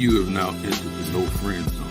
You have now entered the no friend zone.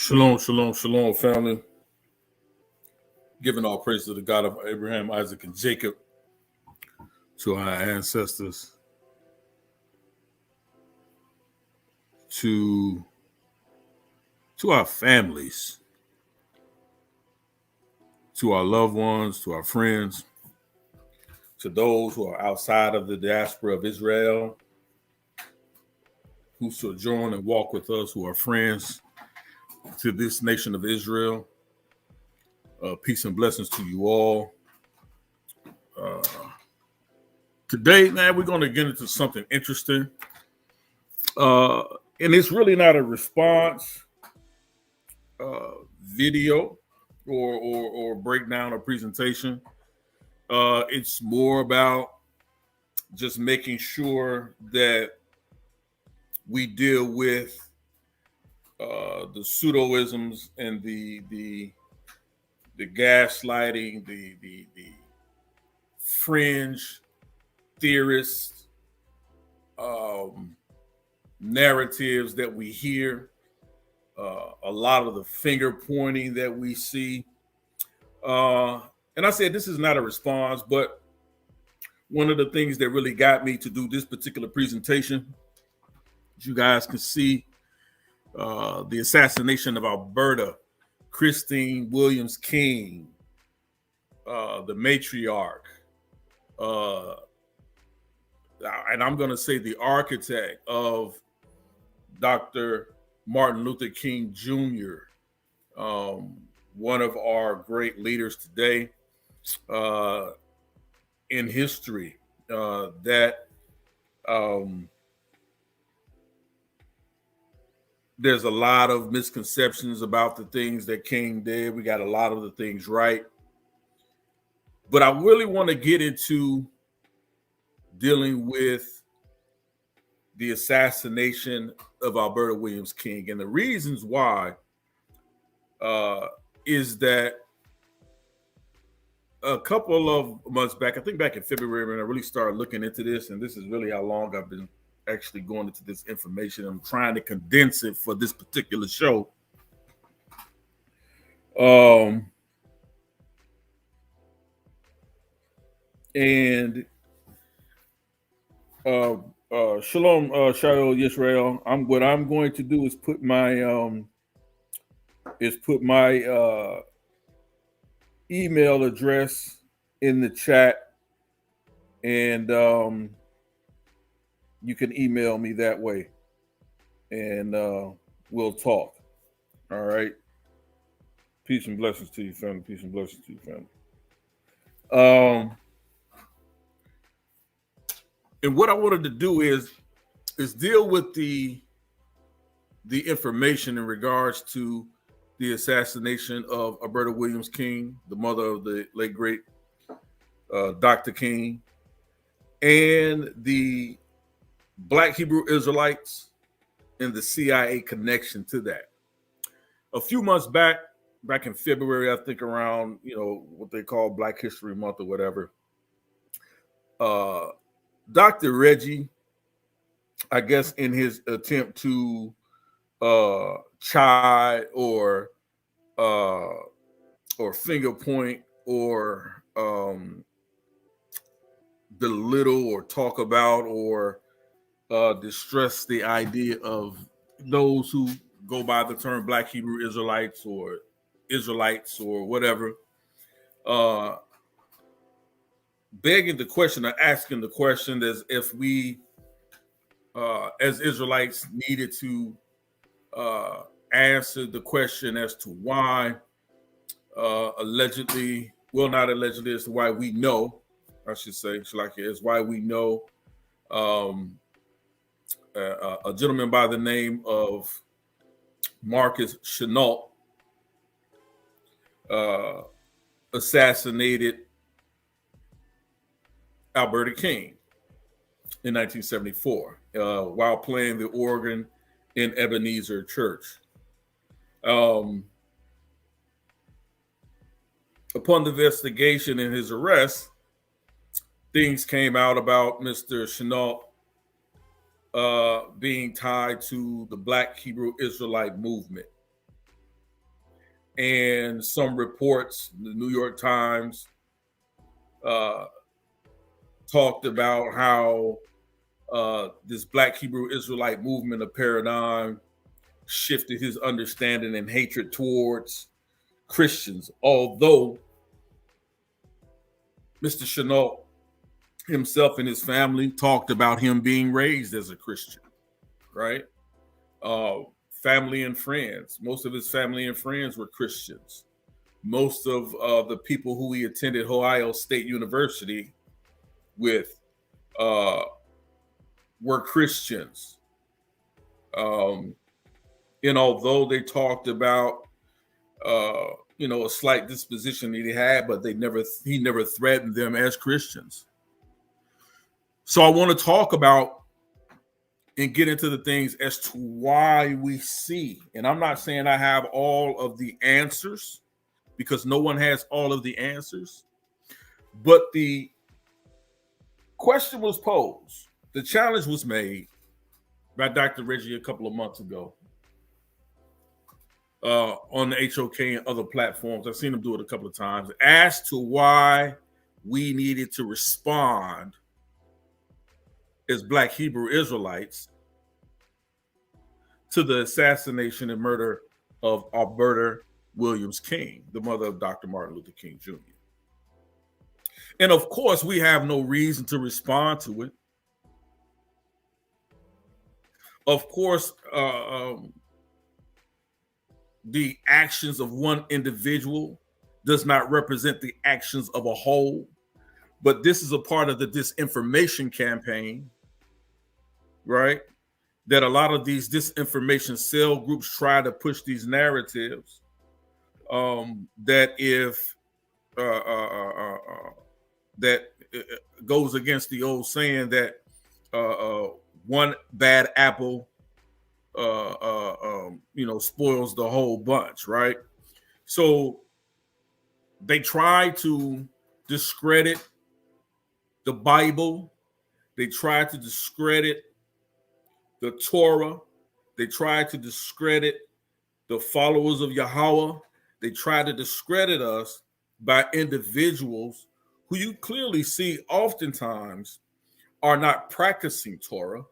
Shalom, shalom, shalom, family. Giving all praise to the God of Abraham, Isaac, and Jacob, to our ancestors, to our families, to our loved ones, to our friends, to those who are outside of the diaspora of Israel, who sojourn and walk with us, who are friends to this nation of Israel. Peace and blessings to you all. Today, man, we're going to get into something interesting. And it's really not a response video or breakdown or presentation. It's more about just making sure that we deal with the pseudoisms and the gaslighting, the fringe theorists, narratives that we hear, a lot of the finger pointing that we see. And I said this is not a response, but one of the things that really got me to do this particular presentation, as you guys can see, the assassination of Alberta, Christine Williams King, the matriarch, and I'm going to say the architect of Dr. Martin Luther King Jr., one of our great leaders today in history, that there's a lot of misconceptions about the things that King did. We got a lot of the things right. But I really want to get into dealing with the assassination of Alberta Williams King. And the reasons why is that a couple of months back, I think back in February, when I really started looking into this, and this is really how long I've been actually going into this information. I'm trying to condense it for this particular show. And Shalom, Shaul Yisrael. What I'm going to do is put my email address in the chat, and you can email me that way, and we'll talk. All right. Peace and blessings to you, family. Peace and blessings to you, family. And what I wanted to do is deal with the information in regards to the assassination of Alberta Williams King, the mother of the late great Dr. King, and the Black Hebrew Israelites and the CIA connection to that. A few months back in February, I think around, what they call Black History Month or whatever, Dr. Reggie, I guess in his attempt to chide or finger point or belittle or talk about or distress the idea of those who go by the term Black Hebrew Israelites or whatever, begging the question or asking the question as if we, as Israelites, needed to answer the question as to why allegedly, well, not allegedly, as to why we know, I should say, is why we know a gentleman by the name of Marcus Chenault assassinated Alberta King in 1974 while playing the organ in Ebenezer Church. Upon the investigation and his arrest, things came out about Mr. Chenault being tied to the Black Hebrew Israelite movement. and some reports, the New York Times talked about how this Black Hebrew Israelite movement of paradigm shifted his understanding and hatred towards Christians, although Mr. Chenault himself and his family talked about him being raised as a Christian, right? Family and friends. Most of his family and friends were Christians. Most of the people who he attended Ohio State University with were Christians. And although they talked about a slight disposition that he had, but he never threatened them as Christians. So I want to talk about and get into the things as to why we see, and I'm not saying I have all of the answers, because no one has all of the answers, but the question was posed, the challenge was made by Dr. Reggie a couple of months ago on the HOK and other platforms. I've seen him do it a couple of times, as to why we needed to respond as Black Hebrew Israelites to the assassination and murder of Alberta Williams King, the mother of Dr. Martin Luther King Jr. And of course, we have no reason to respond to it. Of course, the actions of one individual does not represent the actions of a whole, but this is a part of the disinformation campaign, right? That a lot of these disinformation cell groups try to push these narratives that if that goes against the old saying that one bad apple spoils the whole bunch, right? So they try to discredit the Bible. They try to discredit the Torah. They try to discredit the followers of YAHAWAH. They try to discredit us by individuals who you clearly see oftentimes are not practicing Torah,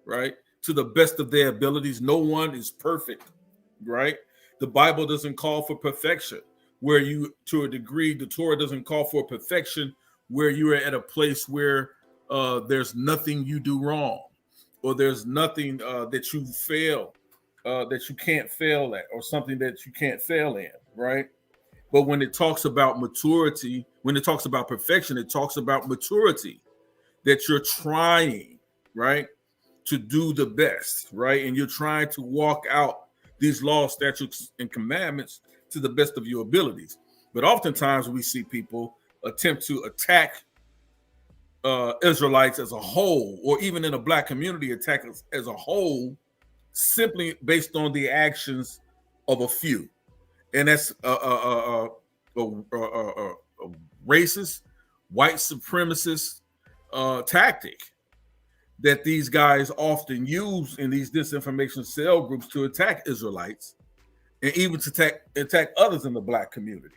right? To the best of their abilities. No one is perfect, right? The Bible doesn't call for perfection, where you, to a degree, the Torah doesn't call for perfection, where you are at a place where there's nothing you do wrong, or there's nothing that you fail, that you can't fail at, or something that you can't fail in, right? But when it talks about maturity, when it talks about perfection, it talks about maturity, that you're trying, right, to do the best, right? And you're trying to walk out these laws, statutes, and commandments to the best of your abilities. But oftentimes we see people attempt to attack Israelites as a whole, or even in a Black community, attack us as a whole, simply based on the actions of a few. And that's a racist, white supremacist tactic that these guys often use in these disinformation cell groups to attack Israelites, and even to attack others in the Black community.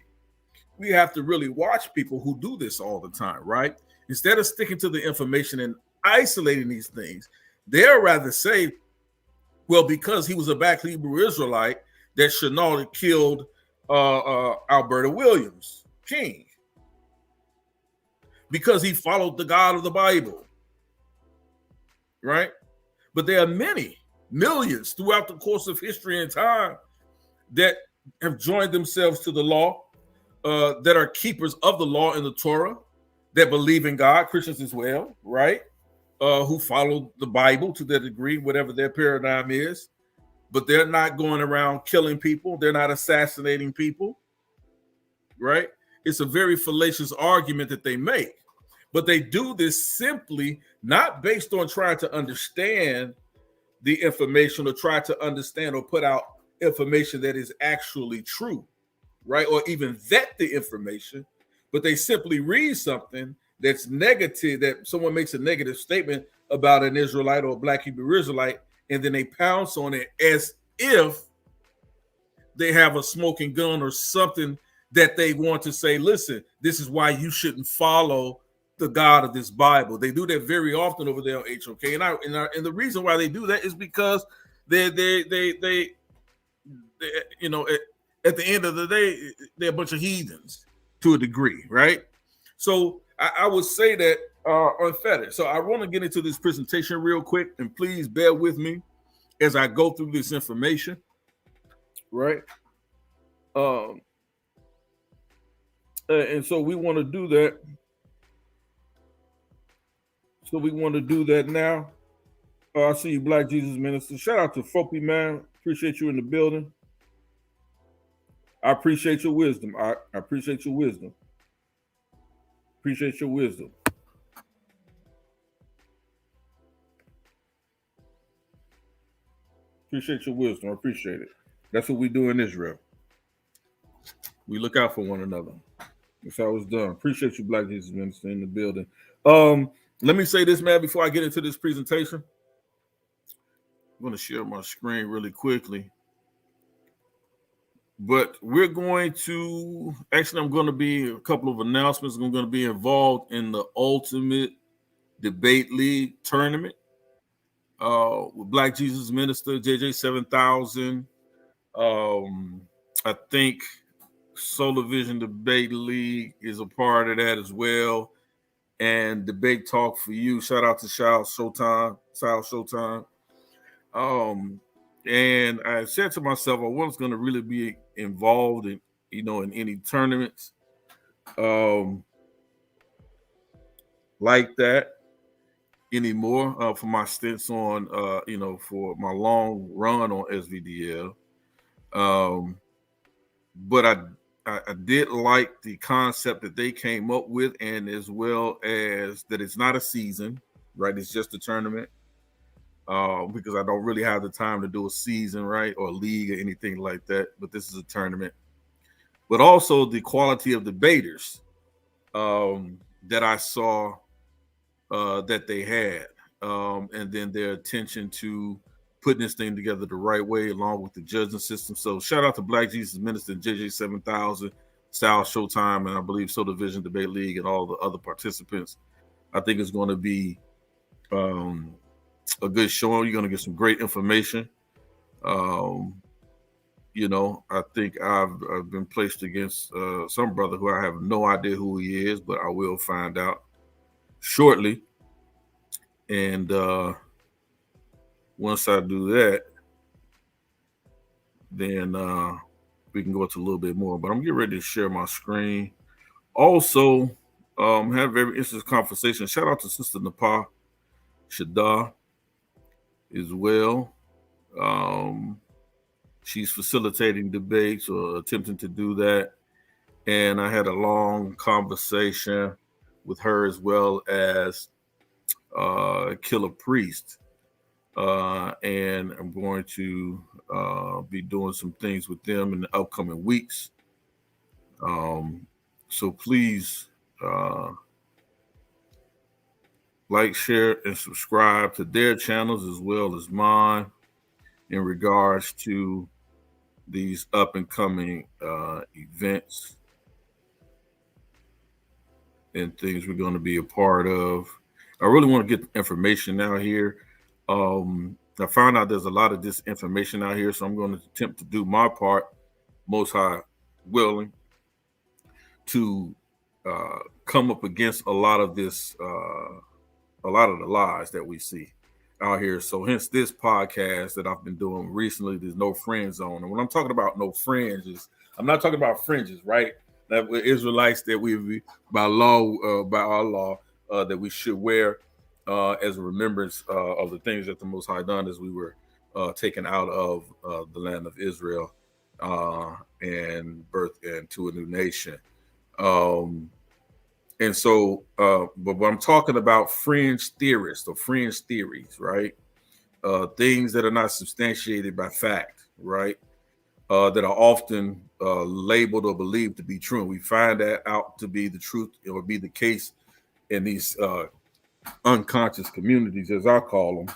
We have to really watch people who do this all the time, right? Instead of sticking to the information and isolating these things, they'll rather say, well, because he was a Black Hebrew Israelite, that Chenault killed Alberta Williams King, because he followed the God of the Bible, right? But there are many, millions throughout the course of history and time that have joined themselves to the law, that are keepers of the law in the Torah, that believe in God, Christians as well, right? Who follow the Bible to their degree, whatever their paradigm is, but they're not going around killing people. They're not assassinating people, right? It's a very fallacious argument that they make, but they do this simply not based on trying to understand the information, or try to understand or put out information that is actually true, right? Or even vet the information, but they simply read something that's negative, that someone makes a negative statement about an Israelite or a Black Hebrew Israelite, and then they pounce on it as if they have a smoking gun or something that they want to say, listen, this is why you shouldn't follow the God of this Bible. They do that very often over there on HOK. And the reason why they do that is because they you know, at the end of the day, they're a bunch of heathens to a degree, right? So I would say that unfettered. So I want to get into this presentation real quick, and please bear with me as I go through this information, right? And so we want to do that. So we want to do that now. I see you, Black Jesus Minister. Shout out to Fopi, man. Appreciate you in the building. I appreciate your wisdom. I appreciate your wisdom. Appreciate your wisdom. Appreciate your wisdom. I appreciate it. That's what we do in Israel. We look out for one another. That's how it's done. Appreciate you, Black Jesus Minister, in the building. Let me say this, man, before I get into this presentation. I'm going to share my screen really quickly. But we're going to, actually, I'm going to be a couple of announcements. I'm going to be involved in the Ultimate Debate League tournament with Black Jesus Minister, JJ 7000. I think Solar Vision Debate League is a part of that as well. And Debate Talk for You. Shout out to Sal Showtime. And I said to myself, I wasn't going to really be involved in, in any tournaments like that anymore for my stints on, for my long run on SVDL. But I did like the concept that they came up with, and as well as that it's not a season, right? It's just a tournament. Because I don't really have the time to do a season, right, or a league or anything like that. But this is a tournament. But also the quality of debaters that I saw that they had, and then their attention to putting this thing together the right way, along with the judging system. So shout out to Black Jesus Minister, JJ 7000, Sal Showtime, and I believe Solar Vision Debate League, and all the other participants. I think it's going to be a good show. You're going to get some great information. I think I've been placed against some brother who I have no idea who he is, but I will find out shortly. And once I do that, then we can go into a little bit more. But I'm getting ready to share my screen. Also, have a very interesting conversation. Shout out to Sister Napa Shadar as well. She's facilitating debates or attempting to do that. And I had a long conversation with her, as well as Killer Priest. And I'm going to be doing some things with them in the upcoming weeks. So please like, share, and subscribe to their channels as well as mine in regards to these up and coming events and things we're going to be a part of. I really want to get information out here. I found out there's a lot of disinformation out here, so I'm going to attempt to do my part, most high willing, to come up against a lot of this, a lot of the lies that we see out here. So hence this podcast that I've been doing recently, there's No Friend Zone. And when I'm talking about no fringes, I'm not talking about fringes, right? That we're Israelites, that we, by law, by our law, that we should wear as a remembrance of the things that the Most High done as we were taken out of the land of Israel and birthed into a new nation. And so, but when I'm talking about fringe theorists or fringe theories, right? Things that are not substantiated by fact, right? That are often labeled or believed to be true. And we find that out to be the truth or be the case in these unconscious communities, as I call them.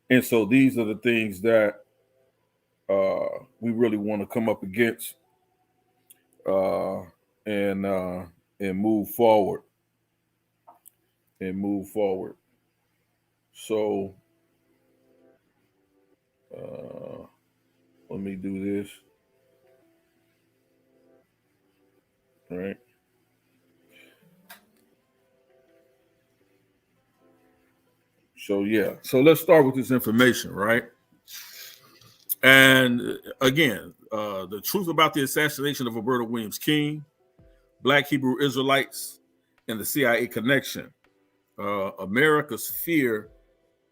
And so these are the things that we really want to come up against and move forward So let me do this. All right. So yeah, so let's start with this information, right? And again, the truth about the assassination of Alberta Williams King, Black Hebrew Israelites, and the CIA connection, America's fear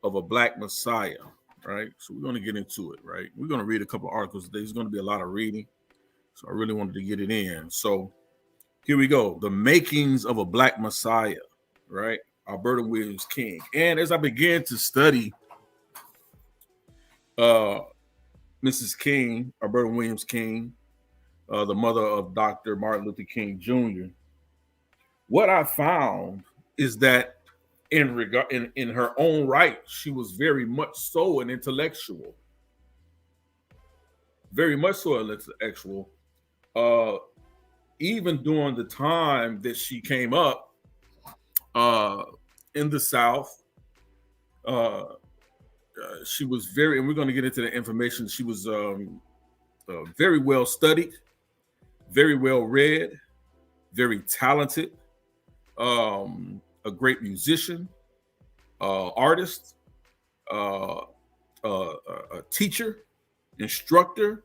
of a Black Messiah, right? So we're going to get into it, right? We're going to read a couple of articles today. There's going to be a lot of reading, so I really wanted to get it in. So here we go. The makings of a Black Messiah, right? Alberta Williams King. And as I began to study Mrs. King, Alberta Williams King, the mother of Dr. Martin Luther King Jr., what I found is that in her own right, she was very much so an intellectual. Very much so an intellectual. Even during the time that she came up in the South, she was very, and we're going to get into the information, she was very well studied, very well read, very talented, a great musician, artist, a teacher, instructor.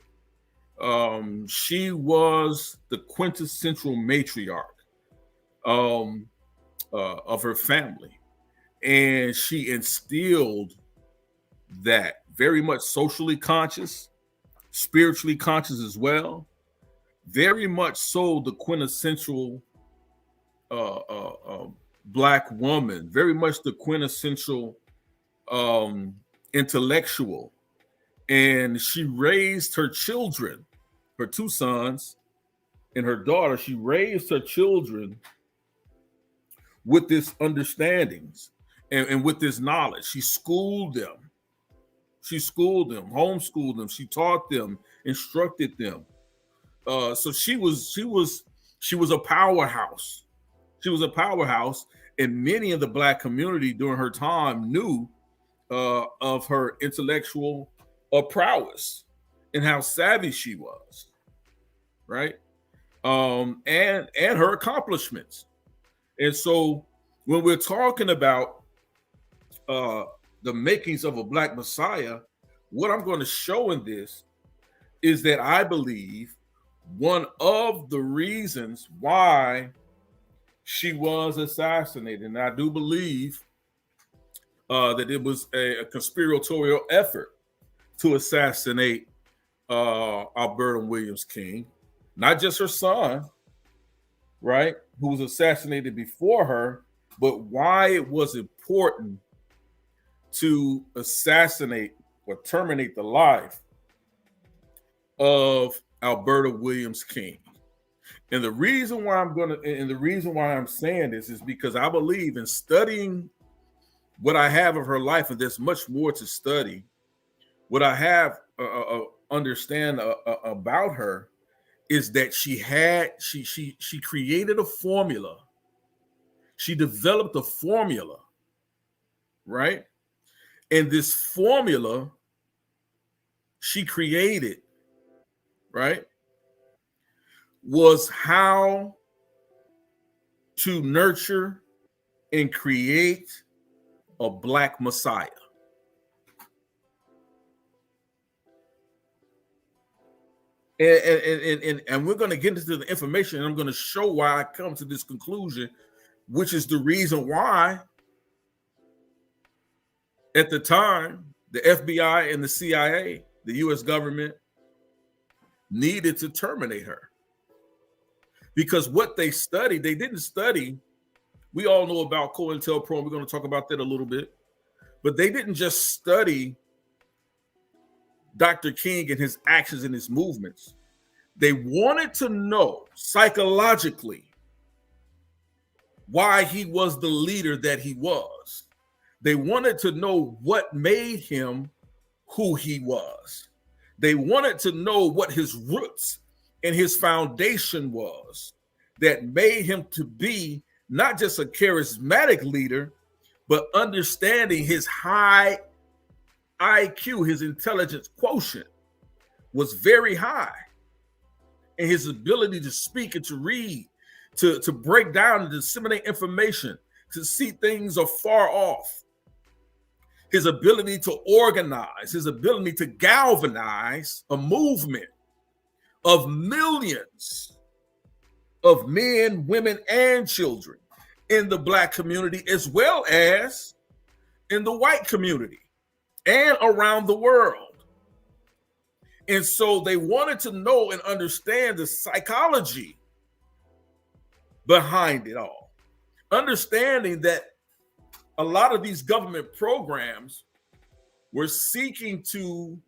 She was the quintessential matriarch of her family, and she instilled that, very much socially conscious, spiritually conscious as well, very much so the quintessential Black woman, very much the quintessential intellectual. And she raised her children, her two sons and her daughter, she raised her children with this understandings and with this knowledge. She schooled them, homeschooled them, she taught them, instructed them. So she was a powerhouse. She was a powerhouse, and many in the Black community during her time knew of her intellectual prowess and how savvy she was, right? And her accomplishments. And so when we're talking about the makings of a Black Messiah, what I'm going to show in this is that I believe one of the reasons why she was assassinated, and I do believe that it was a conspiratorial effort to assassinate Alberta Williams King, not just her son, right, who was assassinated before her, but why it was important to assassinate or terminate the life of Alberta Williams King. And the reason why I'm saying this is because I believe in studying what I have of her life, and there's much more to study. What I have understand about her is that she created a formula. She developed a formula, right? And this formula she created, right, was how to nurture and create a Black Messiah. And we're going to get into the information, and I'm going to show why I come to this conclusion, which is the reason why at the time the FBI and the CIA, the U.S. government, needed to terminate her. Because what they studied, they didn't study. We all know about COINTELPRO, and we're going to talk about that a little bit. But they didn't just study Dr. King and his actions and his movements. They wanted to know psychologically why he was the leader that he was. They wanted to know what made him who he was. They wanted to know what his roots and his foundation was that made him to be not just a charismatic leader, but understanding his high IQ, his intelligence quotient was very high. And his ability to speak and to read, to break down and disseminate information, to see things afar off. His ability to organize, his ability to galvanize a movement of millions of men, women, and children in the Black community, as well as in the white community and around the world. And so they wanted to know and understand the psychology behind it all. Understanding that a lot of these government programs were seeking to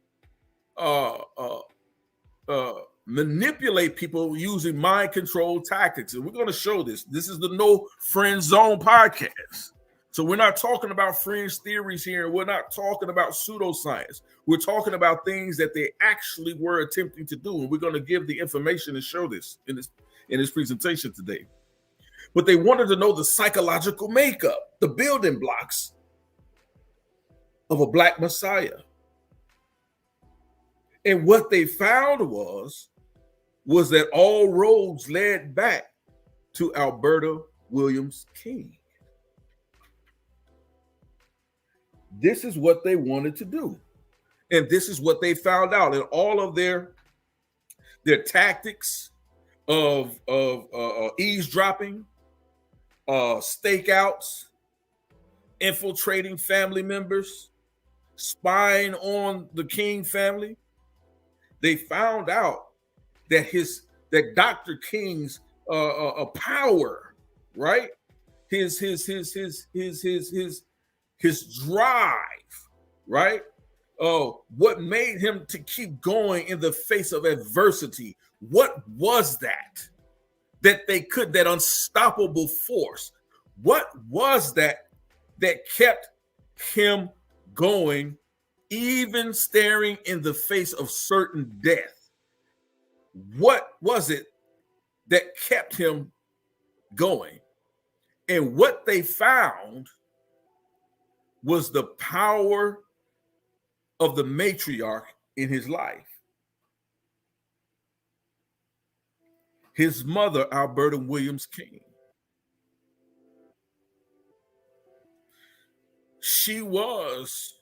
manipulate people using mind control tactics. And we're going to show this. This is the No Friend Zone podcast. So we're not talking about fringe theories here. We're not talking about pseudoscience. We're talking about things that they actually were attempting to do. And we're going to give the information and show this in this presentation today. But they wanted to know the psychological makeup, the building blocks of a Black Messiah. And what they found was that all roads led back to Alberta Williams King. This is what they wanted to do. And this is what they found out. And all of their tactics of eavesdropping, stakeouts, infiltrating family members, spying on the King family, they found out that Dr. King's power, right? His drive, right? What made him to keep going in the face of adversity? What was that unstoppable force? What was that kept him going, even staring in the face of certain death? What was it that kept him going? And what they found was the power of the matriarch in his life. His mother, Alberta Williams King. She was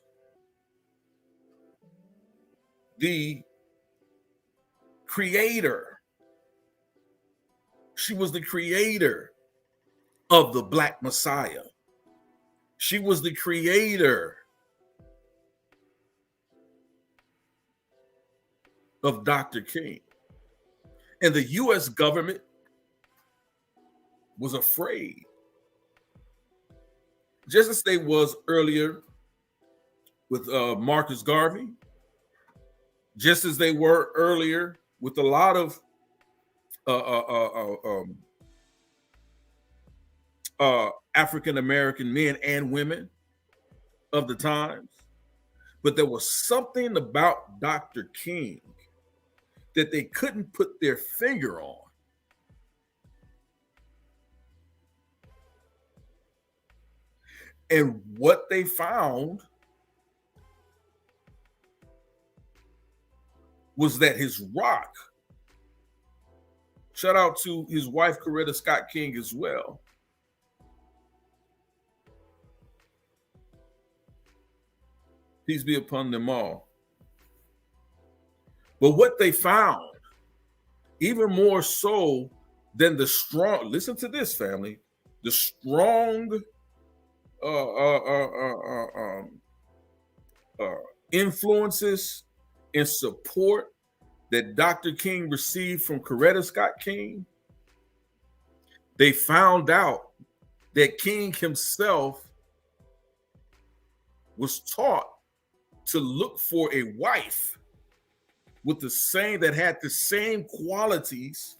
the creator. She was the creator of the Black Messiah. She was the creator of Dr. King. And the U.S. government was afraid, just as they was earlier with Marcus Garvey, just as they were earlier with a lot of African American men and women of the times. But there was something about Dr. King that they couldn't put their finger on. And what they found was that his rock, shout out to his wife, Coretta Scott King, as well. Peace be upon them all. But what they found, even more so than the strong, listen to this, family, the strong influences and support that Dr. King received from Coretta Scott King, they found out that King himself was taught to look for a wife with that had the same qualities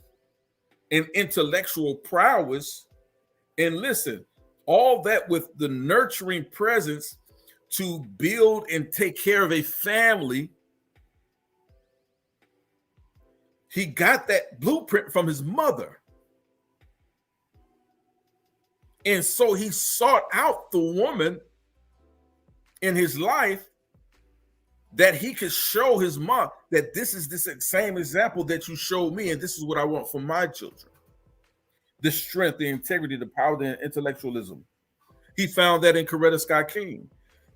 and intellectual prowess. And listen, all that with the nurturing presence to build and take care of a family He got that blueprint from his mother. And so he sought out the woman in his life that he could show his mom that this is this same example that you showed me, and this is what I want for my children. The strength, the integrity, the power, the intellectualism. He found that in Coretta Scott King.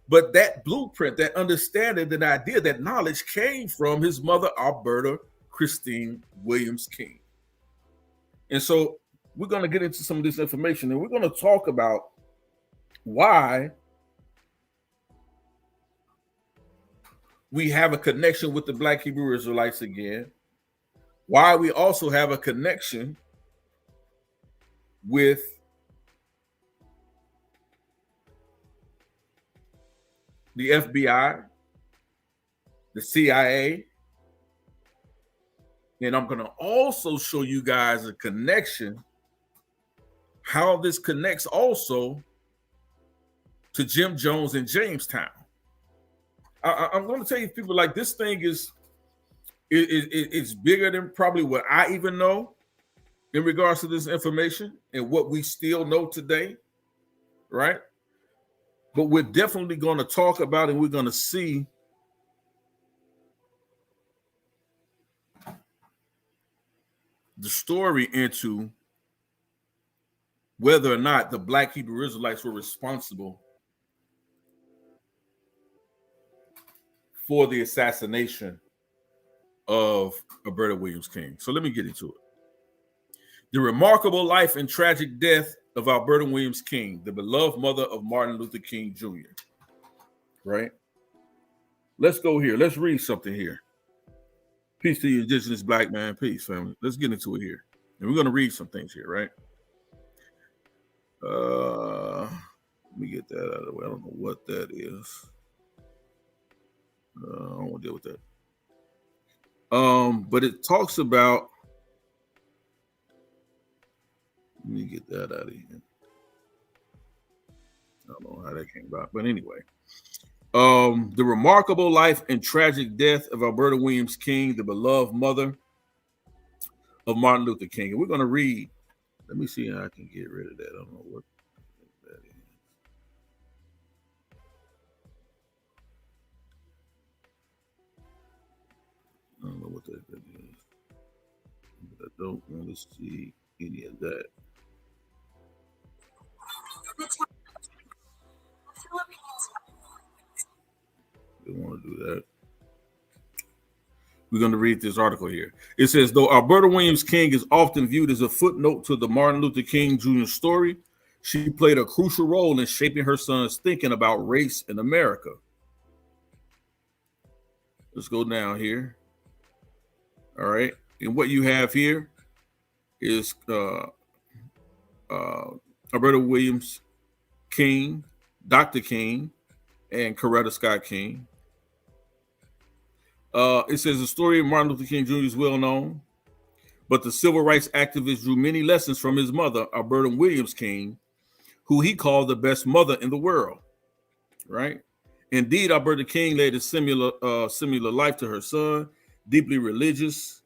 But that blueprint, that understanding, that idea, that knowledge came from his mother, Alberta Christine Williams King. And so we're going to get into some of this information, and we're going to talk about why we have a connection with the Black Hebrew Israelites again, why we also have a connection with the FBI, the CIA, and I'm going to also show you guys a connection, how this connects also to Jim Jones in Jamestown. I'm going to tell you, people, like, this thing is bigger than probably what I even know in regards to this information and what we still know today, right? But we're definitely going to talk about, and we're going to see the story into whether or not the Black Hebrew Israelites were responsible for the assassination of Alberta Williams King. So let me get into it. The remarkable life and tragic death of Alberta Williams King, the beloved mother of Martin Luther King Jr. Right? Let's go here. Let's read something here. Peace to you, indigenous black man. Peace, family. Let's get into it here. And we're going to read some things here, right? Let me get that out of the way. I don't know what that is. I don't want to deal with that. But it talks about, let me get that out of here. I don't know how that came about, but anyway. The remarkable life and tragic death of Alberta Williams King, the beloved mother of Martin Luther King. And we're going to read, let me see how I can get rid of that. I don't know what that is. I don't know what that is. But I don't want to see any of that. We want to do that. We're going to read this article here. It says, though Alberta Williams King is often viewed as a footnote to the Martin Luther King Jr. story, she played a crucial role in shaping her son's thinking about race in America. Let's go down here. All right. And what you have here is Alberta Williams King, Dr. King, and Coretta Scott King. It says the story of Martin Luther King Jr. is well known, but the civil rights activist drew many lessons from his mother, Alberta Williams King, who he called the best mother in the world, right? Indeed, Alberta King led a similar life to her son, deeply religious.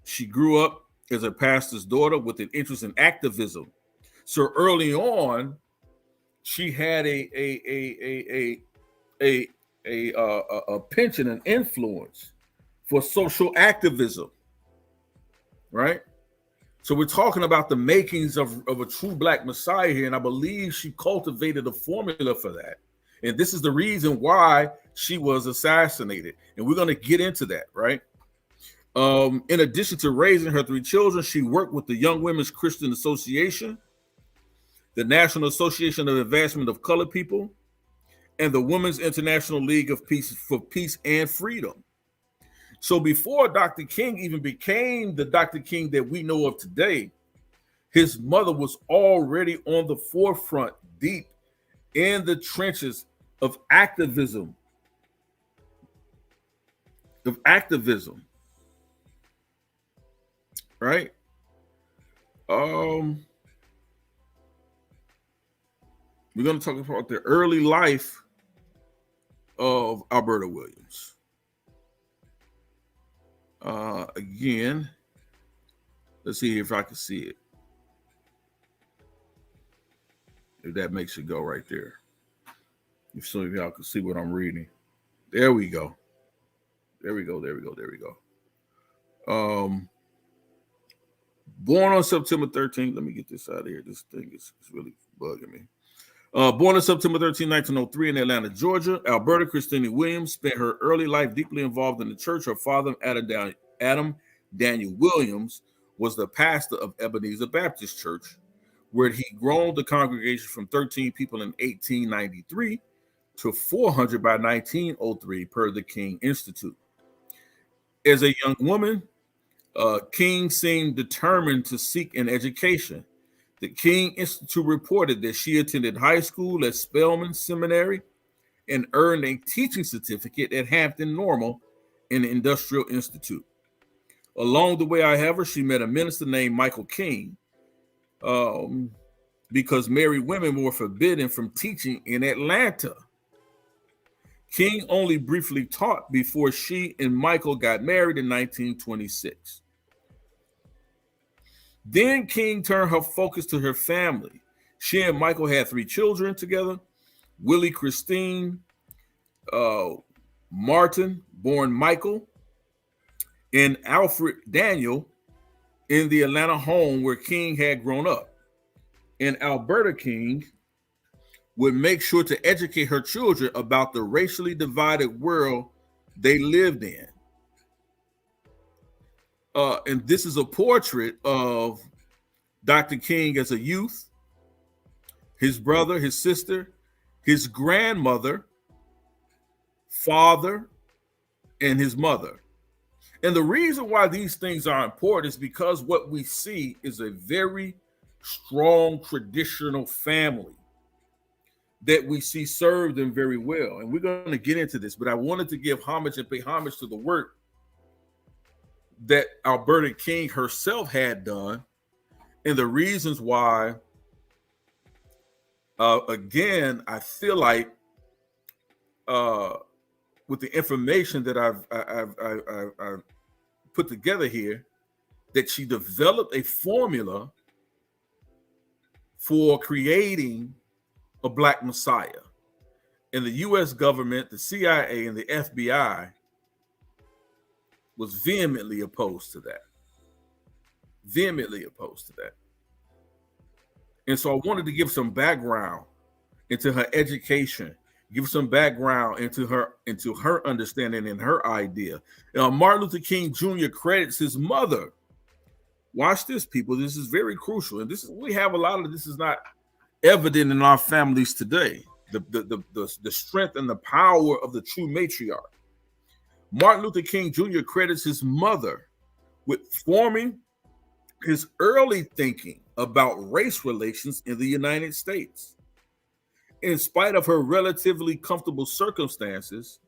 She grew up as a pastor's daughter with an interest in activism. So early on, she had a penchant and influence for social activism, right? So we're talking about the makings of a true Black Messiah here, and I believe she cultivated a formula for that. And this is the reason why she was assassinated. And we're going to get into that, right? In addition to raising her 3 children, she worked with the Young Women's Christian Association, the National Association of Advancement of Colored People, and the Women's International League of Peace for Peace and Freedom. So before Dr. King even became the Dr. King that we know of today, his mother was already on the forefront, deep in the trenches of activism. Right? We're going to talk about the early life of Alberta Williams. Again, Let's see if I can see it. If that makes it go right there. If some of y'all can see what I'm reading. There we go. There we go. There we go. There we go. Born on September 13th. Let me get this out of here. This thing is really bugging me. Born on September 13, 1903 in Atlanta, Georgia, Alberta Christina Williams spent her early life deeply involved in the church. Her father, Adam Daniel Williams, was the pastor of Ebenezer Baptist Church, where he grown the congregation from 13 people in 1893 to 400 by 1903 per the King Institute. As a young woman, King seemed determined to seek an education. The King Institute reported that she attended high school at Spelman Seminary and earned a teaching certificate at Hampton Normal in the Industrial Institute. Along the way, however, she met a minister named Michael King because married women were forbidden from teaching in Atlanta. King only briefly taught before she and Michael got married in 1926. Then King turned her focus to her family. She and Michael had 3 children together: Willie Christine, Martin, born Michael, and Alfred Daniel in the Atlanta home where King had grown up. And Alberta King would make sure to educate her children about the racially divided world they lived in. And this is a portrait of Dr. King as a youth, his brother, his sister, his grandmother, father, and his mother. And the reason why these things are important is because what we see is a very strong traditional family that we see served them very well. And we're going to get into this, but I wanted to give homage and pay homage to the work that Alberta King herself had done and the reasons why, again, I feel like with the information that I've put together here, that she developed a formula for creating a Black Messiah. And the U.S. government, the CIA, and the FBI was vehemently opposed to that. Vehemently opposed to that. And so I wanted to give some background into her education, give some background into her understanding and her idea. Martin Luther King Jr. credits his mother. Watch this, people. This is very crucial. And we have a lot of this is not evident in our families today. The strength and the power of the true matriarch. Martin Luther King Jr. credits his mother with forming his early thinking about race relations in the United States. In spite of her relatively comfortable circumstances,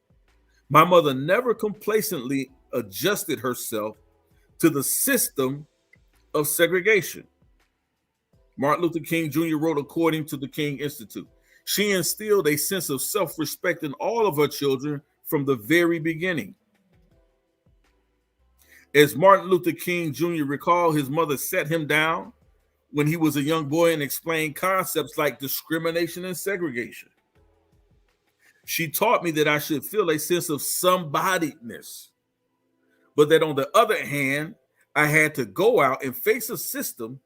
my mother never complacently adjusted herself to the system of segregation. Martin Luther King Jr. wrote, according to the King Institute, she instilled a sense of self-respect in all of her children from the very beginning. As Martin Luther King Jr. recalled, his mother sat him down when he was a young boy and explained concepts like discrimination and segregation. She taught me that I should feel a sense of somebodyness, but that on the other hand, I had to go out and face a system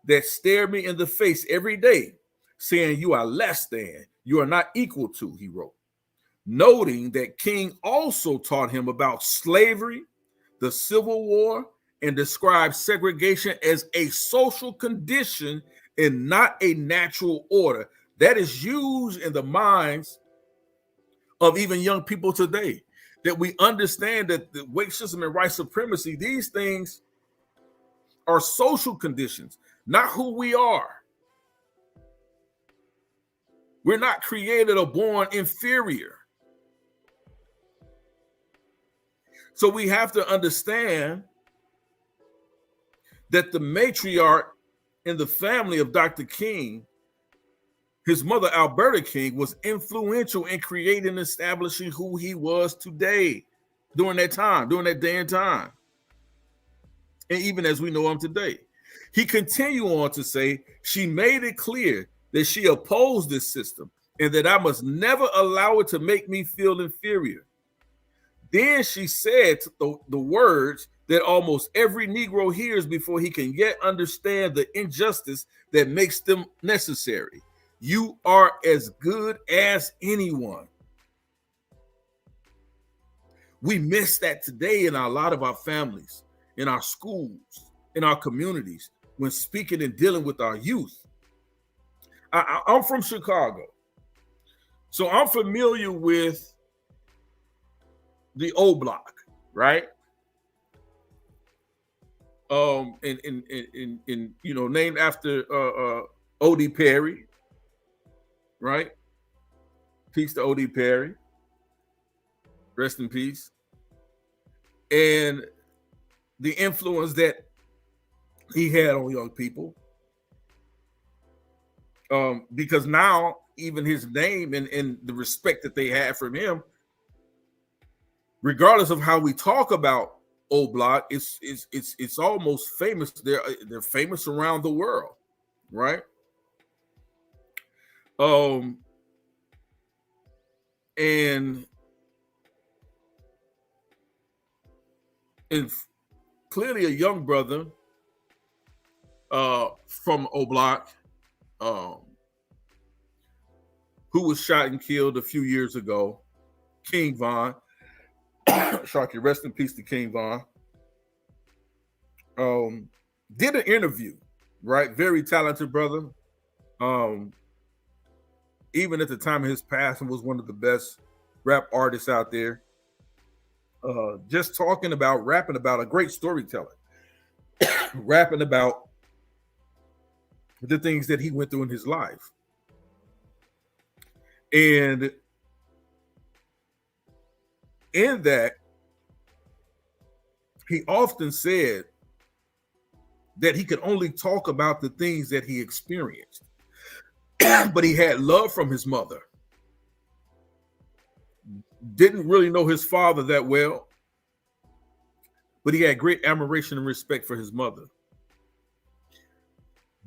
that stared me in the face every day, saying you are less than, you are not equal to, he wrote. Noting that King also taught him about slavery, the Civil War, and described segregation as a social condition and not a natural order. That is used in the minds of even young people today, that we understand that the racism and white supremacy, these things are social conditions, not who we are. We're not created or born inferior. So we have to understand that the matriarch in the family of Dr. King, his mother, Alberta King, was influential in creating and establishing who he was today during that time, during that day and time. and even as we know him today. He continued on to say, she made it clear that she opposed this system and that I must never allow it to make me feel inferior. Then she said the words that almost every Negro hears before he can yet understand the injustice that makes them necessary. You are as good as anyone. We miss that today in a lot of our families, in our schools, in our communities, when speaking and dealing with our youth. I'm from Chicago, so I'm familiar with the O Block, right? In you know, named after O.D. Perry, right? Peace to O.D. Perry. Rest in peace. And the influence that he had on young people. Because now even his name and the respect that they had from him, regardless of how we talk about O Block, it's almost famous. They're famous around the world, right? And clearly a young brother from O Block, who was shot and killed a few years ago, King Von. Sharky, rest in peace to King Von. Did an interview, right? Very talented brother. Even at the time of his passing, was one of the best rap artists out there. Just rapping about a great storyteller, rapping about the things that he went through in his life. And in that, he often said that he could only talk about the things that he experienced, but he had love from his mother. Didn't really know his father that well, but he had great admiration and respect for his mother.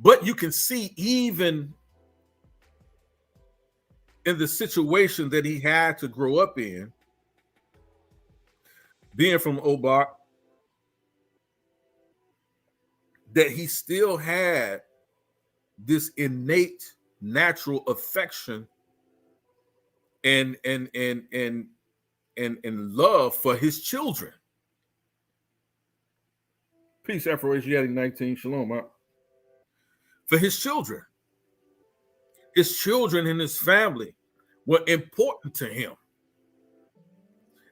But you can see, even in the situation that he had to grow up in, being from O Block, that he still had this innate natural affection and love for his children. Peace, Afro-Asiatic 19, shalom, man. For his children. His children and his family were important to him.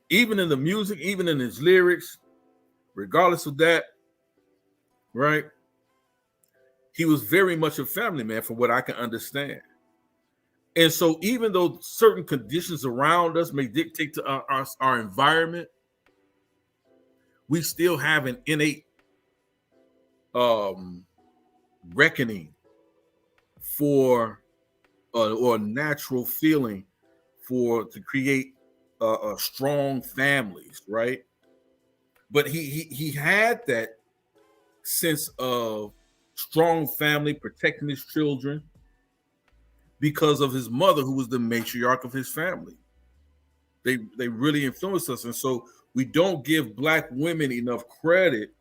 Even in the music, even in his lyrics, regardless of that, right? He was very much a family man, from what I can understand. And so even though certain conditions around us may dictate to our environment, we still have an innate reckoning for or natural feeling to create strong families, right? But he had that sense of strong family, protecting his children, because of his mother, who was the matriarch of his family. They really influenced us. And so we don't give Black women enough credit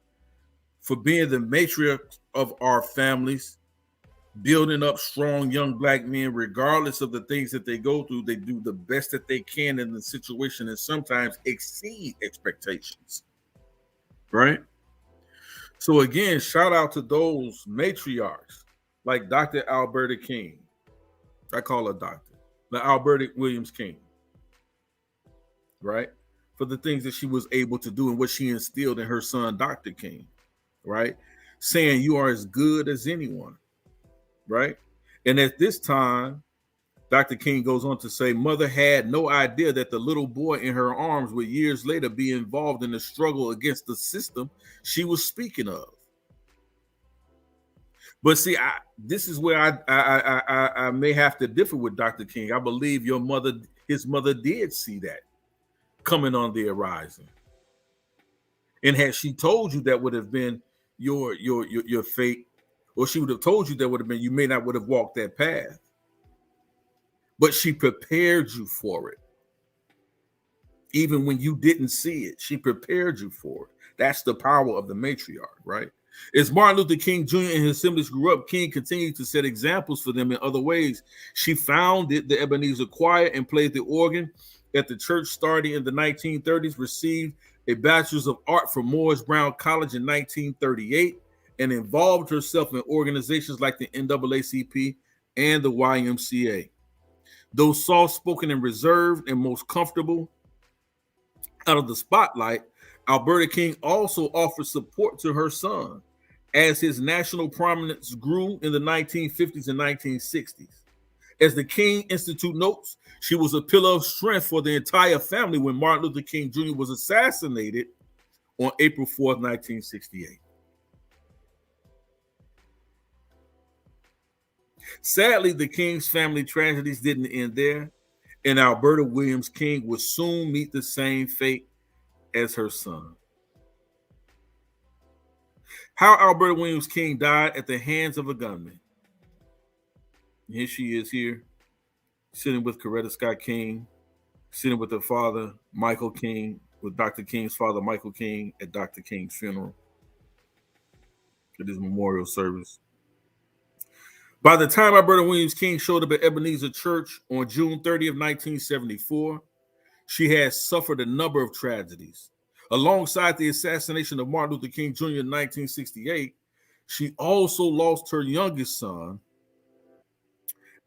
for being the matriarch of our families, building up strong young Black men, regardless of the things that they go through. They do the best that they can in the situation and sometimes exceed expectations, right? So again, shout out to those matriarchs like Dr. Alberta King. I call her doctor, the Alberta Williams King, right? For the things that she was able to do and what she instilled in her son, Dr. King, right? Saying you are as good as anyone, right? And at this time, Dr. King goes on to say, mother had no idea that the little boy in her arms would years later be involved in the struggle against the system she was speaking of. But see, this is where I may have to differ with Dr. King. I believe his mother did see that coming on the horizon. And had she told you, that would have been your fate, or she would have told you that would have been, you may not would have walked that path, but she prepared you for it. Even when you didn't see it, she prepared you for it. That's the power of the matriarch, right? As Martin Luther King Jr. and his siblings grew up, King continued to set examples for them in other ways. She founded the Ebenezer Choir and played the organ at the church starting in the 1930s, received a Bachelor's of Art from Morris Brown College in 1938, and involved herself in organizations like the NAACP and the YMCA. Though soft-spoken and reserved and most comfortable out of the spotlight, Alberta King also offered support to her son as his national prominence grew in the 1950s and 1960s. As the King Institute notes, she was a pillar of strength for the entire family when Martin Luther King Jr. was assassinated on April 4th, 1968. Sadly, the King's family tragedies didn't end there, and Alberta Williams King would soon meet the same fate as her son. How Alberta Williams King died at the hands of a gunman. Here she is here, sitting with Coretta Scott King, sitting with her father, Michael King, with Dr. King's father, Michael King, at Dr. King's funeral, at his memorial service. By the time Alberta Williams King showed up at Ebenezer Church on June 30th, 1974, she had suffered a number of tragedies. Alongside the assassination of Martin Luther King Jr. in 1968, she also lost her youngest son,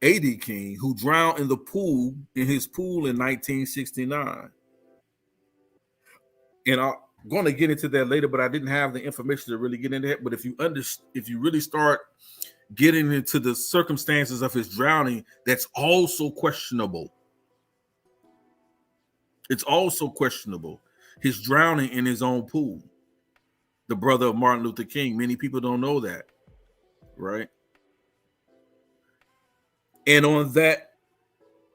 A.D. King, who drowned in his pool in 1969. And I'm going to get into that later, but I didn't have the information to really get into that. But if you really start getting into the circumstances of his drowning, that's also questionable. It's also questionable. His drowning in his own pool. The brother of Martin Luther King. Many people don't know that, right? And on that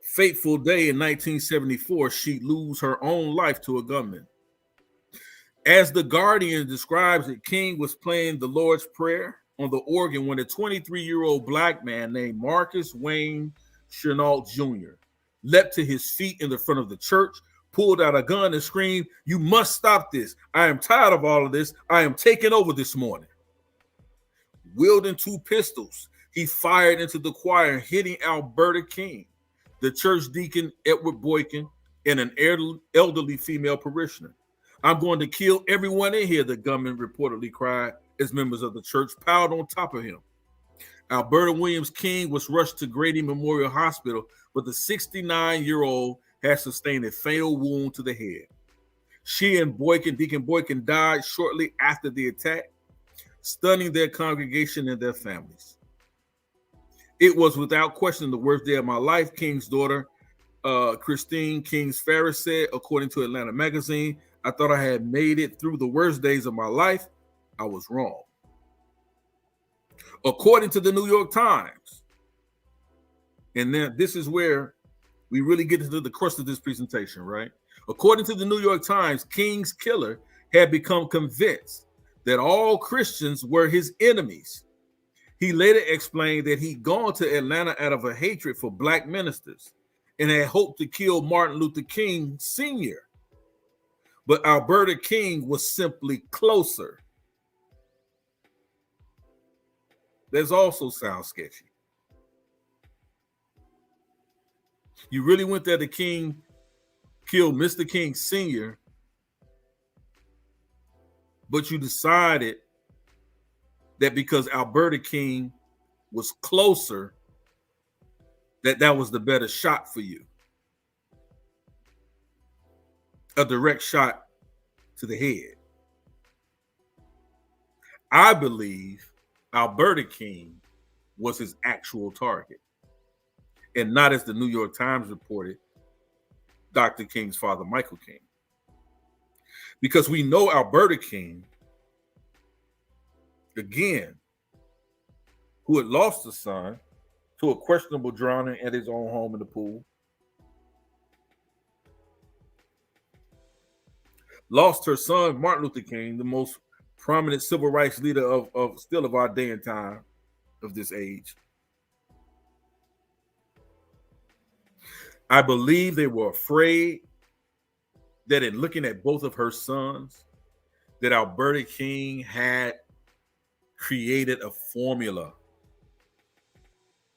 fateful day in 1974, she'd lose her own life to a gunman. As The Guardian describes it, King was playing the Lord's Prayer on the organ when a 23-year-old black man named Marcus Wayne Chenault Jr. leapt to his feet in the front of the church, pulled out a gun and screamed, "You must stop this. I am tired of all of this. I am taking over this morning." Wielding two pistols, he fired into the choir, hitting Alberta King, the church deacon Edward Boykin, and an elderly female parishioner. "I'm going to kill everyone in here," the gunman reportedly cried as members of the church piled on top of him. Alberta Williams King was rushed to Grady Memorial Hospital, but the 69-year-old had sustained a fatal wound to the head. She and Deacon Boykin, died shortly after the attack, stunning their congregation and their families. "It was without question the worst day of my life," King's daughter, Christine Kings Ferris, said, according to Atlanta Magazine. "I thought I had made it through the worst days of my life. I was wrong." According to the New York Times, and then this is where we really get into the crux of this presentation, right? According to the New York Times, King's killer had become convinced that all Christians were his enemies. He later explained that he'd gone to Atlanta out of a hatred for black ministers and had hoped to kill Martin Luther King Sr. But Alberta King was simply closer. That also sounds sketchy. You really went there to kill Mr. King Sr., but you decided that because Alberta King was closer, that was the better shot for you. A direct shot to the head. I believe Alberta King was his actual target, and not, as the New York Times reported, Dr. King's father, Michael King. Because we know Alberta King, again, who had lost a son to a questionable drowning at his own home in the pool, lost her son, Martin Luther King, the most prominent civil rights leader of still of our day and time, of this age. I believe they were afraid that in looking at both of her sons, that Alberta King had created a formula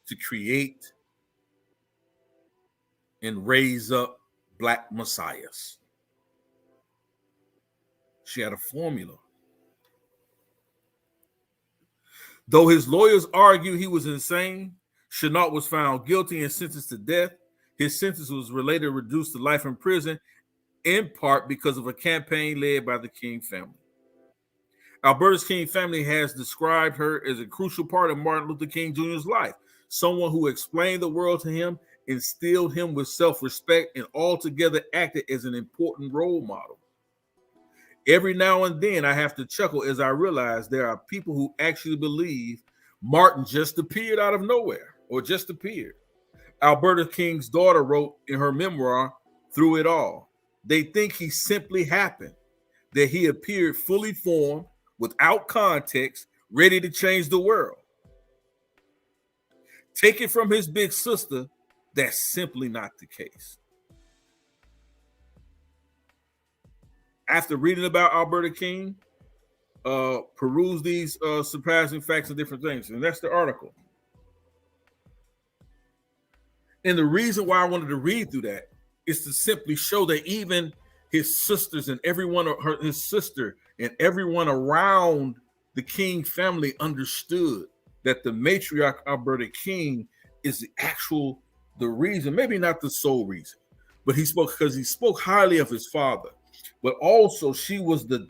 to create and raise up black messiahs. She had a formula. Though his lawyers argue he was insane, Chenault was found guilty and sentenced to death. His sentence was later reduced to life in prison, in part because of a campaign led by the King family. Alberta's King family has described her as a crucial part of Martin Luther King Jr.'s life, someone who explained the world to him, instilled him with self-respect, and altogether acted as an important role model. Every now and then I have to chuckle as I realize there are people who actually believe Martin just appeared out of nowhere or just appeared. Alberta King's daughter wrote in her memoir, Through It All, they think he simply happened, that he appeared fully formed, without context, ready to change the world. Take it from his big sister, that's simply not the case. After reading about Alberta King, peruse these surprising facts and different things. And that's the article. And the reason why I wanted to read through that is to simply show that even his sisters and everyone, his sister and everyone around the King family understood that the matriarch Alberta King is the reason, maybe not the sole reason, but he spoke highly of his father. But also she was the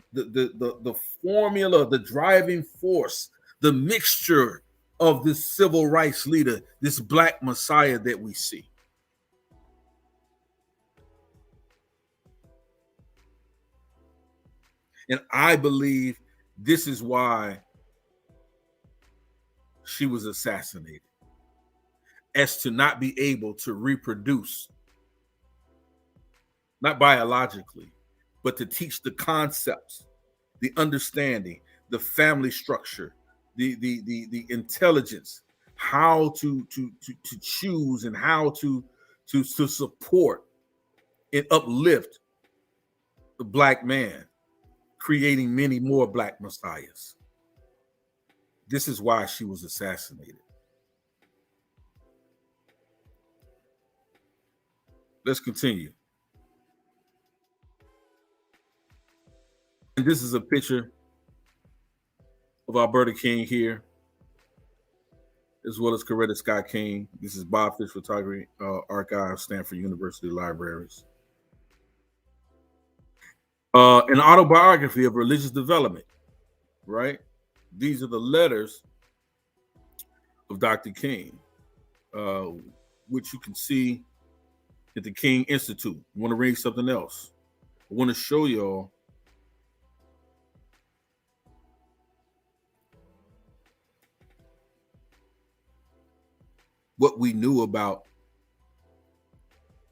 formula, the driving force, the mixture of this civil rights leader, this black messiah that we see. And I believe this is why she was assassinated, as to not be able to reproduce, not biologically, but to teach the concepts, the understanding, the family structure, the intelligence, how to choose and how to support and uplift the black man, creating many more black messiahs. This is why she was assassinated. Let's continue. And this is a picture of Alberta King here, as well as Coretta Scott King. This is Bob Fish Photography Archive, Stanford University Libraries. An autobiography of religious development, right? These are the letters of Dr. King, which you can see at the King Institute. I want to read something else. I want to show y'all what we knew about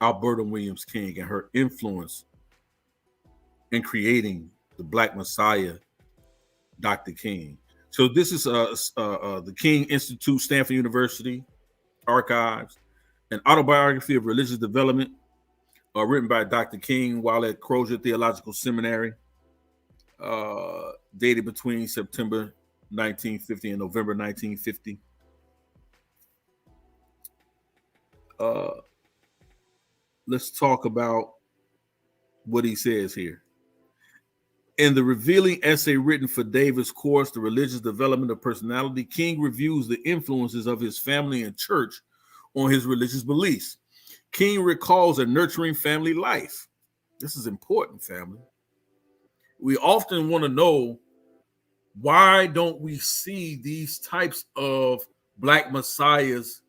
Alberta Williams King and her influence in creating the Black Messiah, Dr. King. So this is the King Institute, Stanford University Archives, an autobiography of religious development written by Dr. King while at Crozier Theological Seminary, dated between September 1950 and November 1950. Let's talk about what he says here. In the revealing essay written for Davis' course, The Religious Development of Personality, King reviews the influences of his family and church on his religious beliefs. King recalls a nurturing family life. This is important, family. We often want to know, why don't we see these types of Black messiahs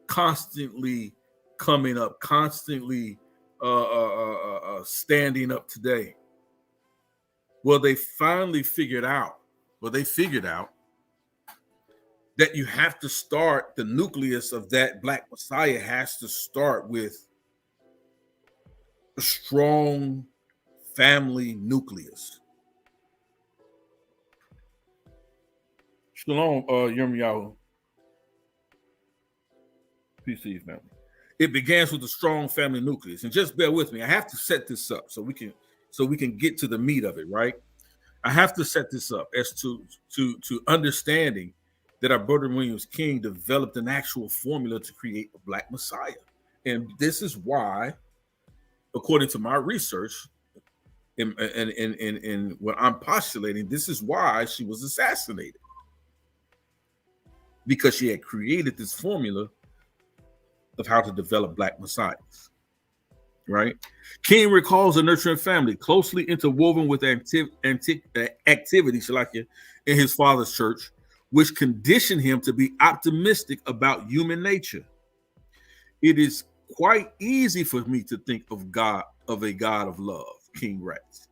constantly coming up, constantly standing up today? Well, they figured out that you have to start, the nucleus of that Black Messiah has to start with a strong family nucleus. Shalom, Yirmiyahu. Peace to you, family. It begins with a strong family nucleus, and just bear with me. I have to set this up so we can get to the meat of it, right? I have to set this up as to understanding that Alberta Williams King developed an actual formula to create a Black Messiah, and this is why, according to my research, and what I'm postulating, this is why she was assassinated, because she had created this formula of how to develop Black Messiahs, right? King recalls a nurturing family closely interwoven with activities in his father's church, which conditioned him to be optimistic about human nature. It is quite easy for me to think of a God of love, King writes,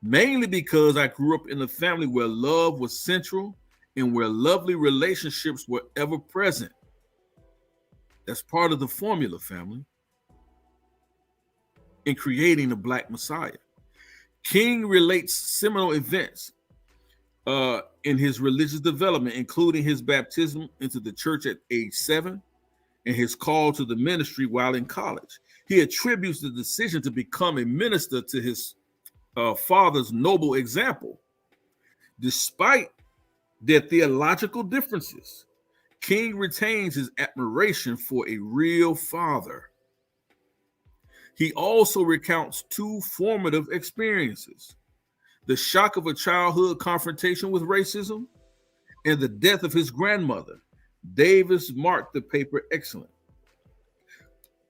mainly because I grew up in a family where love was central and where lovely relationships were ever present. That's part of the formula, family, in creating the Black Messiah. King relates seminal events in his religious development, including his baptism into the church at age 7 and his call to the ministry while in college. He attributes the decision to become a minister to his father's noble example. Despite their theological differences, King retains his admiration for a real father. He also recounts 2 formative experiences: the shock of a childhood confrontation with racism and the death of his grandmother. Davis marked the paper excellent.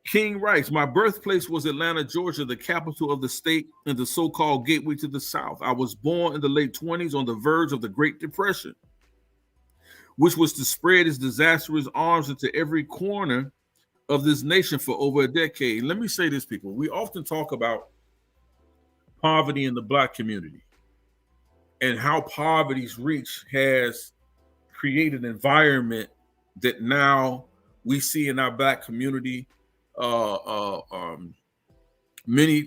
King writes, my birthplace was Atlanta, Georgia, the capital of the state and the so-called gateway to the South. I was born in the late 20s on the verge of the Great Depression, which was to spread its disastrous arms into every corner of this nation for over a decade. Let me say this, people. We often talk about poverty in the Black community and how poverty's reach has created an environment that now we see in our Black community. Many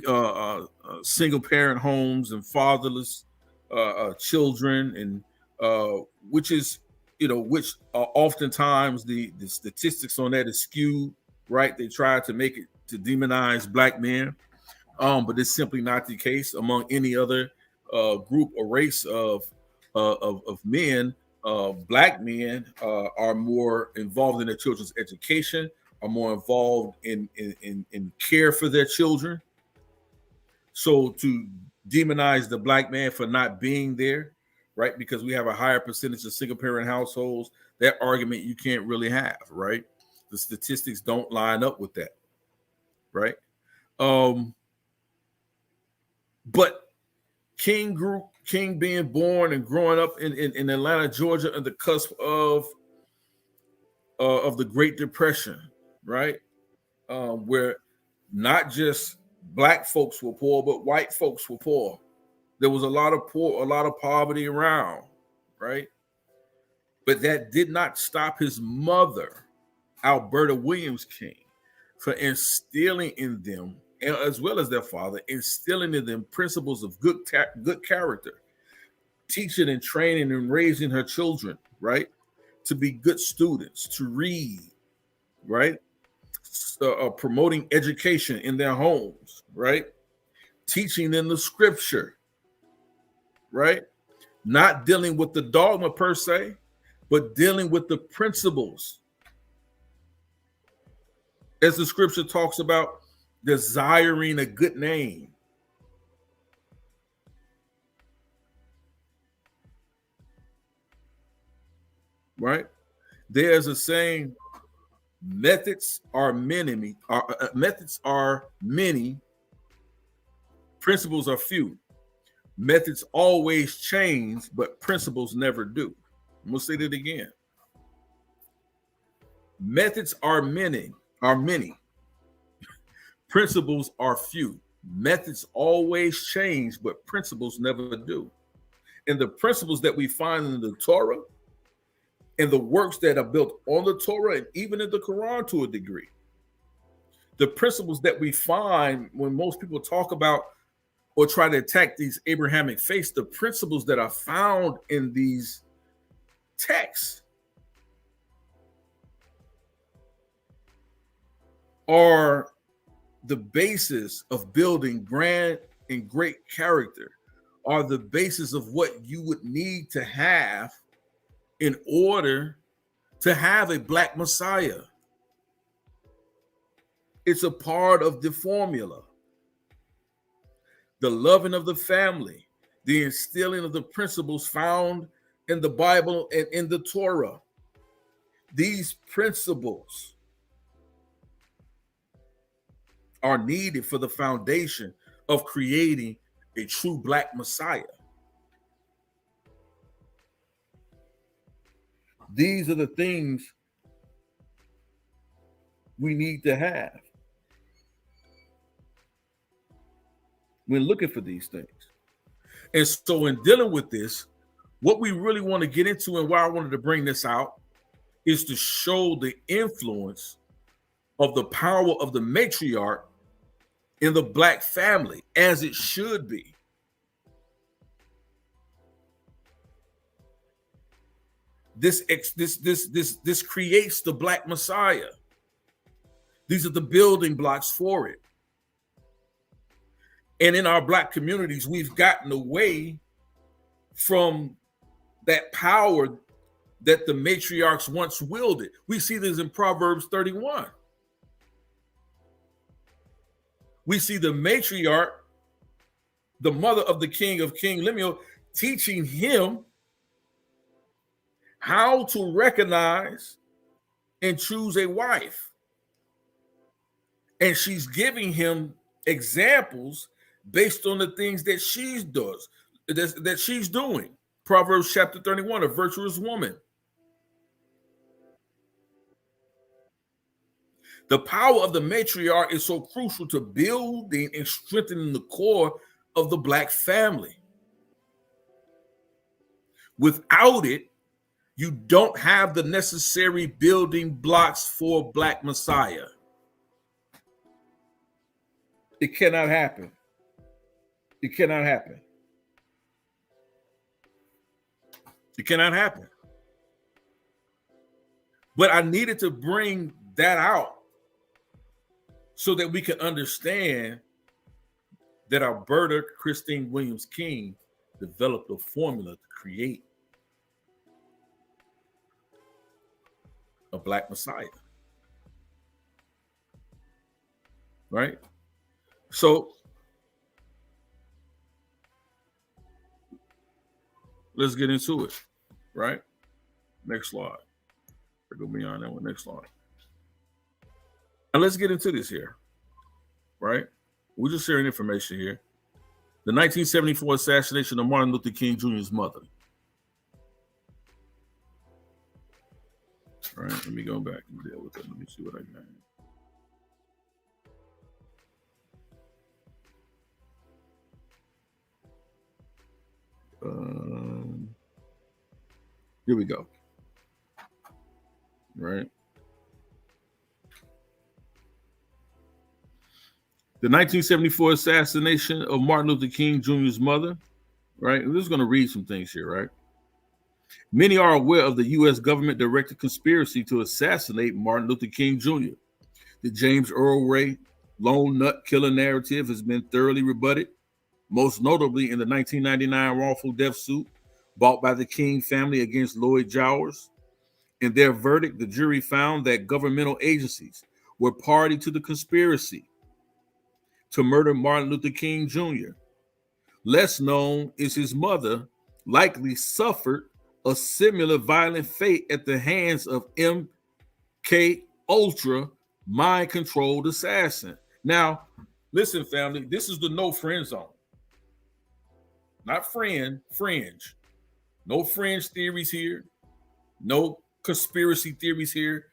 single parent homes and fatherless children, and which oftentimes the statistics on that is skewed, right? They try to make it to demonize Black men, but it's simply not the case among any other group or race of men. Black men are more involved in their children's education, are more involved in care for their children. So to demonize the Black man for not being there, right? Because we have a higher percentage of single parent households, that argument you can't really have, right? The statistics don't line up with that, right? But King being born and growing up in Atlanta, Georgia, at the cusp of the Great Depression, right? Where not just Black folks were poor, but white folks were poor. There was a lot of poverty around, right? But that did not stop his mother, Alberta Williams King, for instilling in them, as well as their father, instilling in them principles of good character, teaching and training and raising her children, right, to be good students, to read, right, promoting education in their homes, right, teaching them the scripture, right, not dealing with the dogma per se, but dealing with the principles. As the scripture talks about, desiring a good name. Right? There's a saying, methods are many, principles are few. Methods always change, but principles never do. I'm gonna say that again. Methods are many. Principles are few. Methods always change, but principles never do. And the principles that we find in the Torah and the works that are built on the Torah and even in the Quran to a degree, the principles that we find when most people talk about or try to attack these Abrahamic faiths, the principles that are found in these texts are the basis of building grand and great character, are the basis of what you would need to have in order to have a Black Messiah. It's a part of the formula. The loving of the family, the instilling of the principles found in the Bible and in the Torah. These principles are needed for the foundation of creating a true Black Messiah. These are the things we need to have when looking for these things. And so in dealing with this, what we really want to get into, and why I wanted to bring this out, is to show the influence of the power of the matriarch in the Black family, as it should be. This creates the Black Messiah. These are the building blocks for it. And in our Black communities, we've gotten away from that power that the matriarchs once wielded. We see this in Proverbs 31. We see the matriarch, the mother of the king of King Lemuel, teaching him how to recognize and choose a wife. And she's giving him examples based on the things that she's doing. Proverbs chapter 31, a virtuous woman. The power of the matriarch is so crucial to building and strengthening the core of the Black family. Without it, you don't have the necessary building blocks for Black Messiah. It cannot happen. It cannot happen. It cannot happen. But I needed to bring that out so that we can understand that Alberta Christine Williams King developed a formula to create a Black Messiah. Right? So let's get into it. Right? Next slide. We'll go beyond that one. Next slide. And let's get into this here. Right? We're just sharing information here. The 1974 assassination of Martin Luther King Jr.'s mother. All right, let me go back and deal with it. Let me see what I got. Here we go. Right. The 1974 assassination of Martin Luther King Jr.'s mother. Right. I'm just going to read some things here. Right. Many are aware of the U.S. government-directed conspiracy to assassinate Martin Luther King Jr. The James Earl Ray lone nut killer narrative has been thoroughly rebutted, most notably in the 1999 wrongful death suit brought by the King family against Lloyd Jowers. In their verdict, the jury found that governmental agencies were party to the conspiracy to murder Martin Luther King Jr. Less known is his mother likely suffered a similar violent fate at the hands of MK Ultra mind-controlled assassin. Now, listen, family, this is the no friend zone. Not friend, fringe. No fringe theories here. No conspiracy theories here.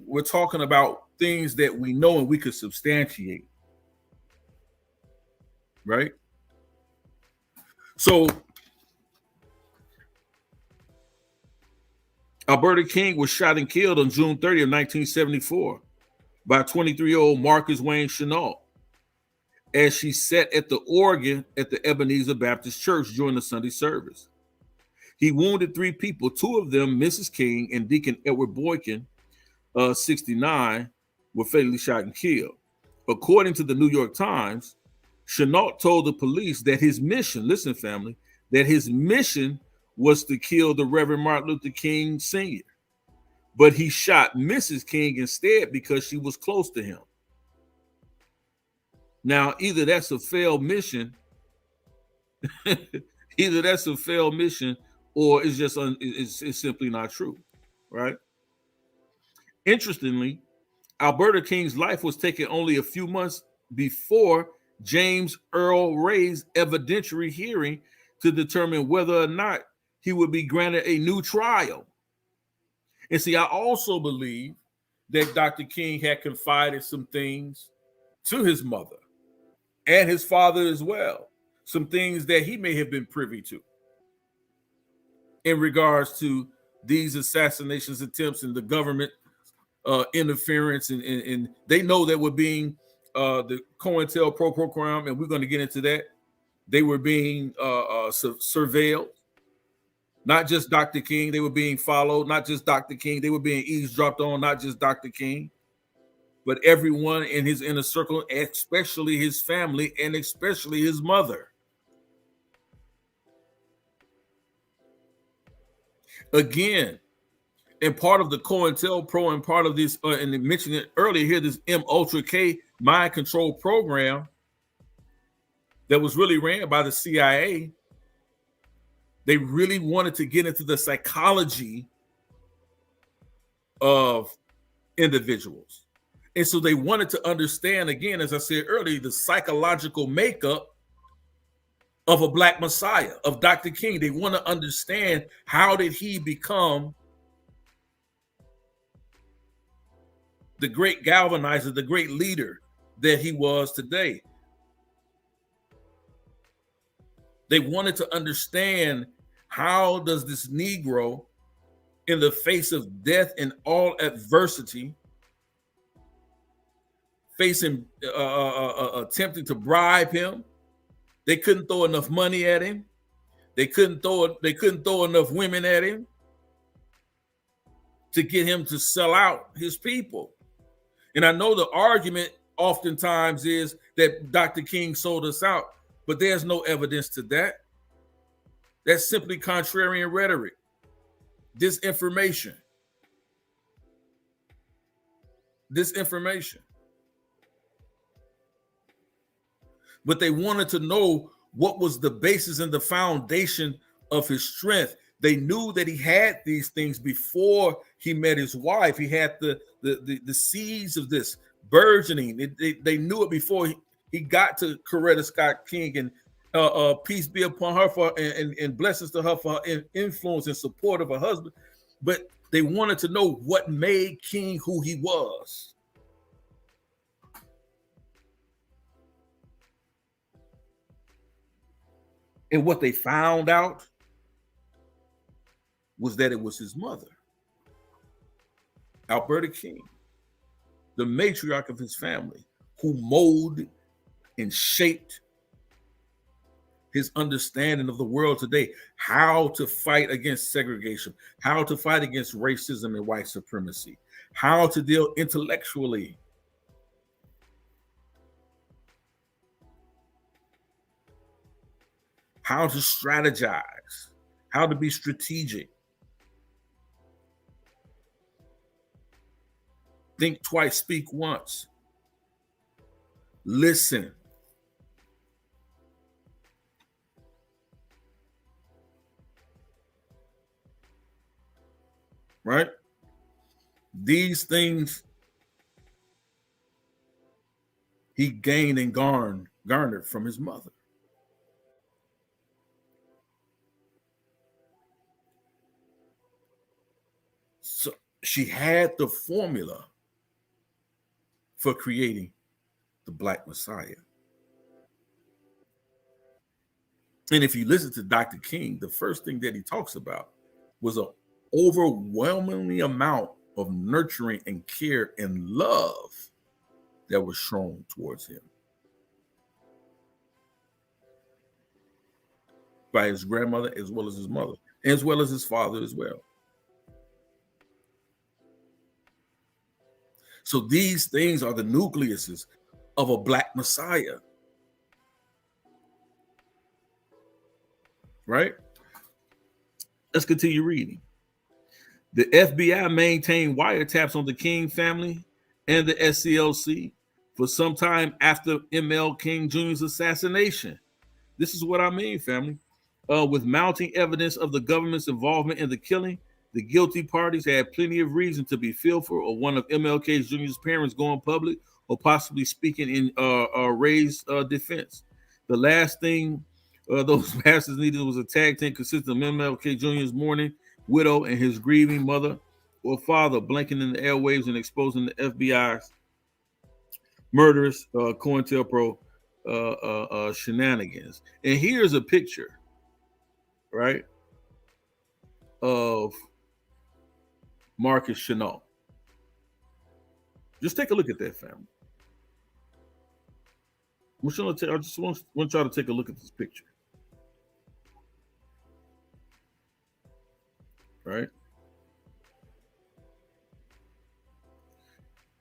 We're talking about things that we know and we could substantiate. Right? So, Alberta King was shot and killed on June 30th, 1974 by 23-year-old Marcus Wayne Chenault as she sat at the organ at the Ebenezer Baptist Church during the Sunday service. He wounded 3 people, 2 of them, Mrs. King and Deacon Edward Boykin, 69, were fatally shot and killed. According to the New York Times, Chenault told the police that his mission, listen, family, that his mission was to kill the Reverend Martin Luther King Sr., but he shot Mrs. King instead because she was close to him. Now, either that's a failed mission, either that's a failed mission, or it's just it's simply not true, right? Interestingly, Alberta King's life was taken only a few months before James Earl Ray's evidentiary hearing to determine whether or not he would be granted a new trial. And see, I also believe that Dr. King had confided some things to his mother and his father as well, some things that he may have been privy to in regards to these assassinations attempts and the government interference. And they know that we're being the COINTELPRO program, and we're going to get into that. They were being surveilled. Not just Dr. King, they were being followed. Not just Dr. King, they were being eavesdropped on. Not just Dr. King, but everyone in his inner circle, especially his family and especially his mother. Again, and part of the COINTELPRO and part of this, and they mentioned it earlier here, this M Ultra K mind control program that was really ran by the CIA. They really wanted to get into the psychology of individuals. And so they wanted to understand, again, as I said earlier, the psychological makeup of a Black Messiah, of Dr. King. They want to understand, how did he become the great galvanizer, the great leader that he was today? They wanted to understand, how does this Negro, in the face of death and all adversity, facing attempting to bribe him, they couldn't throw enough money at him, they couldn't throw enough women at him to get him to sell out his people. And I know the argument oftentimes is that Dr. King sold us out, but there's no evidence to that. That's simply contrarian rhetoric, disinformation. But they wanted to know what was the basis and the foundation of his strength. They knew that he had these things before he met his wife. He had the seeds of this burgeoning. They knew it before he got to Coretta Scott King, and peace be upon her and blessings to her for her influence and support of her husband. But they wanted to know what made King who he was. And what they found out was that it was his mother, Alberta King, the matriarch of his family, who molded and shaped his understanding of the world today, how to fight against segregation, how to fight against racism and white supremacy, how to deal intellectually, how to strategize, how to be strategic. Think twice, speak once. Listen. Right? These things he gained and garnered from his mother. So she had the formula for creating the Black Messiah. And if you listen to Dr. King, the first thing that he talks about was an overwhelmingly amount of nurturing and care and love that was shown towards him by his grandmother as well as his mother. as well as his father as well. So these things are the nucleuses of a black messiah, right? Let's continue reading. The FBI maintained wiretaps on the King family and the SCLC for some time after ML King Jr.'s assassination. This is what I mean, family. With mounting evidence of the government's involvement in the killing, the guilty parties had plenty of reason to be fearful of one of MLK Jr.'s parents going public or possibly speaking in Ray's defense. The last thing those bastards needed was a tag team consisting of MLK Jr.'s mourning widow and his grieving mother or father blinking in the airwaves and exposing the FBI's murderous COINTELPRO shenanigans. And here's a picture, right, of Marcus Chenault. Just take a look at that, family. I just want y'all to take a look at this picture. Right?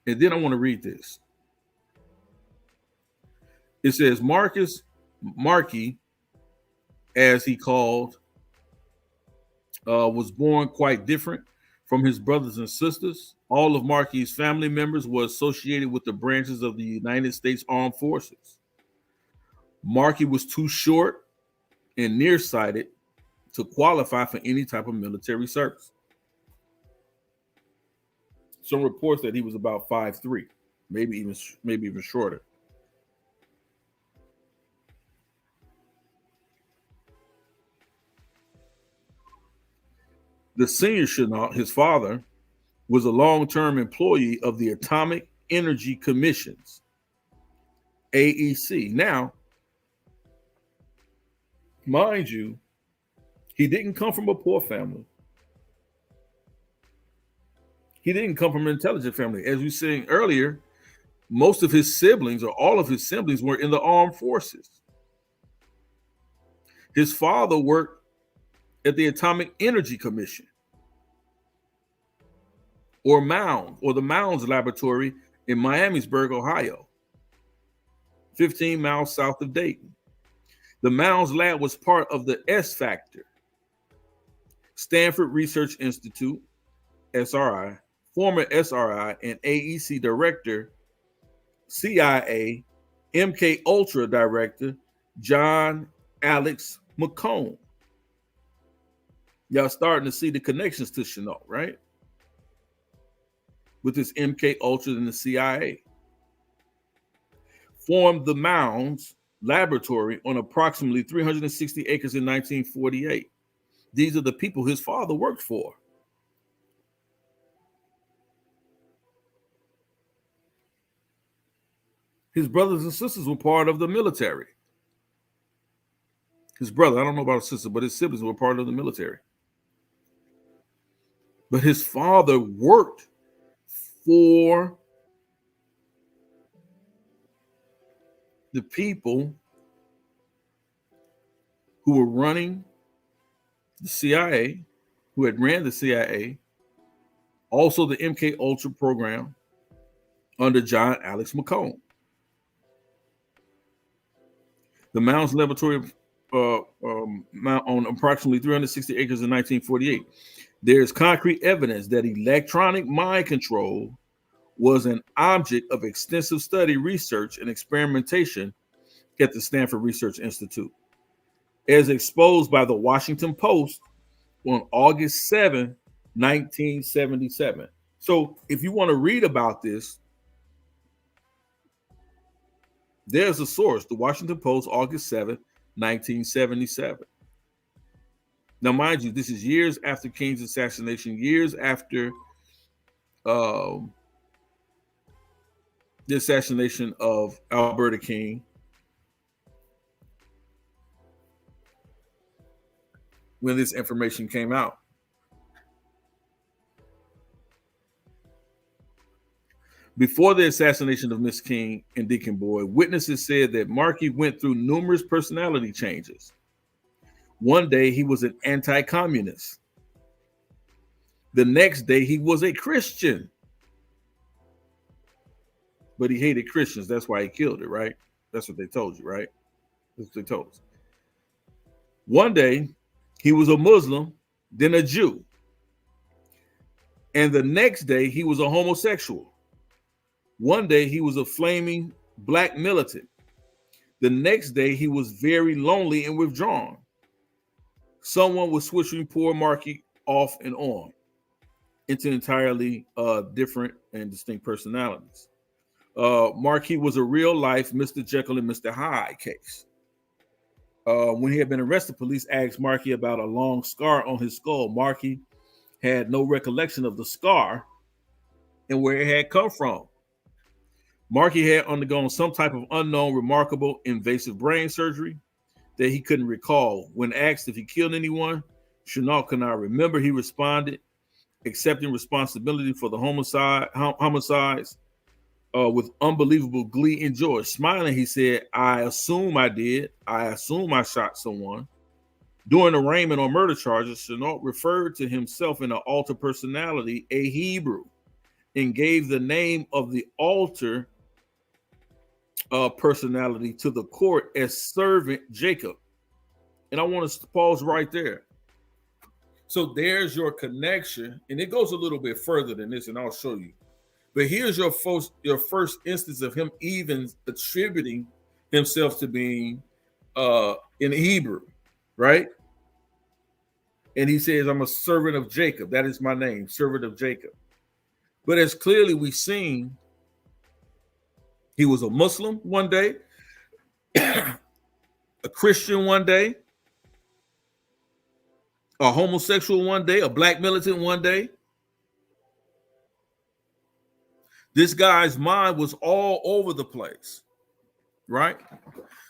And then I want to read this. It says Marky, as he called, was born quite different from his brothers and sisters. All of Marky's family members were associated with the branches of the United States Armed Forces. Marky was too short and nearsighted to qualify for any type of military service. Some reports that he was about 5'3", maybe even shorter. The senior Chenault, his father, was a long-term employee of the Atomic Energy Commission's, AEC. Now, mind you, he didn't come from a poor family. He didn't come from an intelligent family. As we were saying earlier, most of his siblings or all of his siblings were in the armed forces. His father worked at the Atomic Energy Commission, or MOUND, or the Mounds Laboratory in Miamisburg, Ohio, 15 miles south of Dayton. The Mounds Lab was part of the S Factor, Stanford Research Institute, SRI, former SRI and AEC director, CIA, MK Ultra director, John Alex McCone. Y'all starting to see the connections to Chenault, right? With his MK Ultra and the CIA. Formed the Mounds Laboratory on approximately 360 acres in 1948. These are the people his father worked for. His brothers and sisters were part of the military. His brother, I don't know about his sister, but his siblings were part of the military. But his father worked for the people who were running the CIA, who had ran the CIA, also the MK Ultra program under John Alex McCone. The Mounds Laboratory on approximately 360 acres in 1948. There's concrete evidence that electronic mind control was an object of extensive study, research, and experimentation at the Stanford Research Institute, as exposed by the Washington Post on August 7, 1977. So if you want to read about this, there's a source, the Washington Post, August 7, 1977. Now, mind you, this is years after King's assassination, years after the assassination of Alberta King, when this information came out. Before the assassination of Miss King and Deacon Boyd, witnesses said that Markey went through numerous personality changes, One day he was an anti-communist. The next day he was a Christian. But he hated Christians. That's why he killed it, right? That's what they told you, right? That's what they told us. One day he was a Muslim, then a Jew. And the next day he was a homosexual. One day he was a flaming black militant. The next day he was very lonely and withdrawn. Someone was switching poor Marky off and on into entirely different and distinct personalities. Marky was a real life Mr. Jekyll and Mr. Hyde case. When he had been arrested, police asked Marky about a long scar on his skull. Marky had no recollection of the scar and where it had come from. Marky had undergone some type of unknown, remarkable, invasive brain surgery that he couldn't recall. When asked if he killed anyone, Chenault could not remember. He responded, accepting responsibility for the homicides with unbelievable glee and joy. Smiling, he said, I assume I did. I assume I shot someone. During arraignment on murder charges, Chenault referred to himself in an alter personality, a Hebrew, and gave the name of the alter personality to the court as servant Jacob. And I want to pause right there. So there's your connection, and it goes a little bit further than this, and I'll show you. But here's your first instance of him even attributing himself to being in Hebrew, right? And he says, I'm a servant of Jacob. That is my name, servant of Jacob. But as clearly we've seen, he was a Muslim one day, a Christian one day, a homosexual one day, a black militant one day. This guy's mind was all over the place, right?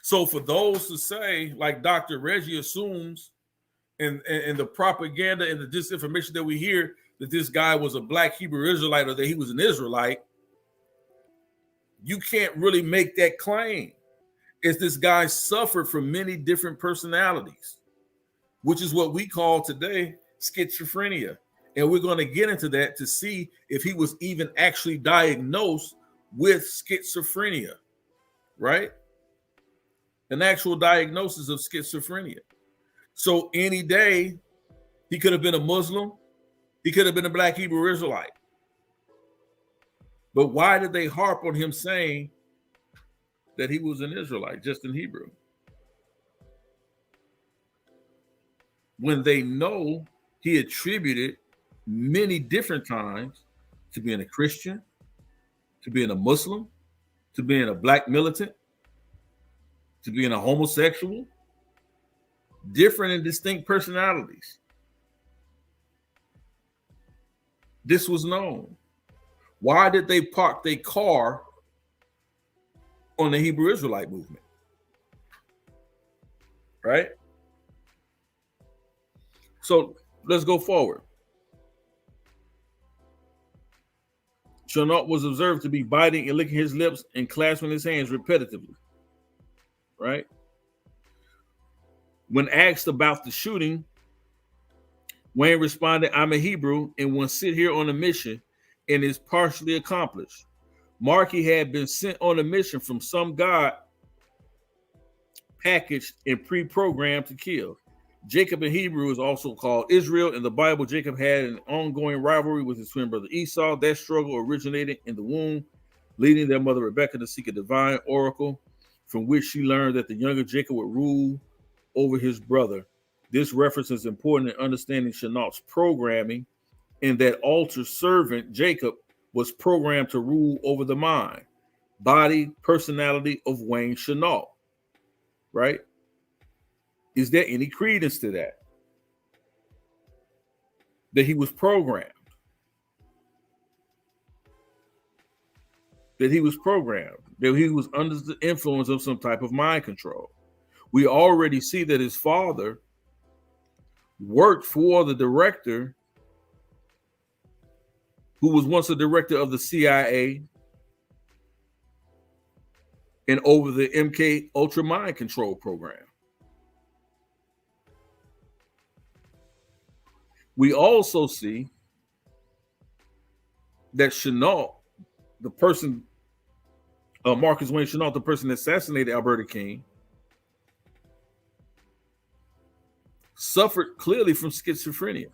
So for those to say, like Dr. Reggie assumes, and the propaganda and the disinformation that we hear, that this guy was a black Hebrew Israelite or that he was an Israelite, you can't really make that claim. Is this guy suffered from many different personalities, which is what we call today schizophrenia. And we're going to get into that to see if he was even actually diagnosed with schizophrenia, right? An actual diagnosis of schizophrenia. So any day, he could have been a Muslim. He could have been a black Hebrew Israelite. But why did they harp on him saying that he was an Israelite, just in Hebrew? When they know he attributed many different times to being a Christian, to being a Muslim, to being a black militant, to being a homosexual, different and distinct personalities. This was known. Why did they park their car on the Hebrew Israelite movement? Right? So let's go forward. Chenault was observed to be biting and licking his lips and clasping his hands repetitively. Right? When asked about the shooting, Wayne responded, I'm a Hebrew and will sit here on a mission and is partially accomplished. Marky had been sent on a mission from some God packaged and pre-programmed to kill. Jacob in Hebrew is also called Israel. In the Bible, Jacob had an ongoing rivalry with his twin brother Esau. That struggle originated in the womb, leading their mother Rebekah to seek a divine oracle from which she learned that the younger Jacob would rule over his brother. This reference is important in understanding Chenault's programming, in that altar servant Jacob was programmed to rule over the mind, body, personality of Wayne Chenault. Right? Is there any credence to that? That he was programmed. That he was programmed. That he was under the influence of some type of mind control. We already see that his father worked for the director who was once a director of the CIA and over the MK Ultra mind control program. We also see that Chenault, the person, Marcus Wayne Chenault, the person that assassinated Alberta King, suffered clearly from schizophrenia.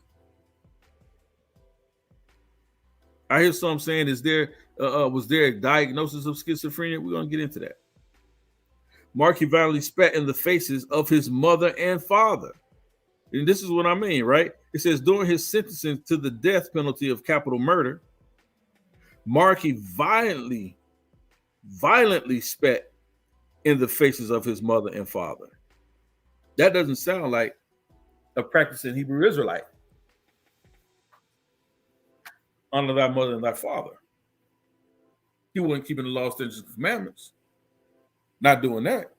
I hear some saying, was there a diagnosis of schizophrenia? We're going to get into that. Markey violently spat in the faces of his mother and father. And this is what I mean, right? It says, during his sentencing to the death penalty of capital murder, Markey violently spat in the faces of his mother and father. That doesn't sound like a practicing Hebrew Israelite. Honor thy mother and thy father. He wasn't keeping the law, statutes, and commandments. Not doing that.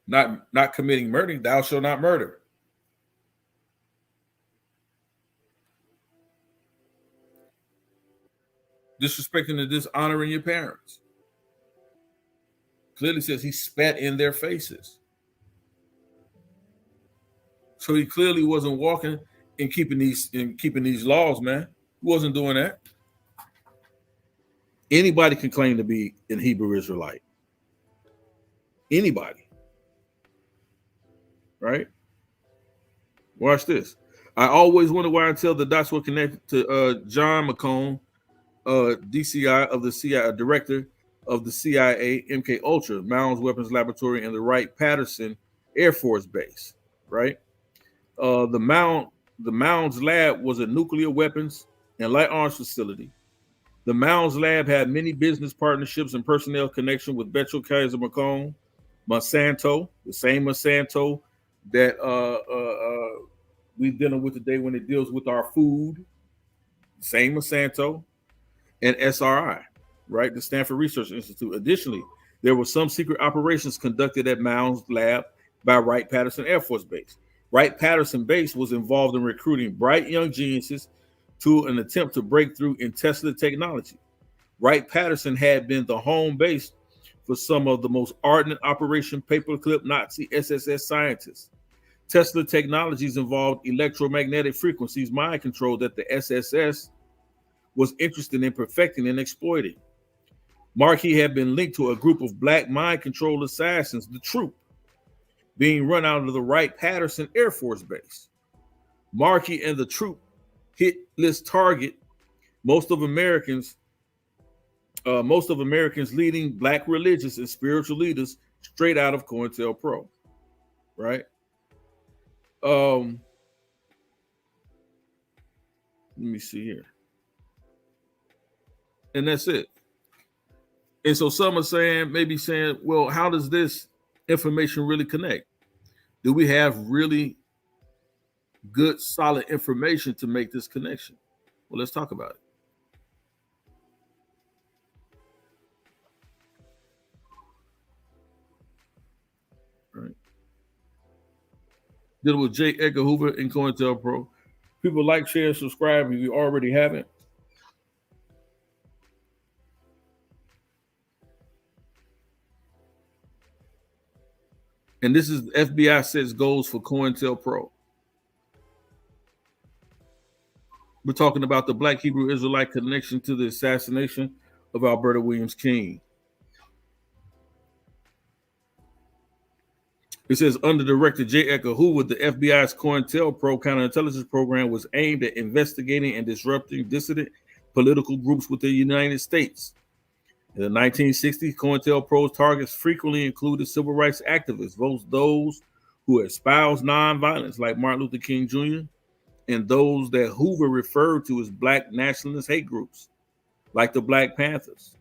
Not committing murder. Thou shalt not murder. Disrespecting and dishonoring your parents. Clearly says he spat in their faces. So he clearly wasn't walking and keeping these laws, man. He wasn't doing that. Anybody can claim to be an Hebrew Israelite. Anybody. Right? Watch this. I always wonder why until the dots were connected to John McCone, DCI of the CIA, director of the CIA, MK Ultra, Mounds Weapons Laboratory, and the Wright-Patterson Air Force Base. Right? The Mounds Lab was a nuclear weapons and light arms facility. The Mounds Lab had many business partnerships and personnel connection with Betchel Kaiser McCone, Monsanto, the same Monsanto that we're dealing with today when it deals with our food, same Monsanto, and SRI, right? The Stanford Research Institute. Additionally, there were some secret operations conducted at Mounds Lab by Wright-Patterson Air Force Base. Wright-Patterson Base was involved in recruiting bright young geniuses to an attempt to break through in Tesla technology. Wright-Patterson had been the home base for some of the most ardent Operation Paperclip Nazi SSS scientists. Tesla technologies involved electromagnetic frequencies mind control that the SSS was interested in perfecting and exploiting. Markey had been linked to a group of black mind control assassins, the Troop, being run out of the Wright-Patterson Air Force Base. Markey and the Troop hit list target most of Americans leading black religious and spiritual leaders straight out of COINTELPRO, right? Let me see here. And that's it. And so some are maybe saying, well, how does this information really connect? Do we have really good, solid information to make this connection? Well, let's talk about it. Right. Dealing with J. Edgar Hoover and COINTELPRO. People like, share, subscribe if you already haven't. And this is FBI sets goals for COINTELPRO. We're talking about the Black Hebrew Israelite connection to the assassination of Alberta Williams King. It says, under Director J. Edgar Hoover, the FBI's COINTELPRO counterintelligence program was aimed at investigating and disrupting dissident political groups within the United States. In the 1960s, COINTELPRO's targets frequently included civil rights activists, both those who espoused nonviolence, like Martin Luther King Jr., and those that Hoover referred to as black nationalist hate groups, like the Black Panthers.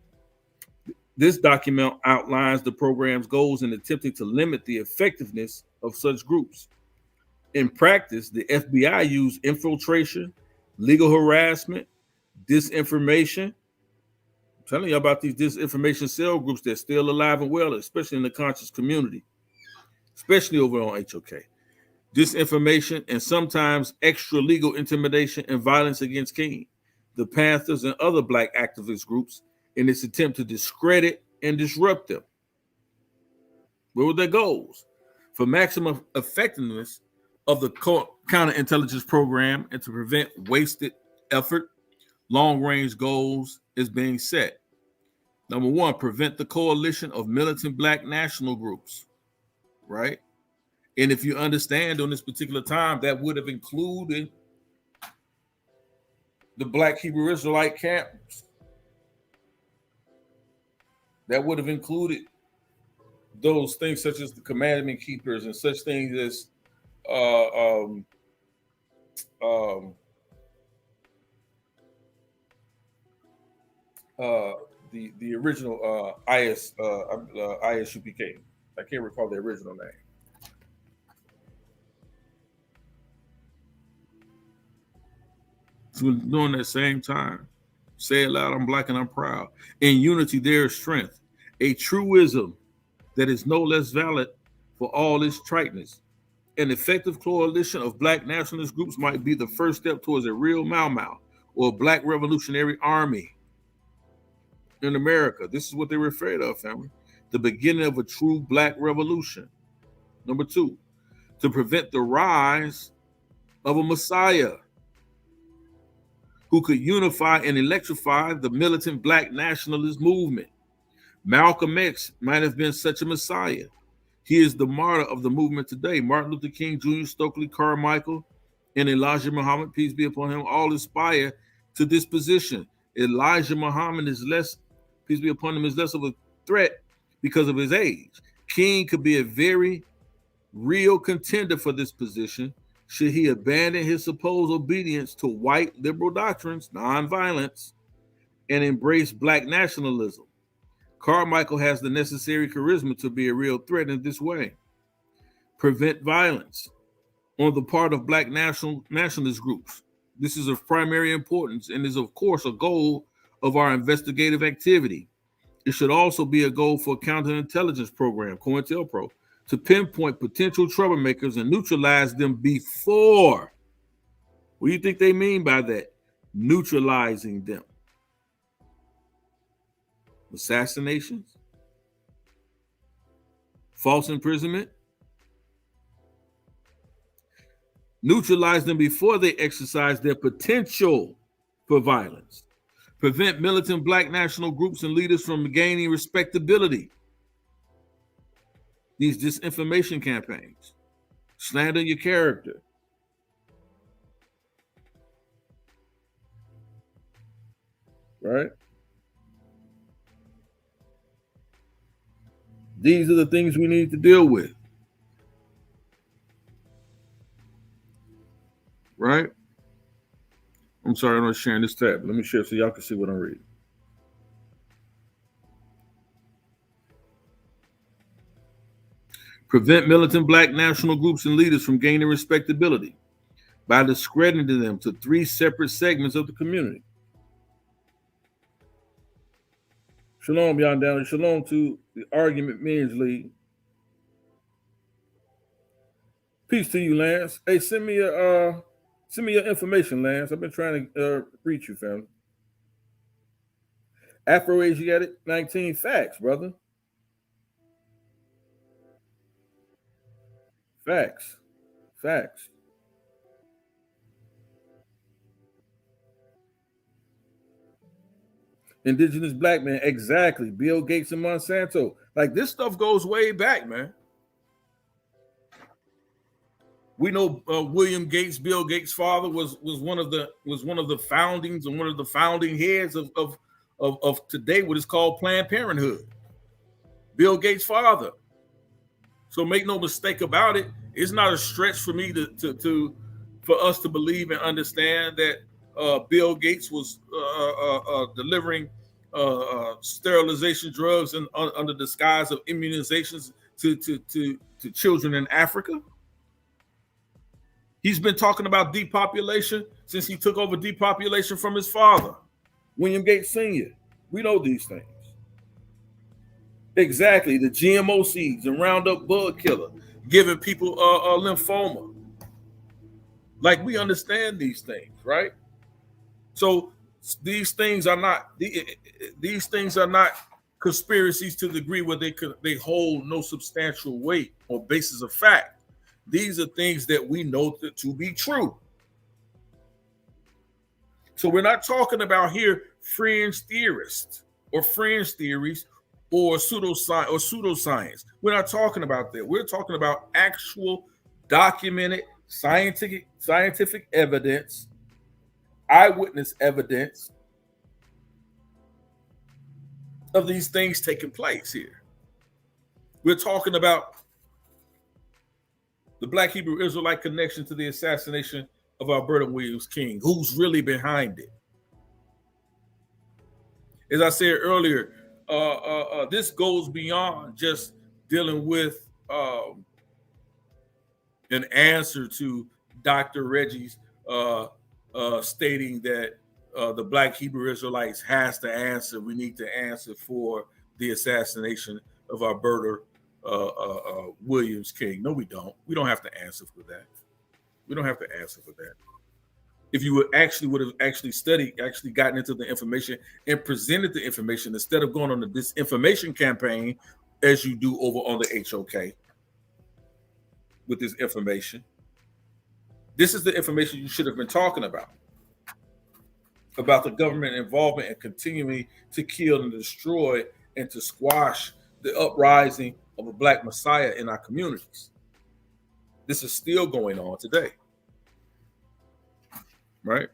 This document outlines the program's goals in attempting to limit the effectiveness of such groups. In practice, the FBI used infiltration, legal harassment, disinformation. I'm telling you about these disinformation cell groups that's still alive and well, especially in the conscious community, especially over on HOK. Disinformation and sometimes extra legal intimidation and violence against King, the Panthers, and other black activist groups in its attempt to discredit and disrupt them. What were their goals? For maximum effectiveness of the counterintelligence program and to prevent wasted effort, long-range goals is being set. Number one, prevent the coalition of militant black national groups, right? And if you understand during this particular time, that would have included the Black Hebrew Israelite camps. That would have included those things such as the commandment keepers and such things as the original ISUPK. I can't recall the original name. So during that same time, say it loud, I'm black and I'm proud. In unity, there is strength. A truism that is no less valid for all its triteness. An effective coalition of black nationalist groups might be the first step towards a real Mau Mau or a black revolutionary army in America. This is what they were afraid of, family. The beginning of a true black revolution. Number two, to prevent the rise of a messiah who could unify and electrify the militant black nationalist movement. Malcolm X might have been such a messiah. He is the martyr of the movement today. Martin Luther King Jr., Stokely Carmichael, and Elijah Muhammad, peace be upon him, all aspire to this position. Elijah Muhammad is less, peace be upon him, is less of a threat because of his age. King could be a very real contender for this position should he abandon his supposed obedience to white liberal doctrines, nonviolence, and embrace black nationalism. Carmichael has the necessary charisma to be a real threat in this way. Prevent violence on the part of black nationalist groups. This is of primary importance and is, of course, a goal of our investigative activity. It should also be a goal for a counterintelligence program, COINTELPRO, to pinpoint potential troublemakers and neutralize them before. What do you think they mean by that? Neutralizing them. Assassinations, false imprisonment. Neutralize them before they exercise their potential for violence. Prevent militant black national groups and leaders from gaining respectability. These disinformation campaigns, slander your character. Right? These are the things we need to deal with. Right? I'm sorry, I'm not sharing this tab. Let me share so y'all can see what I'm reading. Prevent militant black national groups and leaders from gaining respectability by discrediting them to three separate segments of the community. Shalom, y'all down. Shalom to the Argument Men's League. Peace to you, Lance. Hey, send me your information, Lance. I've been trying to reach you, fam. Afro Asiatic 19 facts, brother. Facts. Indigenous black man, exactly. Bill Gates and Monsanto. Like, this stuff goes way back, man. We know William Gates, Bill Gates' father, was one of the foundings and one of the founding heads of today what is called Planned Parenthood. Bill Gates' father. So make no mistake about it. It's not a stretch for me for us to believe and understand that Bill Gates was delivering sterilization drugs under the disguise of immunizations to children in Africa. He's been talking about depopulation since he took over depopulation from his father, William Gates Sr. We know these things. Exactly, the GMO seeds and Roundup bug killer, giving people lymphoma. Like, we understand these things, right? So these things are not conspiracies to the degree where they hold no substantial weight or basis of fact. These are things that we know to be true. So we're not talking about here fringe theorists or fringe theories or pseudoscience. We're not talking about that. We're talking about actual documented scientific evidence, eyewitness evidence of these things taking place here. We're talking about the Black Hebrew Israelite connection to the assassination of Alberta Williams King. Who's really behind it? As I said earlier, this goes beyond just dealing with an answer to Dr. Reggie's stating that the Black Hebrew Israelites has to answer. We need to answer for the assassination of Alberta Williams King. No, we don't. We don't have to answer for that. We don't have to answer for that. If you would have studied, gotten into the information and presented the information instead of going on the disinformation campaign as you do over on the HOK with this information. This is the information you should have been talking about the government involvement and continuing to kill and destroy and to squash the uprising of a Black Messiah in our communities. This is still going on today. Right?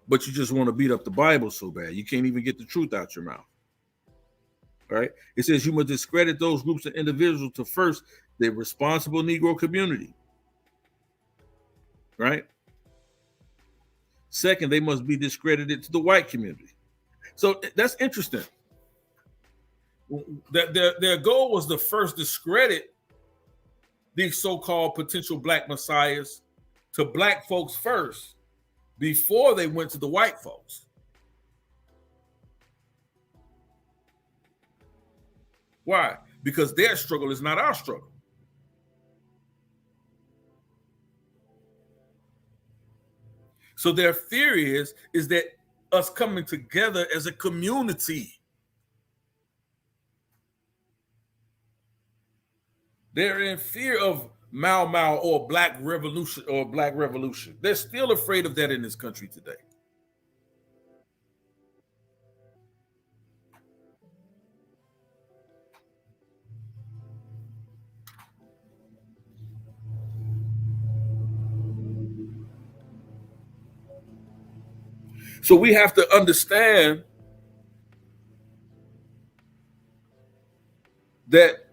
But you just want to beat up the Bible so bad. You can't even get the truth out your mouth. Right? It says you must discredit those groups and individuals to first the responsible Negro community. Right? Second, they must be discredited to the white community. So that's interesting. Their goal was to first discredit these so-called potential Black messiahs to Black folks first before they went to the white folks. Why? Because their struggle is not our struggle. So their theory is that us coming together as a community. They're in fear of Mau Mau or Black Revolution. They're still afraid of that in this country today. So we have to understand that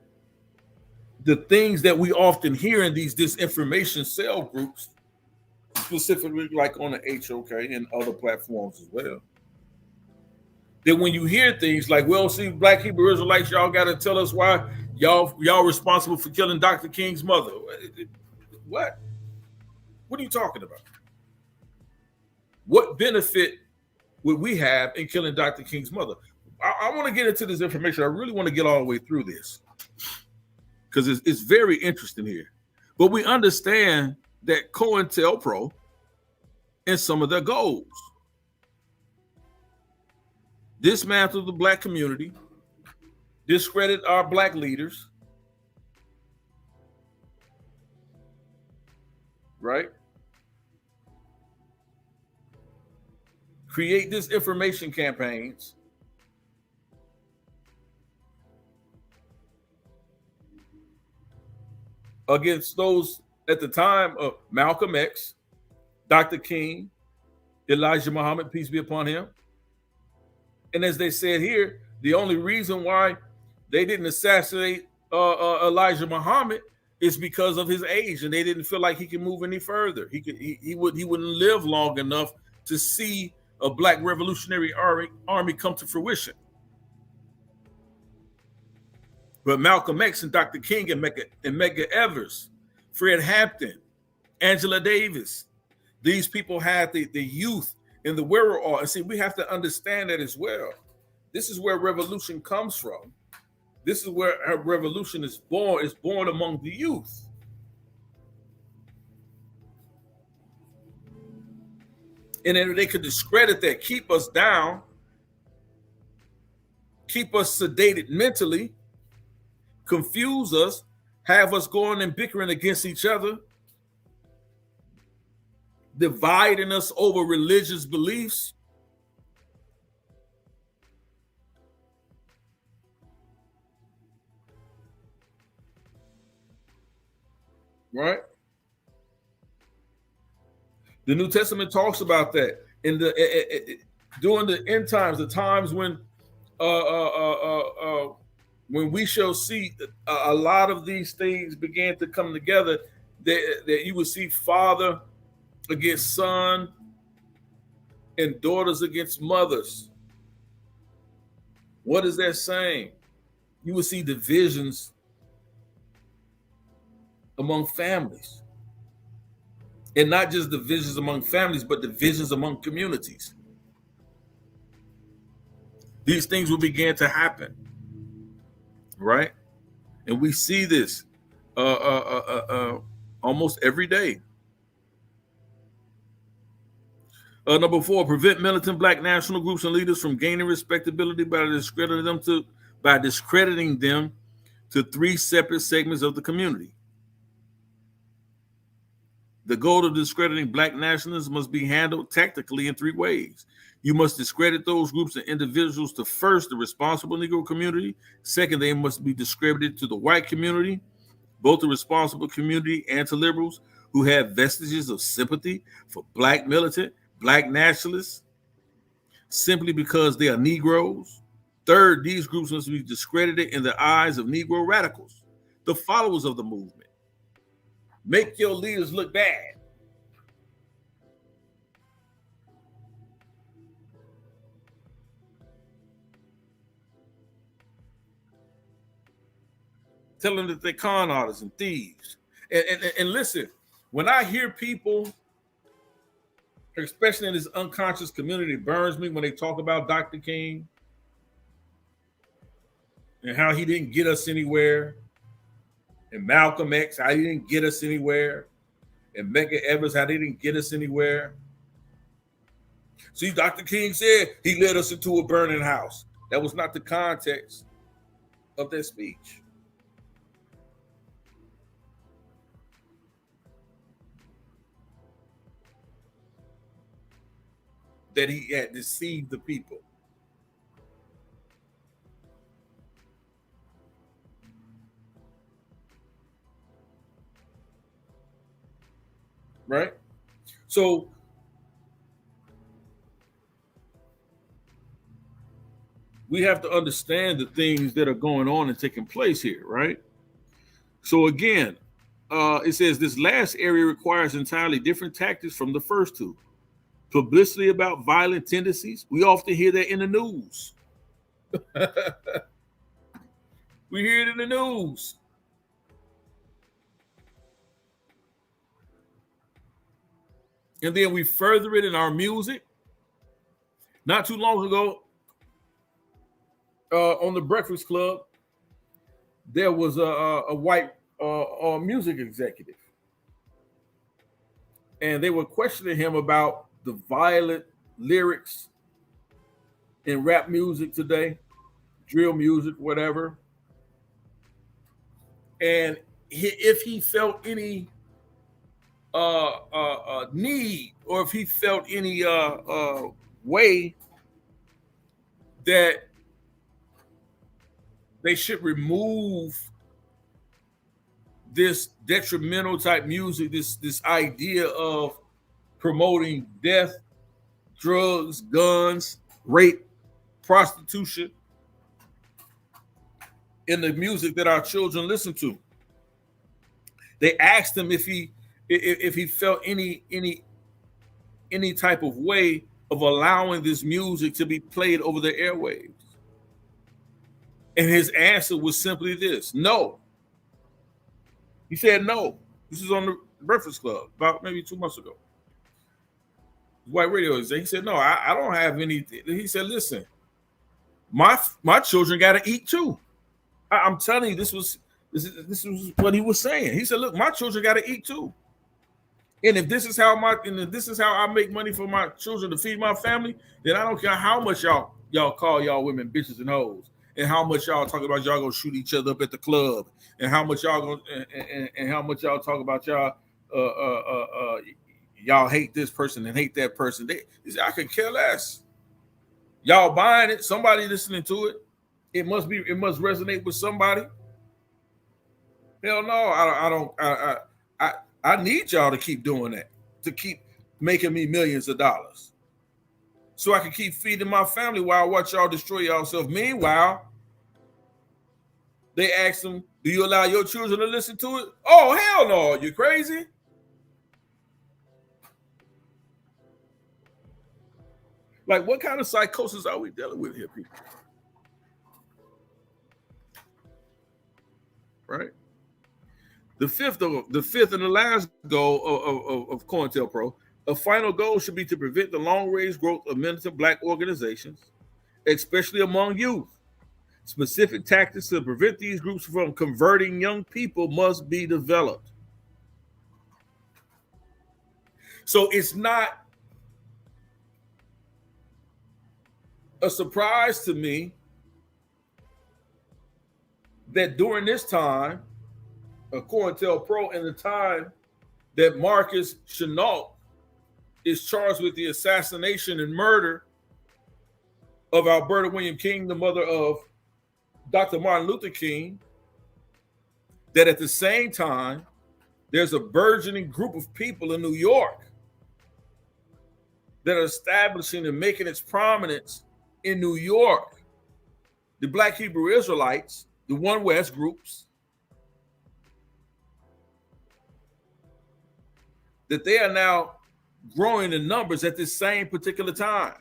the things that we often hear in these disinformation cell groups, specifically like on the HOK and other platforms as well, that when you hear things like, well, see, Black Hebrew Israelites, y'all got to tell us why y'all responsible for killing Dr. King's mother. What? What are you talking about? What benefit would we have in killing Dr. King's mother? I want to get into this information. I really want to get all the way through this because it's very interesting here. But we understand that COINTELPRO and some of their goals: dismantle the Black community, discredit our Black leaders, right? Create disinformation campaigns, against those at the time of Malcolm X, Dr. King, Elijah Muhammad, peace be upon him. And as they said here, the only reason why they didn't assassinate Elijah Muhammad is because of his age, and they didn't feel like he could move any further. He wouldn't live long enough to see a Black Revolutionary Army come to fruition. But Malcolm X and Dr. King and Medgar Evers, Fred Hampton, Angela Davis, these people had the youth and the wherewithal. And see, we have to understand that as well. This is where revolution comes from. This is where a revolution is born. It's born among the youth. And then they could discredit that, keep us down, keep us sedated mentally, confuse us, have us going and bickering against each other, dividing us over religious beliefs. Right? The New Testament talks about that in the during the end times, the times when we shall see a lot of these things begin to come together, that you will see father against son and daughters against mothers. What is that saying? You will see divisions among families. And not just divisions among families, but divisions among communities. These things will begin to happen, right? And we see this almost every day. Number 4, prevent militant black national groups and leaders from gaining respectability by discrediting them to 3 separate segments of the community. The goal of discrediting black nationalists must be handled tactically in 3 ways. You must discredit those groups and individuals to, first, the responsible Negro community. Second, they must be discredited to the white community, both the responsible community and to liberals who have vestiges of sympathy for black militant, black nationalists, simply because they are Negroes. Third, these groups must be discredited in the eyes of Negro radicals, the followers of the movement. Make your leaders look bad. Tell them that they're con artists and thieves. And listen, when I hear people, especially in this unconscious community, it burns me when they talk about Dr. King and how he didn't get us anywhere, and Malcolm X, how he didn't get us anywhere, and Medgar Evers, how they didn't get us anywhere. See, Dr. King said he led us into a burning house. That was not the context of that speech. That he had deceived the people. Right? So we have to understand the things that are going on and taking place here, right? So again, it says this last area requires entirely different tactics from the first 2. Publicity about violent tendencies. We often hear that in the news. We hear it in the news. And then we further it in our music. Not too long ago, on the Breakfast Club, there was a white music executive. And they were questioning him about the violent lyrics in rap music today, drill music, whatever. And if he felt any need, or if he felt any way that they should remove this detrimental type music, this idea of promoting death, drugs, guns, rape, prostitution in the music that our children listen to. They asked him if he felt any type of way of allowing this music to be played over the airwaves. And his answer was simply this: no. He said no. This is on the Breakfast Club about maybe 2 months ago. White radio is there. He said, no, I don't have anything. He said, listen, my children got to eat too. I'm telling you, this was what he was saying. He said, look, my children got to eat too. And if this is how I make money for my children to feed my family, then I don't care how much y'all call y'all women bitches and hoes. and how much y'all talk about y'all gonna shoot each other up at the club, and how much y'all gonna and how much y'all talk about y'all hate this person and hate that person. I could care less. Y'all buying it. Somebody listening to it. It must resonate with somebody. Hell no, I need y'all to keep doing that, to keep making me millions of dollars, so I can keep feeding my family while I watch y'all destroy yourself. Meanwhile, they ask them, "Do you allow your children to listen to it?" Oh, hell no! You crazy? Like, what kind of psychosis are we dealing with here, people? Right. The fifth and the last goal of COINTELPRO, a final goal should be to prevent the long-range growth of militant black organizations, especially among youth. Specific tactics to prevent these groups from converting young people must be developed. So it's not a surprise to me that during this time of COINTELPRO and the time that Marcus Chenault is charged with the assassination and murder of Alberta William King, the mother of Dr. Martin Luther King, that at the same time, there's a burgeoning group of people in New York that are establishing and making its prominence in New York. The Black Hebrew Israelites, the One West groups, that they are now growing in numbers at this same particular time.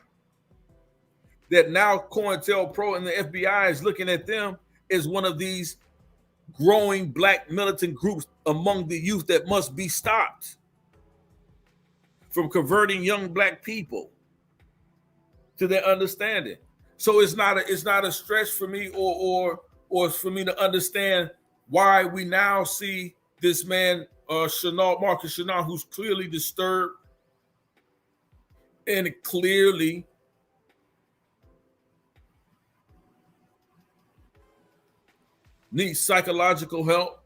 That now COINTELPRO and the FBI is looking at them as one of these growing black militant groups among the youth that must be stopped from converting young black people to their understanding. So it's not a stretch for me or for me to understand why we now see this man Marcus Chenault, who's clearly disturbed and clearly needs psychological help,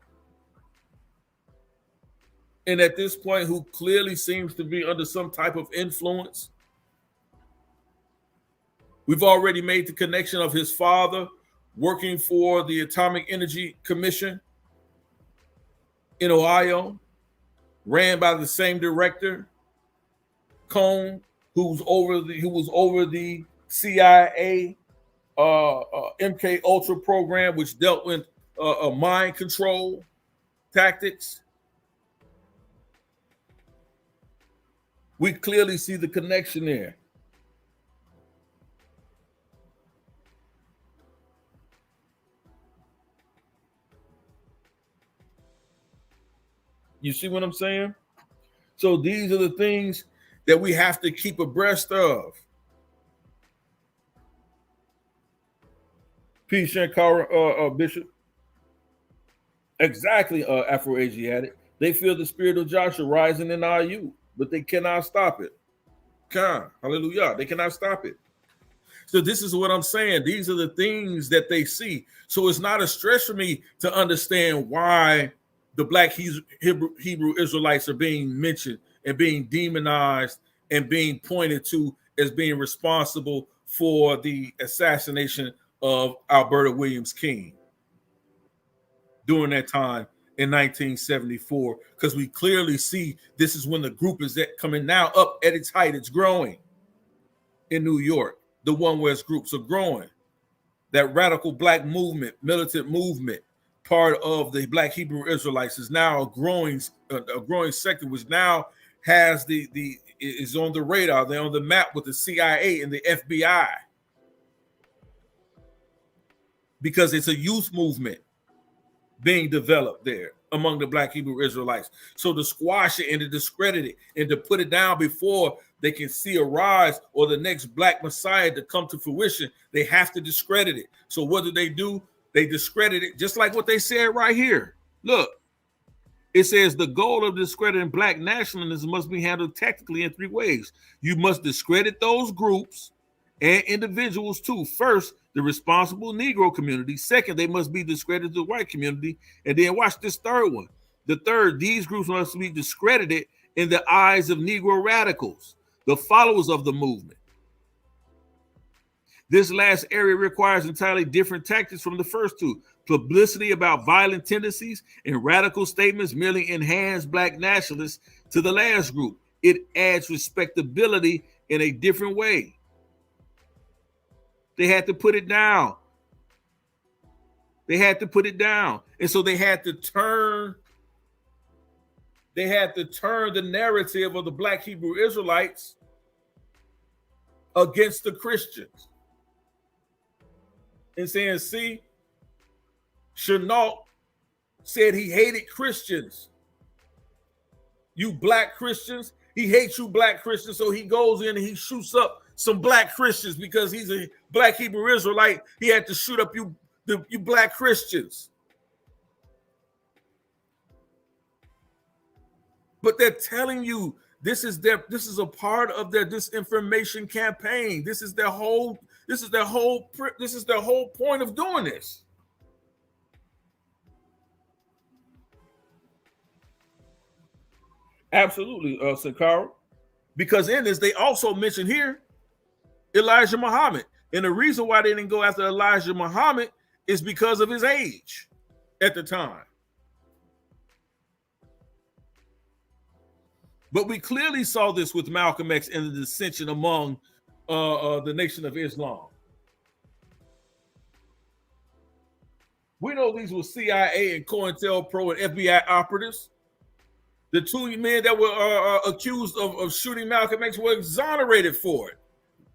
and at this point who clearly seems to be under some type of influence. We've already made the connection of his father working for the Atomic Energy Commission in Ohio, ran by the same director, Cohn, who was over the CIA MK Ultra program, which dealt with mind control tactics. We clearly see the connection there. You see what I'm saying? So these are the things that we have to keep abreast of. Peace, Shankara, Bishop. Exactly, Afro-Asiatic. They feel the spirit of Joshua rising in our youth, but they cannot stop it. Hallelujah. They cannot stop it. So this is what I'm saying. These are the things that they see. So it's not a stretch for me to understand why the Black Hebrew Israelites are being mentioned and being demonized and being pointed to as being responsible for the assassination of Alberta Williams King during that time in 1974, because we clearly see this is when the group is coming now up at its height. It's growing in New York. The One West groups are growing. That radical black movement, militant movement, part of the Black Hebrew Israelites is now a growing sector, which now has is on the radar. They're on the map with the CIA and the FBI because it's a youth movement being developed there among the Black Hebrew Israelites. So to squash it and to discredit it and to put it down before they can see a rise or the next Black Messiah to come to fruition, they have to discredit it. So what do? They discredit it, just like what they said right here. Look, it says the goal of discrediting Black nationalism must be handled tactically in three ways. You must discredit those groups and individuals too. First, the responsible Negro community. Second, they must be discredited to the white community. And then watch this third one. The third, these groups must be discredited in the eyes of Negro radicals, the followers of the movement. This last area requires entirely different tactics from the first two. Publicity about violent tendencies and radical statements merely enhance black nationalists to the last group. It adds respectability in a different way. They had to put it down. They had to put it down. And so they had to turn the narrative of the black Hebrew Israelites against the Christians. And saying, see, Chenault said he hated Christians. You black Christians, he hates you black Christians, so he goes in and he shoots up some black Christians because he's a black Hebrew Israelite. He had to shoot up you black Christians. But they're telling you this is a part of their disinformation campaign. This is their whole point of doing this. Absolutely, Sankara. Because in this, they also mention here Elijah Muhammad. And the reason why they didn't go after Elijah Muhammad is because of his age at the time. But we clearly saw this with Malcolm X and the dissension among the Nation of Islam. We know these were CIA and COINTELPRO and FBI operatives. The two men that were accused of shooting Malcolm X were exonerated for it.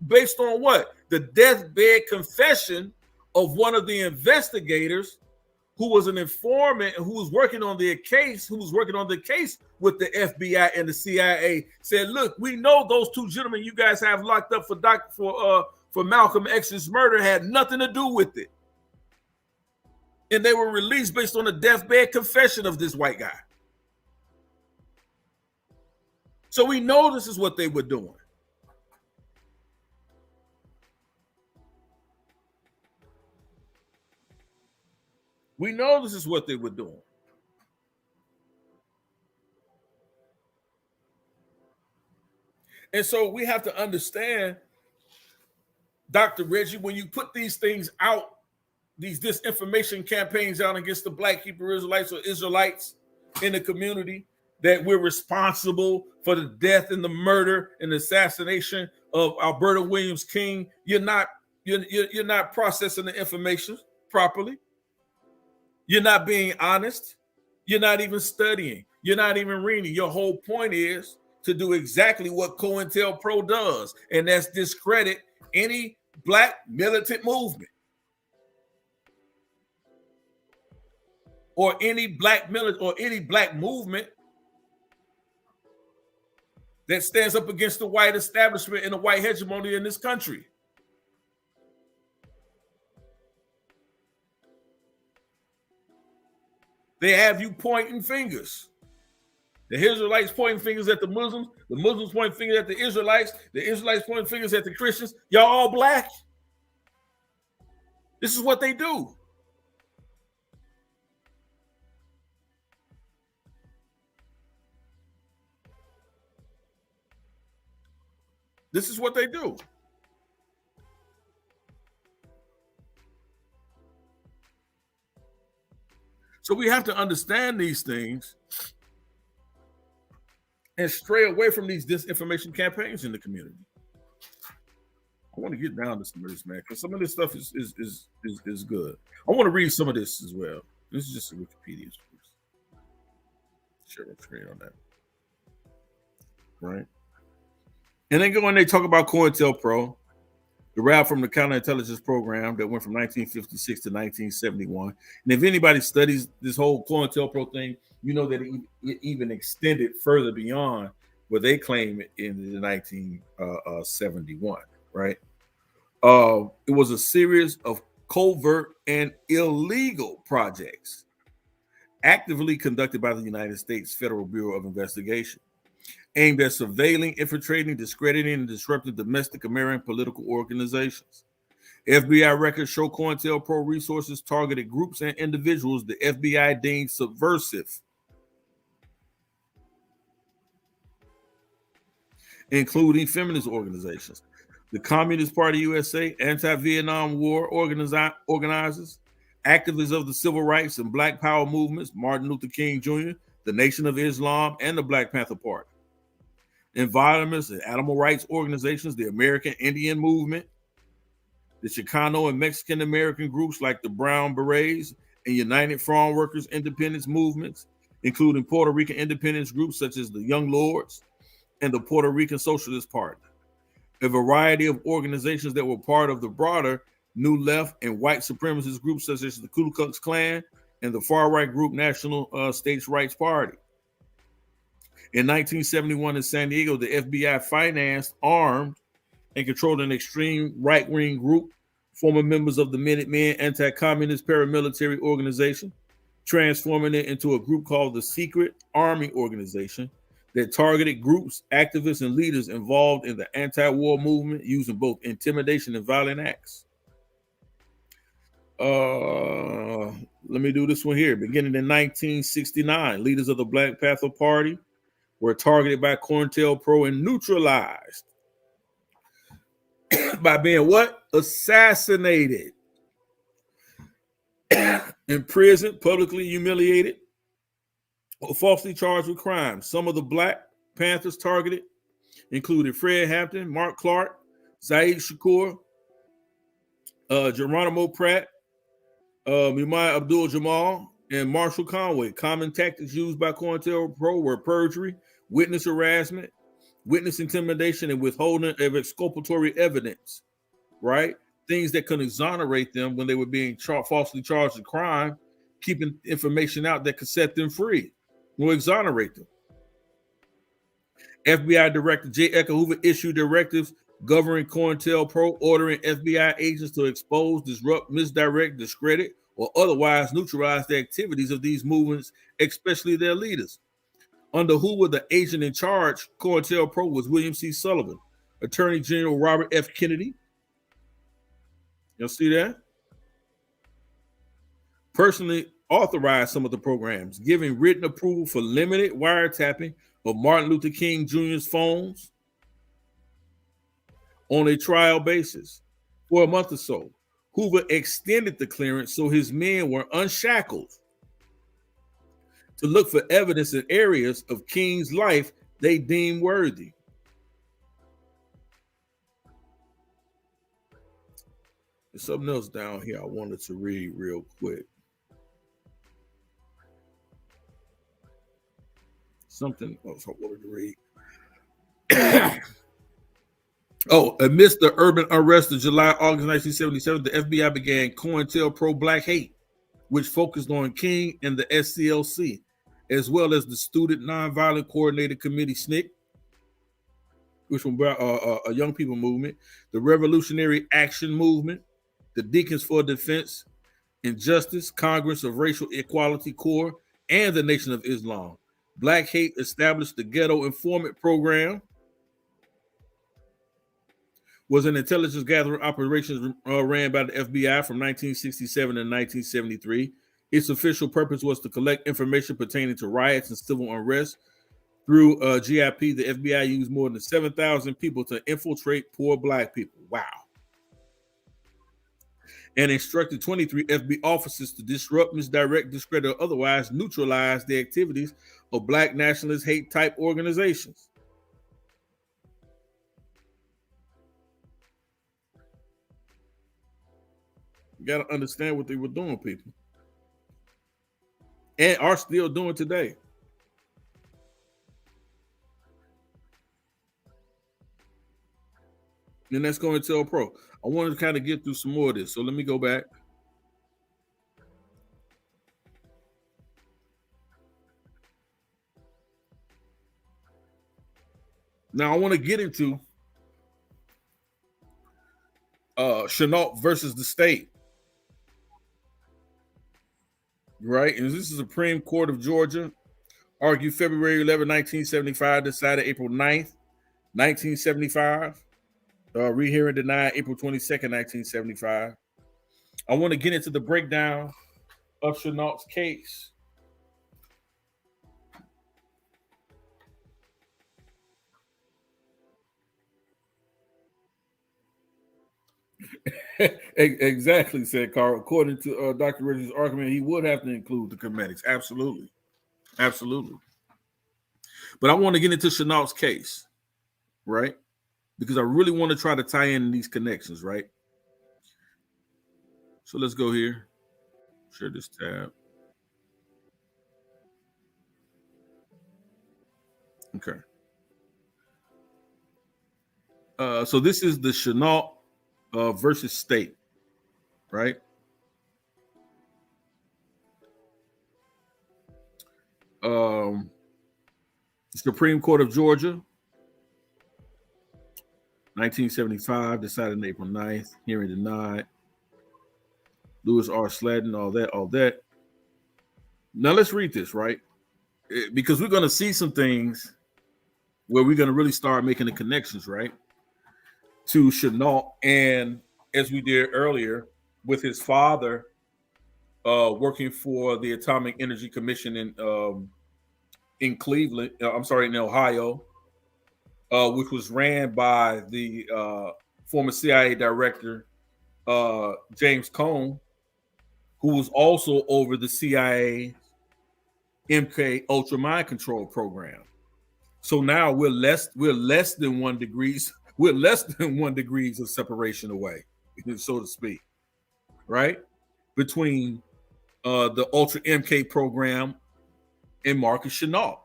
Based on what? The deathbed confession of one of the investigators who was an informant and who was working on the case, with the FBI and the CIA, said, look, we know those two gentlemen you guys have locked up for Malcolm X's murder had nothing to do with it. And they were released based on the deathbed confession of this white guy. So we know this is what they were doing. We know this is what they were doing. And so we have to understand, Dr. Reggie, when you put these things out, these disinformation campaigns out against the black Hebrew Israelites or Israelites in the community, that we're responsible for the death and the murder and the assassination of Alberta Williams King, you're not processing the information properly. You're not being honest. You're not even studying. You're not even reading. Your whole point is to do exactly what COINTELPRO does, and that's discredit any black militant movement or any black movement that stands up against the white establishment and the white hegemony in this country. They have you pointing fingers. The Israelites pointing fingers at the Muslims pointing fingers at the Israelites pointing fingers at the Christians. Y'all all black. This is what they do. This is what they do. So we have to understand these things and stray away from these disinformation campaigns in the community. I want to get down to some of this, man, because some of this stuff is good. I want to read some of this as well. This is just a Wikipedia. Share my screen on that. Right. And then go and they talk about COINTELPRO, the route from the counterintelligence program that went from 1956 to 1971. And if anybody studies this whole COINTELPRO thing, you know that it even extended further beyond what they claim in 1971, right? It was a series of covert and illegal projects actively conducted by the United States Federal Bureau of Investigation. aimed at surveilling, infiltrating, discrediting, and disrupting domestic American political organizations. FBI records show COINTELPRO resources targeted groups and individuals the FBI deemed subversive, including feminist organizations, the Communist Party USA, anti-Vietnam War organizers, activists of the civil rights and Black Power movements, Martin Luther King Jr., the Nation of Islam, and the Black Panther Party, environmentalists and animal rights organizations, the American Indian Movement, the Chicano and Mexican American groups like the Brown Berets and United Farm Workers Independence movements, including Puerto Rican independence groups such as the Young Lords and the Puerto Rican Socialist Party, a variety of organizations that were part of the broader New Left and white supremacist groups such as the Ku Klux Klan and the far-right group National States' Rights Party. In 1971 in San Diego, the FBI financed, armed, and controlled an extreme right-wing group, former members of the Minutemen anti-communist paramilitary organization, transforming it into a group called the Secret Army Organization that targeted groups, activists, and leaders involved in the anti-war movement using both intimidation and violent acts. Let me do this one here. Beginning in 1969, leaders of the Black Panther Party were targeted by COINTELPRO and neutralized by being what? Assassinated, imprisoned, publicly humiliated, or falsely charged with crimes. Some of the Black Panthers targeted included Fred Hampton, Mark Clark, Zaid Shakur, Geronimo Pratt, Mumai Abdul-Jamal, and Marshall Conway. Common tactics used by COINTELPRO were perjury, witness harassment, witness intimidation, and withholding of exculpatory evidence, right? Things that could exonerate them when they were being falsely charged with crime, keeping information out that could set them free or exonerate them. FBI Director J. Edgar Hoover issued directives governing COINTELPRO, ordering FBI agents to expose, disrupt, misdirect, discredit, or otherwise neutralize the activities of these movements, especially their leaders. Under Hoover, the agent in charge, COINTELPRO, was William C. Sullivan. Attorney General Robert F. Kennedy, you'll see that, personally authorized some of the programs, giving written approval for limited wiretapping of Martin Luther King Jr.'s phones on a trial basis for a month or so. Hoover extended the clearance so his men were unshackled to look for evidence in areas of King's life they deemed worthy. There's something else down here I wanted to read real quick. Something else I wanted to read. Amidst the urban unrest of July-August 1977, the FBI began COINTELPRO Black Hate, which focused on King and the SCLC, as well as the Student Nonviolent Coordinated Committee, SNCC, which was a young people movement, the Revolutionary Action Movement, the Deacons for Defense and Justice, Congress of Racial Equality Corps, and the Nation of Islam. Black Hate established the Ghetto Informant Program, was an intelligence gathering operation ran by the FBI from 1967 to 1973. Its official purpose was to collect information pertaining to riots and civil unrest. Through GIP, the FBI used more than 7,000 people to infiltrate poor Black people. Wow. And instructed 23 FBI officers to disrupt, misdirect, discredit, or otherwise neutralize the activities of Black nationalist hate type organizations. You got to understand what they were doing, people, and are still doing today. And that's COINTELPRO. I wanted to kind of get through some more of this, so let me go back. Now I want to get into Chenault versus the state. Right? And this is the Supreme Court of Georgia Argued February 11, 1975, decided April 9th, 1975. Rehearing denied April 22nd, 1975. I want to get into the breakdown of Chenault's case. Exactly, said Carl. According to Dr. Richard's argument, he would have to include the comedics. Absolutely. Absolutely. But I want to get into Chenault's case, right? Because I really want to try to tie in these connections, right? So let's go here. Share this tab. Okay. So this is the Chenault versus state, right? Supreme Court of Georgia, 1975, decided on April 9th, hearing denied. Lewis R. Sladden, all that. Now let's read this, right? Because we're going to see some things where we're going to really start making the connections, right? To Chenault, and as we did earlier, with his father working for the Atomic Energy Commission in Cleveland, in Ohio, which was ran by the former CIA director, James Cone, who was also over the CIA MK Ultra Mind Control program. So now we're less than 1 degrees. We're less than 1 degrees of separation away, so to speak, right? Between the Ultra MK program and Marcus Chenault.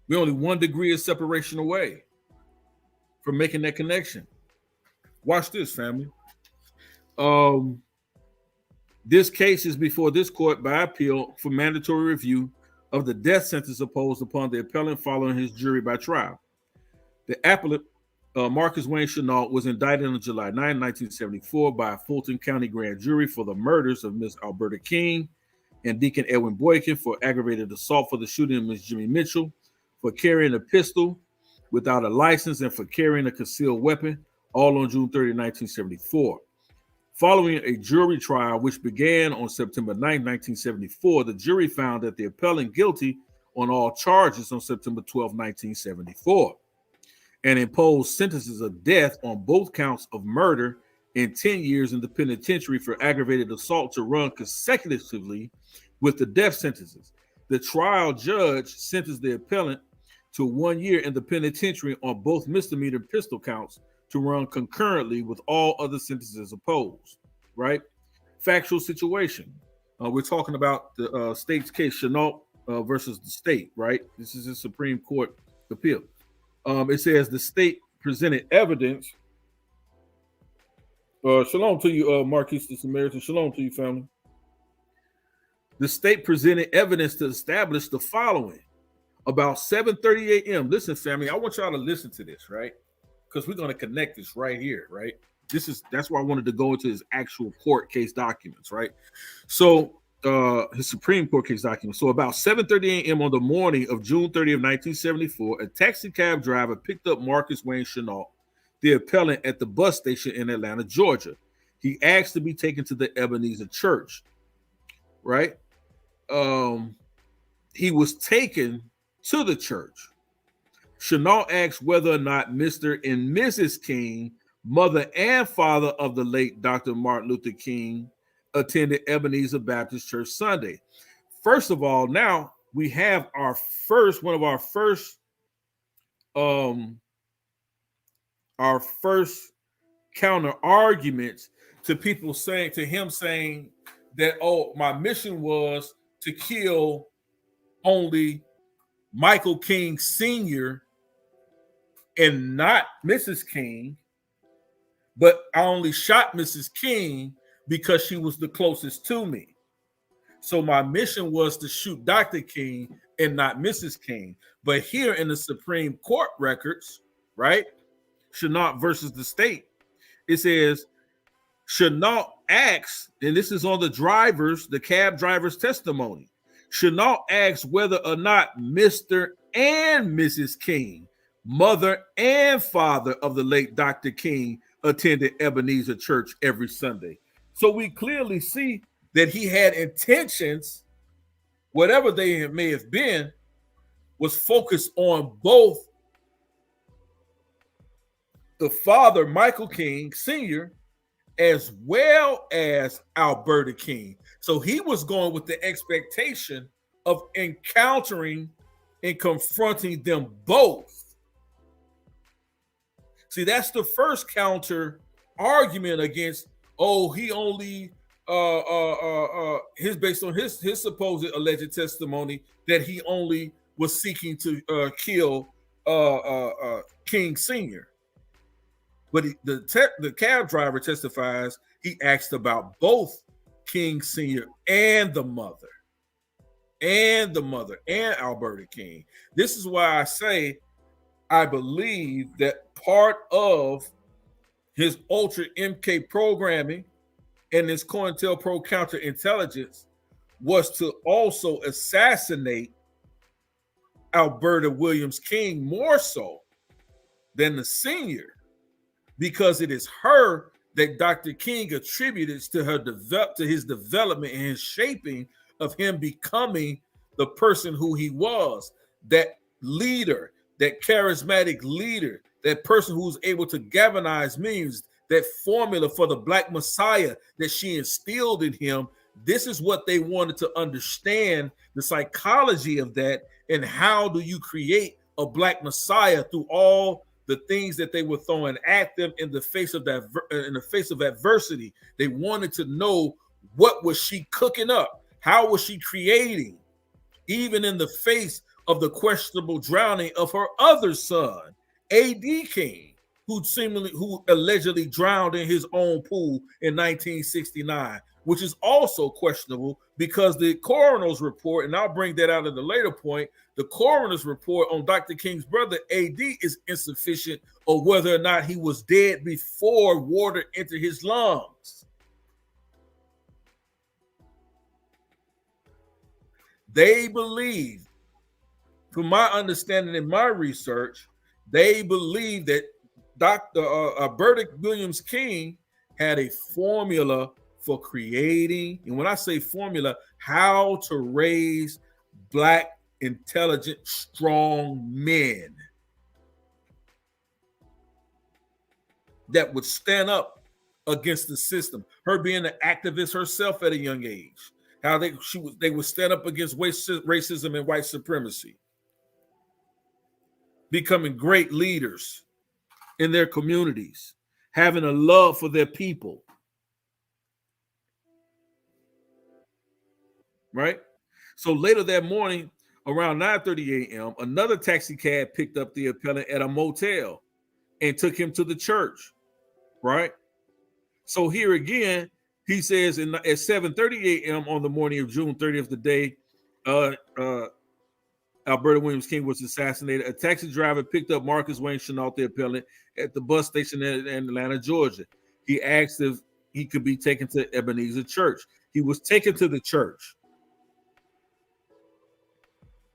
We're only 1 degree of separation away from making that connection. Watch this, family. This case is before this court by appeal for mandatory review of the death sentence imposed upon the appellant following his jury by trial. The appellant, Marcus Wayne Chenault, was indicted on July 9, 1974 by a Fulton County grand jury for the murders of Ms. Alberta King and Deacon Edwin Boykin, for aggravated assault for the shooting of Ms. Jimmy Mitchell, for carrying a pistol without a license, and for carrying a concealed weapon, all on June 30, 1974. Following a jury trial which began on September 9, 1974, the jury found that the appellant guilty on all charges on September 12, 1974, and imposed sentences of death on both counts of murder and 10 years in the penitentiary for aggravated assault to run consecutively with the death sentences. The trial judge sentenced the appellant to 1 year in the penitentiary on both misdemeanor pistol counts to run concurrently with all other sentences opposed, right? Factual situation. We're talking about the state's case, Chenault versus the state, right? This is a Supreme Court appeal. It says the state presented evidence. Shalom to you, Marquis the Samaritan. Shalom to you, family. The state presented evidence to establish the following. About 7:30 a.m. Listen, family, I want y'all to listen to this, right? Because we're going to connect this right here, right? That's why I wanted to go into his actual court case documents, right? So his Supreme Court case documents. So about 7:30 a.m. on the morning of June 30 of 1974, a taxi cab driver picked up Marcus Wayne Chenault, the appellant, at the bus station in Atlanta, Georgia. He asked to be taken to the Ebenezer Church, right? He was taken to the church. Chenault asked whether or not Mr. and Mrs. King, mother and father of the late Dr. Martin Luther King, attended Ebenezer Baptist Church Sunday. First of all, now we have one of our first counter arguments to people saying that, oh, my mission was to kill only Michael King Sr. and not Mrs. King, but I only shot Mrs. King because she was the closest to me. So my mission was to shoot Dr. King and not Mrs. King. But here in the Supreme Court records, right, Chenault versus the state, it says Chenault asks, and this is on the cab driver's testimony. Chenault asks whether or not Mr. and Mrs. King, mother and father of the late Dr. King, attended Ebenezer Church every Sunday. So we clearly see that he had intentions, whatever they may have been, was focused on both the father, Michael King Sr., as well as Alberta King. So he was going with the expectation of encountering and confronting them both. See, that's the first counter argument against, oh, he only his based on his supposed alleged testimony that he only was seeking to kill King Sr. But the cab driver testifies he asked about both King Sr. and the mother, and Alberta King. This is why I say I believe that part of his Ultra MK programming and his COINTELPRO counterintelligence was to also assassinate Alberta Williams King more so than the senior, because it is her that Dr. King attributed to his development and his shaping of him becoming the person who he was, that leader, that charismatic leader, that person who's able to galvanize millions, that formula for the Black Messiah that she instilled in him. This is what they wanted to understand, the psychology of that, and how do you create a Black Messiah through all the things that they were throwing at them in the face of that, in the face of adversity. They wanted to know, what was she cooking up? How was she creating, even in the face of the questionable drowning of her other son, A.D. King, who allegedly drowned in his own pool in 1969, which is also questionable because the coroner's report, and I'll bring that out at a later point, the coroner's report on Dr. King's brother, A.D., is insufficient of whether or not he was dead before water entered his lungs. They believe, from my understanding in my research, they believe that Dr. Alberta Williams King had a formula for creating, and when I say formula, how to raise Black, intelligent, strong men that would stand up against the system. Her being an activist herself at a young age, how they would stand up against racism and white supremacy, becoming great leaders in their communities, having a love for their people. Right? So later that morning, around 9:30 a.m., another taxi cab picked up the appellant at a motel and took him to the church. Right? So here again, he says at 7:30 a.m. on the morning of June 30th, the day Alberta Williams King was assassinated, a taxi driver picked up Marcus Wayne Chenault, the appellant, at the bus station in Atlanta, Georgia. He asked if he could be taken to Ebenezer Church. He was taken to the church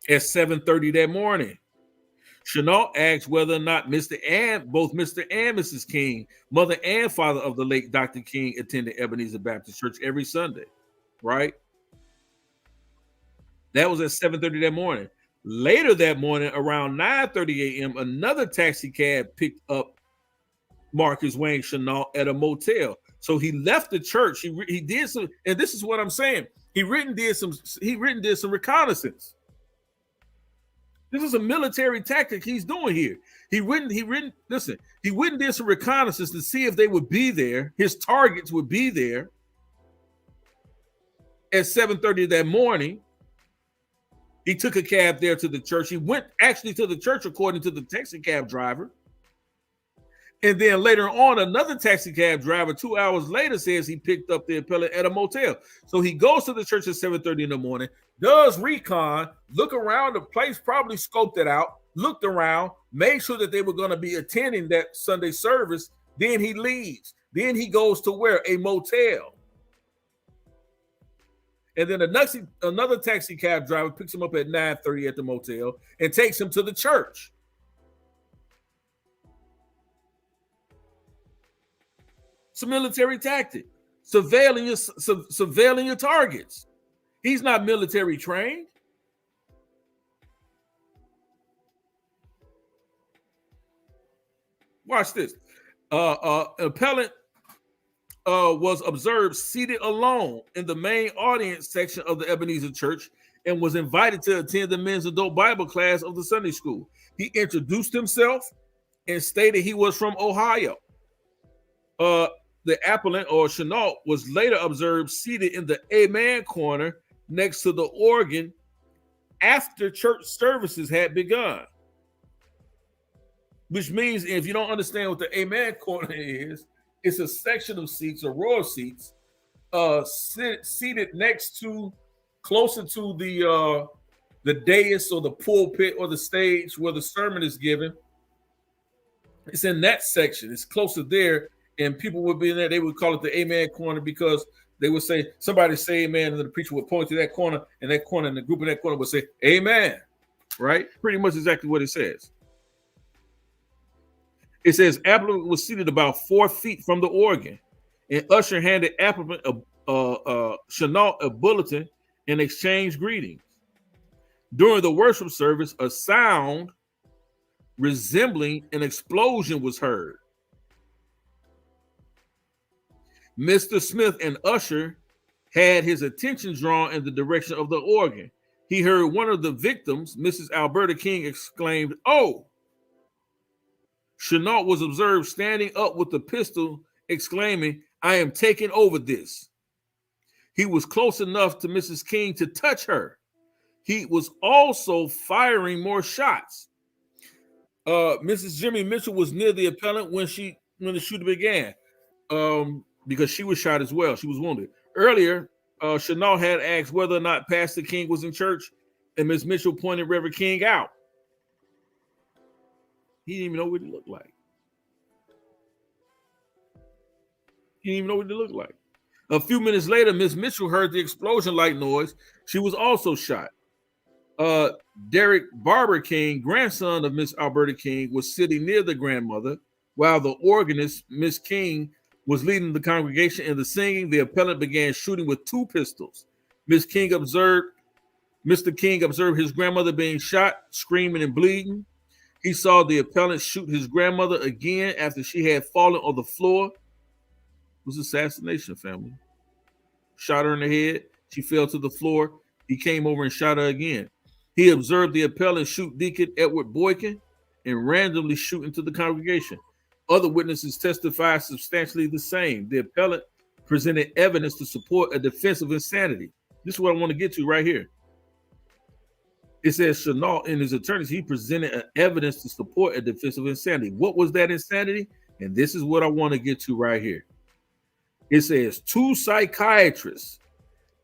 at 7:30 that morning. Chenault asked whether or not both Mr. and Mrs. King, mother and father of the late Dr. King, attended Ebenezer Baptist Church every Sunday. Right? That was at 7:30 that morning. Later that morning, around 9:30 a.m., another taxi cab picked up Marcus Wayne Chenault at a motel. So he left the church. He did some, and this is what I'm saying. He did some reconnaissance. This is a military tactic he's doing here. He went and did some reconnaissance to see if they would be there. His targets would be there at 7:30 that morning. He took a cab there to the church. He went actually to the church, according to the taxi cab driver. And then later on, another taxi cab driver 2 hours later says he picked up the appellant at a motel. So he goes to the church at 7:30 in the morning, does recon, look around the place, probably scoped it out, looked around, made sure that they were going to be attending that Sunday service. Then he leaves. Then he goes to where? A motel. And then another taxi cab driver picks him up at 9:30 at the motel and takes him to the church. It's a military tactic, surveilling your targets. He's not military trained. Watch this. Appellant was observed seated alone in the main audience section of the Ebenezer Church and was invited to attend the men's adult Bible class of the Sunday school. He introduced himself and stated he was from Ohio. The appellant, or Chenault, was later observed seated in the Amen corner next to the organ after church services had begun. Which means, if you don't understand what the Amen corner is, it's a section of seats, a row of seats, seated next to, closer to the dais or the pulpit or the stage where the sermon is given. It's in that section. It's closer there, and people would be in there. They would call it the Amen corner because they would say, somebody say amen, and then the preacher would point to that corner, and the group in that corner would say amen, right? Pretty much exactly what it says. It says applicant was seated about 4 feet from the organ, and usher handed applicant Chenault a bulletin and exchanged greetings. During the worship service, a sound resembling an explosion was heard. Mr. Smith and usher had his attention drawn in the direction of the organ. He heard one of the victims, Mrs. Alberta King, exclaimed, "Oh!" Chenault was observed standing up with the pistol, exclaiming, "I am taking over this." He was close enough to Mrs. King to touch her. He was also firing more shots. Mrs. Jimmy Mitchell was near the appellant when the shooting began, because she was shot as well. She was wounded. Earlier, Chenault had asked whether or not Pastor King was in church, and Ms. Mitchell pointed Reverend King out. He didn't even know what he looked like. A few minutes later, Ms. Mitchell heard the explosion-like noise. She was also shot. Derek Barber King, grandson of Miss Alberta King, was sitting near the grandmother, while the organist, Miss King, was leading the congregation in the singing. The appellant began shooting with 2 pistols. Mr. King observed his grandmother being shot, screaming and bleeding. He saw the appellant shoot his grandmother again after she had fallen on the floor. It was assassination, family. Shot her in the head. She fell to the floor. He came over and shot her again. He observed the appellant shoot Deacon Edward Boykin and randomly shoot into the congregation. Other witnesses testified substantially the same. The appellant presented evidence to support a defense of insanity. This is what I want to get to right here. It says Chenault and his attorneys, he presented evidence to support a defense of insanity. What was that insanity? And this is what I want to get to right here. It says 2 psychiatrists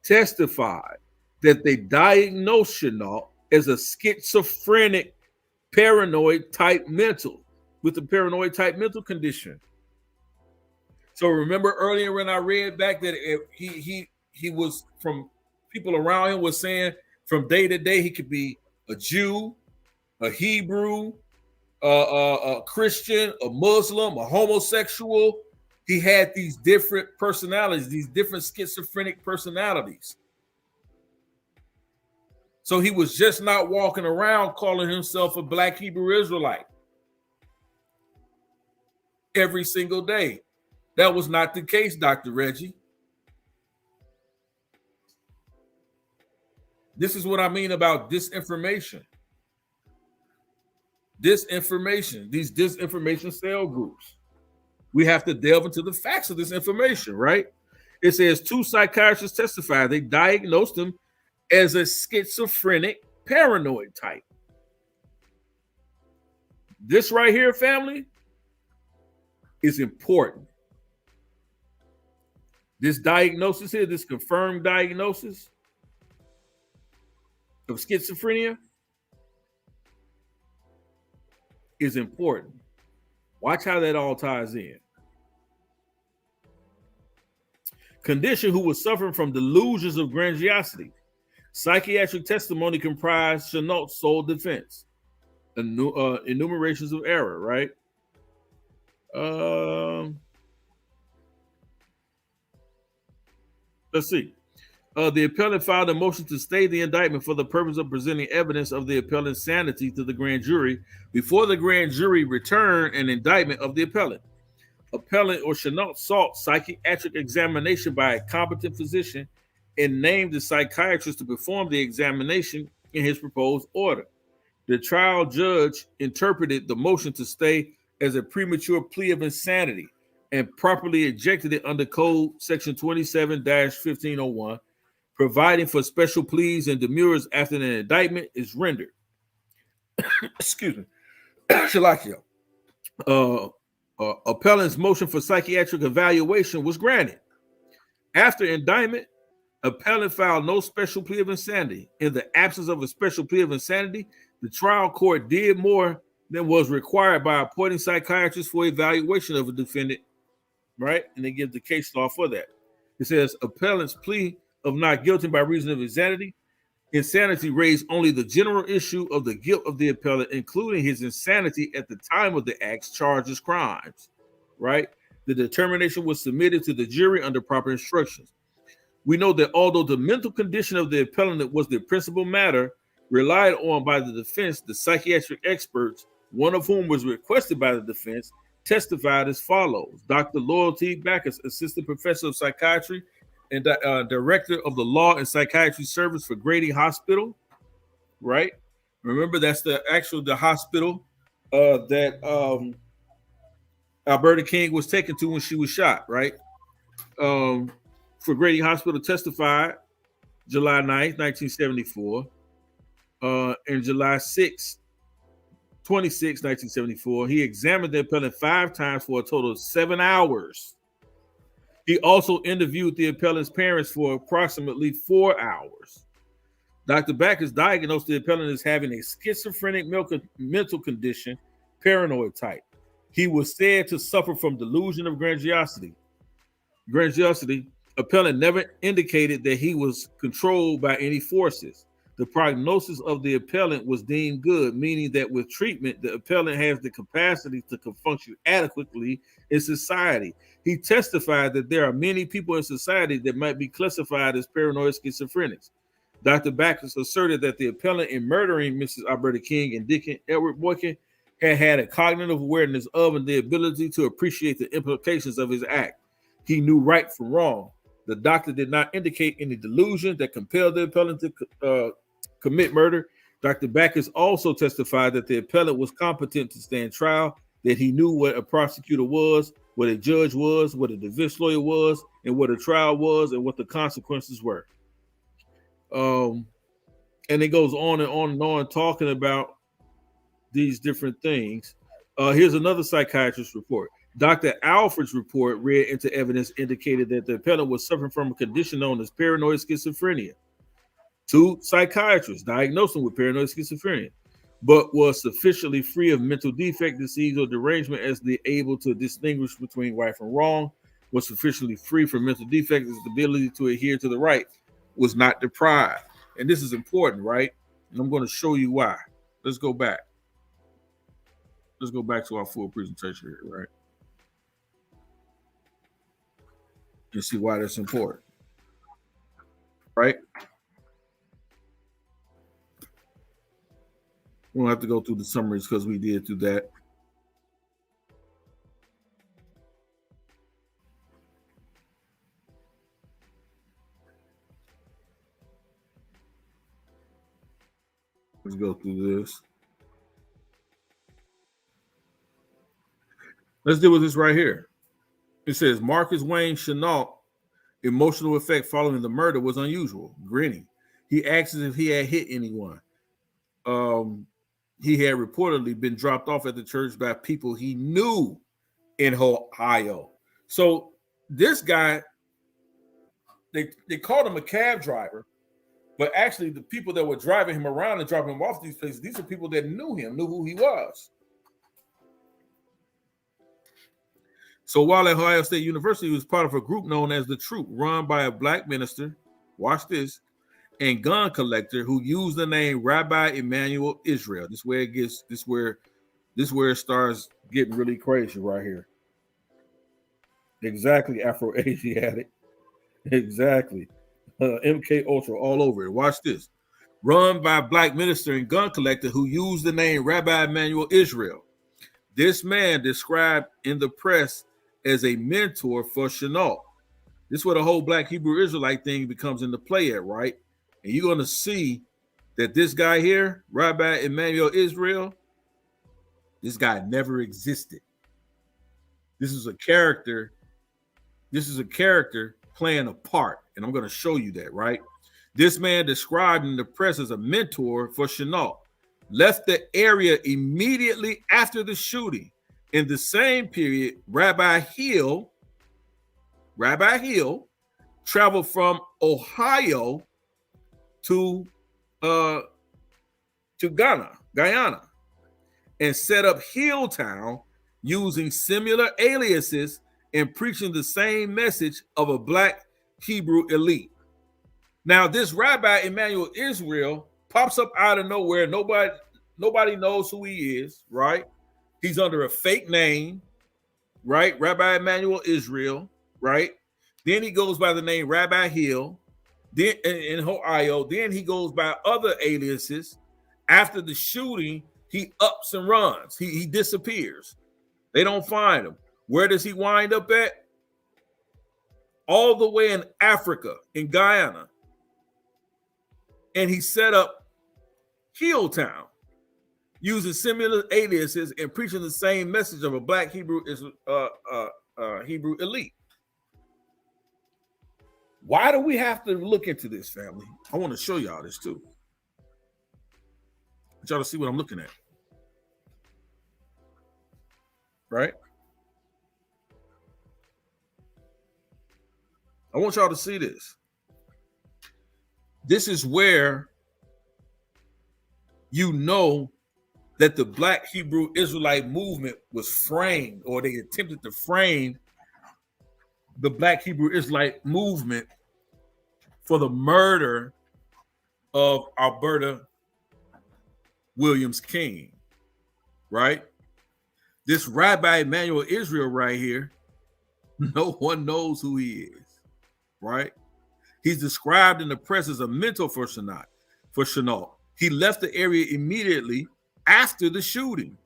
testified that they diagnosed Chenault as a schizophrenic, paranoid type mental, with a paranoid type mental condition. So remember earlier when I read back that he was, from people around him was saying, from day to day, he could be a Jew, a Hebrew, a Christian, a Muslim, a homosexual. He had these different personalities, these different schizophrenic personalities. So he was just not walking around calling himself a Black Hebrew Israelite every single day. That was not the case, Dr. Reggie. This is what I mean about disinformation. These disinformation cell groups. We have to delve into the facts of this information, right? It says 2 psychiatrists testified. They diagnosed him as a schizophrenic, paranoid type. This right here, family, is important. This diagnosis here, this confirmed diagnosis of schizophrenia, is important. Watch how that all ties in. condition who was suffering from delusions of grandiosity. Psychiatric testimony comprised Chenault's sole defense. Enumerations of error, right? Let's see. The appellant filed a motion to stay the indictment for the purpose of presenting evidence of the appellant's sanity to the grand jury before the grand jury returned an indictment of the appellant. Appellant or Chenault sought psychiatric examination by a competent physician and named the psychiatrist to perform the examination in his proposed order. The trial judge interpreted the motion to stay as a premature plea of insanity and properly ejected it under Code Section 27-1501, providing for special pleas and demurrers after an indictment is rendered. Excuse me. Shalakia. Appellant's motion for psychiatric evaluation was granted. After indictment, appellant filed no special plea of insanity. In the absence of a special plea of insanity, the trial court did more than was required by appointing psychiatrists for evaluation of a defendant, right? And they give the case law for that. It says appellant's plea of not guilty by reason of insanity. Insanity raised only the general issue of the guilt of the appellant, including his insanity at the time of the acts charged as crimes, right? The determination was submitted to the jury under proper instructions. We know that although the mental condition of the appellant was the principal matter relied on by the defense, the psychiatric experts, one of whom was requested by the defense, testified as follows. Dr. Loyalty Backus, assistant professor of psychiatry and director of the Law and Psychiatry Service for Grady Hospital, right? Remember, that's the hospital that Alberta King was taken to when she was shot, right? For Grady Hospital, testified July 9th, 1974, and July 26, 1974. He examined the appellant 5 times for a total of 7 hours. He also interviewed the appellant's parents for approximately 4 hours. Dr. Backus diagnosed the appellant as having a schizophrenic mental condition, paranoid type. He was said to suffer from delusion of grandiosity. Appellant never indicated that he was controlled by any forces. The prognosis of the appellant was deemed good, meaning that with treatment, the appellant has the capacity to function adequately in society. He testified that there are many people in society that might be classified as paranoid schizophrenics. Dr. Backus asserted that the appellant in murdering Mrs. Alberta King and Deacon Edward Boykin had a cognitive awareness of and the ability to appreciate the implications of his act. He knew right from wrong. The doctor did not indicate any delusion that compelled the appellant to commit murder. Dr. Backus also testified that the appellant was competent to stand trial, that he knew what a prosecutor was, what a judge was, what a defense lawyer was, and what a trial was, and what the consequences were. And it goes on and on and on talking about these different things. Here's another psychiatrist's report. Dr. Alfred's report read into evidence indicated that the appellant was suffering from a condition known as paranoid schizophrenia. 2 psychiatrists diagnosed him with paranoid schizophrenia, but was sufficiently free of mental defect, disease, or derangement as to be able to distinguish between right from wrong, was sufficiently free from mental defect, his ability to adhere to the right was not deprived. And this is important, right? And I'm going to show you why. Let's go back. Let's go back to our full presentation here, right? And see why that's important, right? We don't have to go through the summaries because we did do that. Let's go through this. Let's deal with this right here. It says Marcus Wayne Chenault emotional effect following the murder was unusual. Grinning. He asked if he had hit anyone. He had reportedly been dropped off at the church by people he knew in Ohio. So this guy, they called him a cab driver, but actually the people that were driving him around and dropping him off these places, these are people that knew him, knew who he was. So while at Ohio State University, he was part of a group known as the Troop, run by a black minister, watch this, and gun collector who used the name Rabbi Emmanuel Israel. This is where it starts getting really crazy right here. Exactly, Afro-Asiatic. Exactly. MK Ultra all over it. Watch this. Run by a black minister and gun collector who used the name Rabbi Emmanuel Israel. This man described in the press as a mentor for Chenault. This is where the whole black Hebrew Israelite thing becomes into play at, right? And you're going to see that this guy here, Rabbi Emmanuel Israel, this guy never existed. This is a character. This is a character playing a part, and I'm going to show you that, right? This man described in the press as a mentor for Chenault, left the area immediately after the shooting. In the same period, Rabbi Hill traveled from Ohio to Guyana, and set up Hilltown using similar aliases and preaching the same message of a black Hebrew elite. Now, this Rabbi Emmanuel Israel pops up out of nowhere. Nobody knows who he is, right? He's under a fake name, right? Rabbi Emmanuel Israel, right? Then he goes by the name Rabbi Hill, then in Ohio. Then he goes by other aliases. After the shooting, he ups and runs. He disappears. They don't find him. Where does he wind up at? All the way in Africa, in Guyana. And he set up Hilltown using similar aliases and preaching the same message of a black Hebrew elite. Why do we have to look into this, family? I want to show y'all this too. I want y'all to see what I'm looking at. Right? I want y'all to see this. This is where you know that the black Hebrew Israelite movement was framed, or they attempted to frame the black Hebrew Israelite movement for the murder of Alberta Williams King, right? This Rabbi Emmanuel Israel right here, no one knows who he is, right? He's described in the press as a mentor for Chenault. He left the area immediately after the shooting.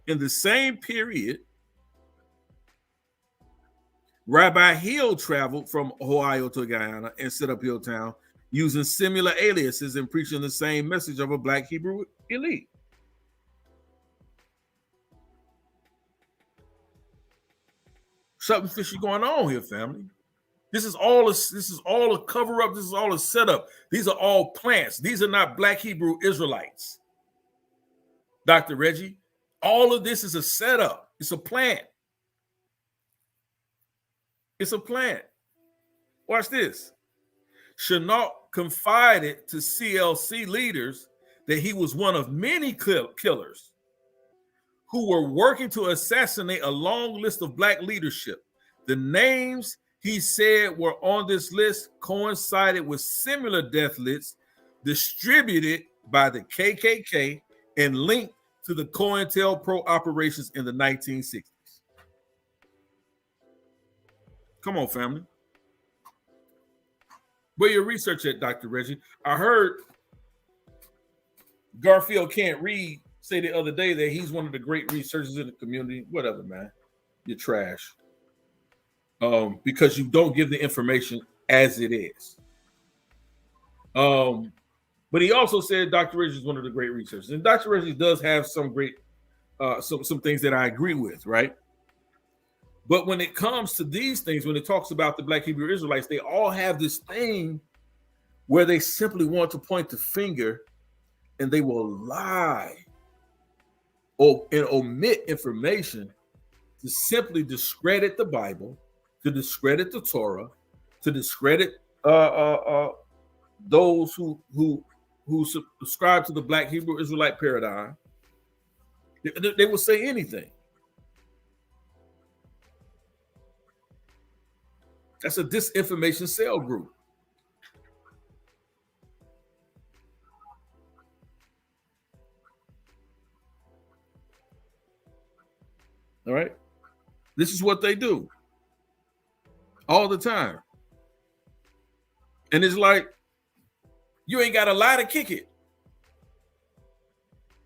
In the same period, Rabbi Hill traveled from Ohio to Guyana and set up Hilltown using similar aliases and preaching the same message of a black Hebrew elite. Something fishy going on here, family. This is all a cover up. This is all a setup. These are all plants. These are not black Hebrew Israelites. Dr. Reggie, all of this is a setup. It's a plant. It's a plant. Watch this. Chenault confided to CLC leaders that he was one of many killers who were working to assassinate a long list of black leadership. The names he said were on this list coincided with similar death lists distributed by the KKK and linked to the COINTELPRO operations in the 1960s. Come on, family. Where your research at, Dr. Reggie? I heard Garfield Can't Read say the other day that he's one of the great researchers in the community. Whatever, man. You're trash. Because you don't give the information as it is. But he also said Dr. Reggie is one of the great researchers. And Dr. Reggie does have some great, some things that I agree with, right? But when it comes to these things, when it talks about the black Hebrew Israelites, they all have this thing where they simply want to point the finger and they will lie and omit information to simply discredit the Bible, to discredit the Torah, to discredit those who subscribe to the black Hebrew Israelite paradigm. They will say anything. That's a disinformation cell group. All right. This is what they do all the time. And it's like, you ain't got a lie to kick it.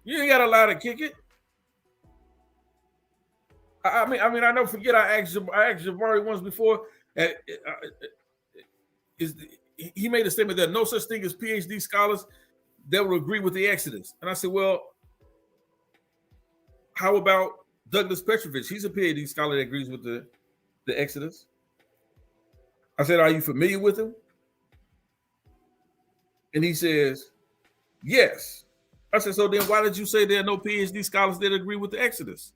You ain't got a lie to kick it. I mean, I never forget. I asked Jabari once before. He made a statement that no such thing as PhD scholars that would agree with the Exodus. And I said, well, how about Douglas Petrovich? He's a PhD scholar that agrees with the Exodus. I said, are you familiar with him? And he says, yes. I said, so then why did you say there are no PhD scholars that agree with the Exodus?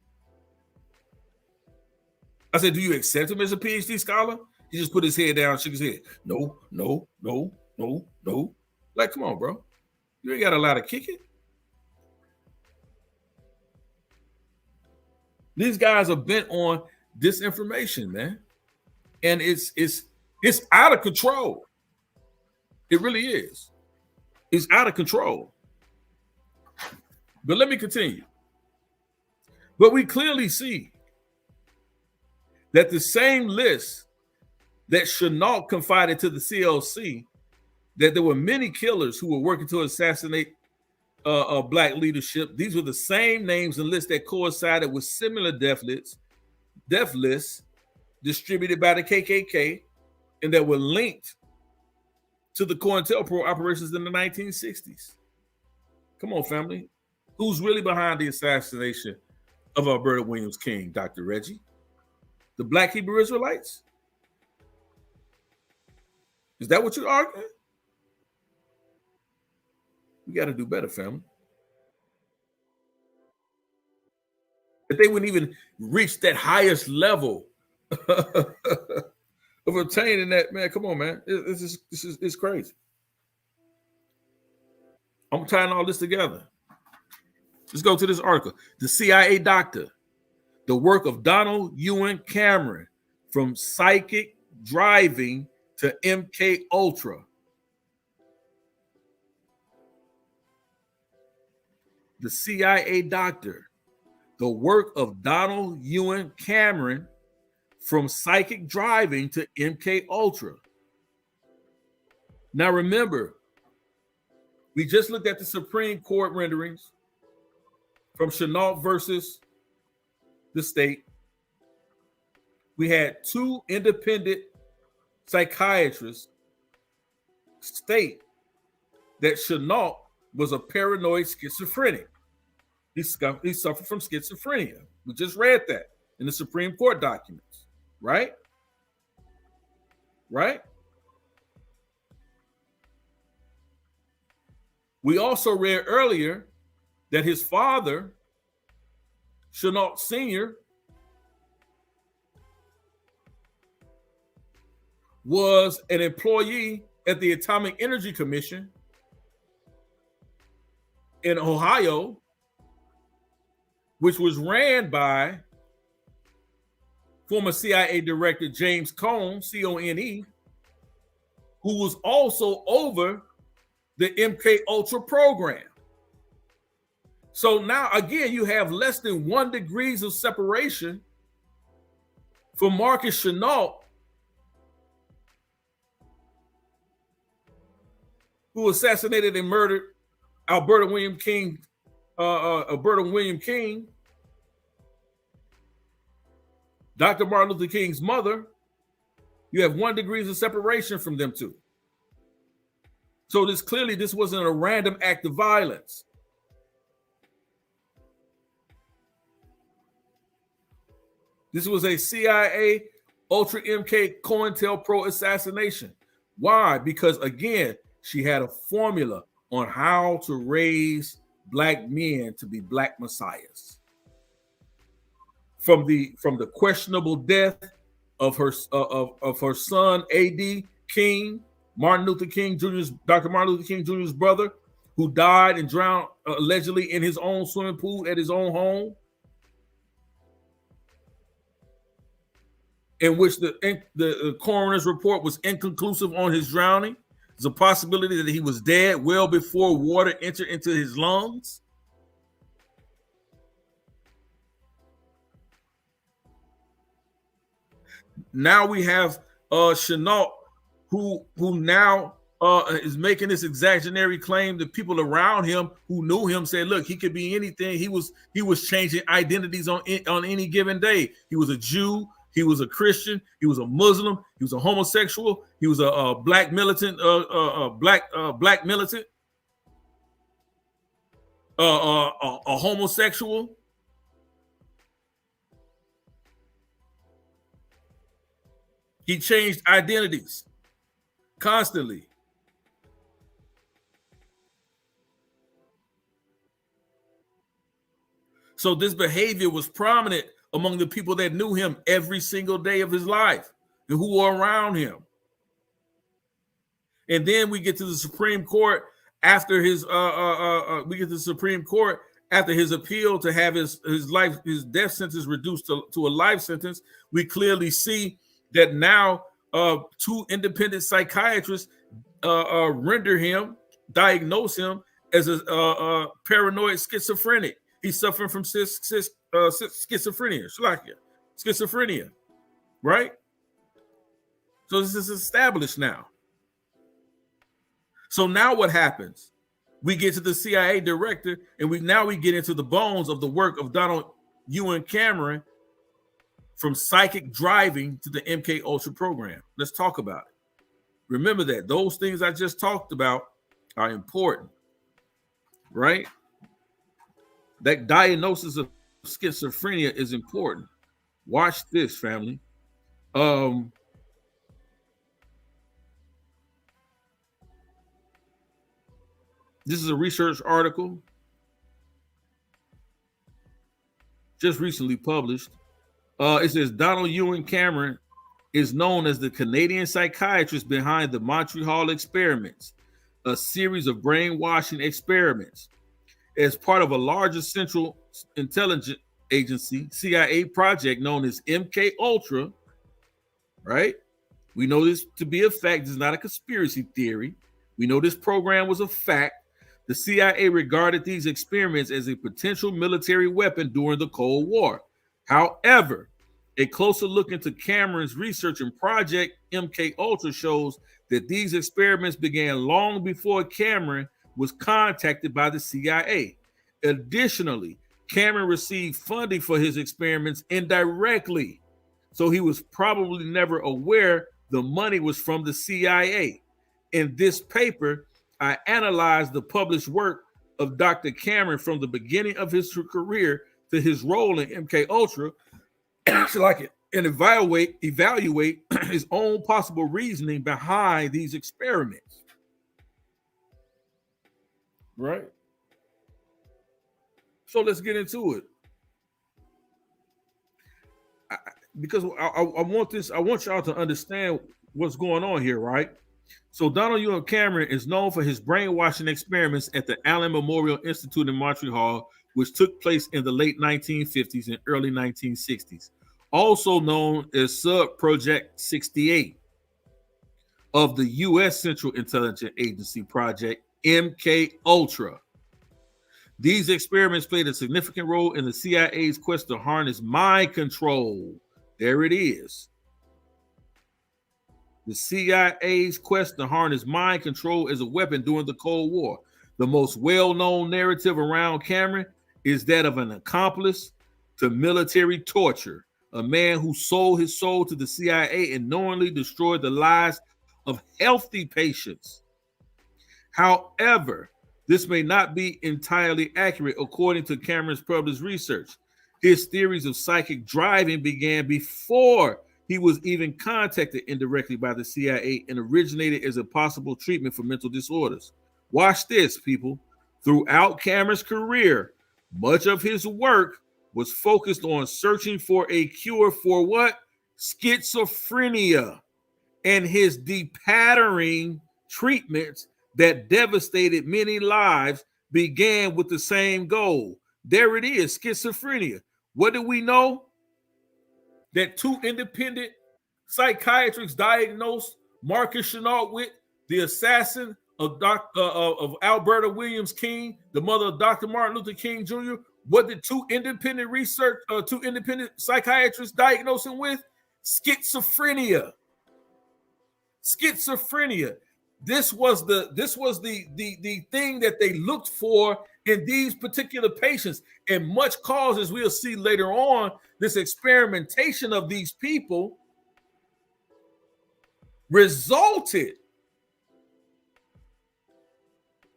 I said, do you accept him as a PhD scholar? He just put his head down, shook his head. No. Like, come on, bro. You ain't got a lot to kick it. These guys are bent on disinformation, man. And it's out of control. It really is. It's out of control. But let me continue. But we clearly see that the same list that Chenault confided to the CLC, that there were many killers who were working to assassinate Black leadership. These were the same names and lists that coincided with similar death lists distributed by the KKK and that were linked to the COINTELPRO operations in the 1960s. Come on, family. Who's really behind the assassination of Alberta Williams King, Dr. Reggie? The Black Hebrew Israelites? Is that what you're arguing? We got to do better, family. If they wouldn't even reach that highest level of obtaining that, man, come on, man. It's crazy. I'm tying all this together. Let's go to this article. The CIA doctor, the work of Donald Ewan Cameron, from psychic driving to MK Ultra. The CIA doctor, the work of Donald Ewan Cameron, from psychic driving to MK Ultra. Now remember, we just looked at the Supreme Court renderings from Chenault versus the state. We had two independent psychiatrists state that Chenault was a paranoid schizophrenic. He suffered from schizophrenia. We just read that in the Supreme Court documents, right? Right? We also read earlier that his father, Chenault Sr., was an employee at the Atomic Energy Commission in Ohio, which was ran by former CIA Director James Cone, C-O-N-E, who was also over the MK Ultra program. So now, again, you have less than 1 degree of separation for Marcus Chenault, who assassinated and murdered Alberta William King, Dr. Martin Luther King's mother. You have 1 degree of separation from them two. So this wasn't a random act of violence. This was a CIA Ultra MK COINTELPRO assassination. Why? Because again, she had a formula on how to raise Black men to be Black messiahs. From the questionable death of her son A.D. King, Martin Luther King Jr.'s Dr. Martin Luther King Jr.'s brother, who died and drowned allegedly in his own swimming pool at his own home. in which the coroner's report was inconclusive on his drowning. There's a possibility that he was dead well before water entered into his lungs. Now we have Chenault, who now is making this exaggerated claim that people around him who knew him said, look, he could be anything. He was changing identities on any given day. He was a Jew, he was a Christian, he was a Muslim, he was a homosexual, he was a black militant, black militant, a homosexual. He changed identities constantly. So this behavior was prominent among the people that knew him every single day of his life and who were around him. And then we get to the Supreme Court after his after his appeal to have his death sentence reduced to a life sentence. We clearly see that now two independent psychiatrists diagnose him as a paranoid schizophrenic. He's suffering from schizophrenia, right? So this is established now. So now what happens? We get to the CIA director, and we get into the bones of the work of Donald Ewan Cameron, from psychic driving to the MK Ultra program. Let's talk about it. Remember that those things I just talked about are important, right? That diagnosis of schizophrenia is important. Watch this, family. This is a research article just recently published. It says Donald Ewan Cameron is known as the Canadian psychiatrist behind the Montreal experiments, a series of brainwashing experiments. As part of a larger Central Intelligence Agency, CIA project known as MK Ultra, right? We know this to be a fact. This is not a conspiracy theory. We know this program was a fact. The CIA regarded these experiments as a potential military weapon during the Cold War. However, a closer look into Cameron's research and project MK Ultra shows that these experiments began long before Cameron was contacted by the CIA. Additionally, Cameron received funding for his experiments indirectly, so he was probably never aware the money was from the CIA. In this paper, I analyzed the published work of Dr. Cameron from the beginning of his career to his role in MK Ultra, and evaluate his own possible reasoning behind these experiments. Right? So let's get into it. Because I want y'all to understand what's going on here, right? So Donald Ewan Cameron is known for his brainwashing experiments at the Allen Memorial Institute in Montreal, which took place in the late 1950s and early 1960s. Also known as Sub-Project 68 of the U.S. Central Intelligence Agency project MK Ultra. These experiments played a significant role in the CIA's quest to harness mind control. There it is. The CIA's quest to harness mind control as a weapon during the Cold War. The most well-known narrative around Cameron is that of an accomplice to military torture, a man who sold his soul to the CIA and knowingly destroyed the lives of healthy patients. However, this may not be entirely accurate according to Cameron's published research. His theories of psychic driving began before he was even contacted indirectly by the CIA and originated as a possible treatment for mental disorders. Watch this, people. Throughout Cameron's career, much of his work was focused on searching for a cure for what? Schizophrenia, and his depattering treatments that devastated many lives began with the same goal. There it is, schizophrenia. What do we know? That two independent psychiatrists diagnosed Marcus Chenault with the assassin of Alberta Williams King, the mother of Dr. Martin Luther King Jr.? What did two independent psychiatrists diagnose him with? Schizophrenia. Schizophrenia. This was the thing that they looked for in these particular patients, and much cause, as we'll see later on, this experimentation of these people resulted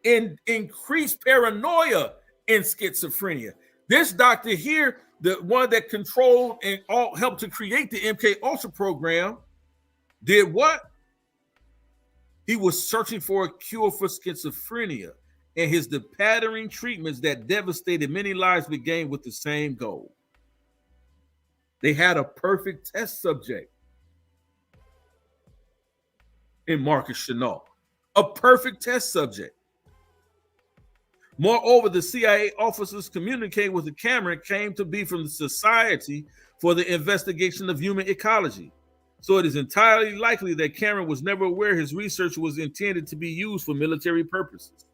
in increased paranoia and schizophrenia. This doctor here, the one that controlled and helped to create the MK Ultra program, did what? He was searching for a cure for schizophrenia, and his depattering treatments that devastated many lives began with the same goal. They had a perfect test subject in Marcus Chenault, a perfect test subject. Moreover, the CIA officers communicating with the Cameron came to be from the Society for the Investigation of Human Ecology. So it is entirely likely that Cameron was never aware his research was intended to be used for military purposes.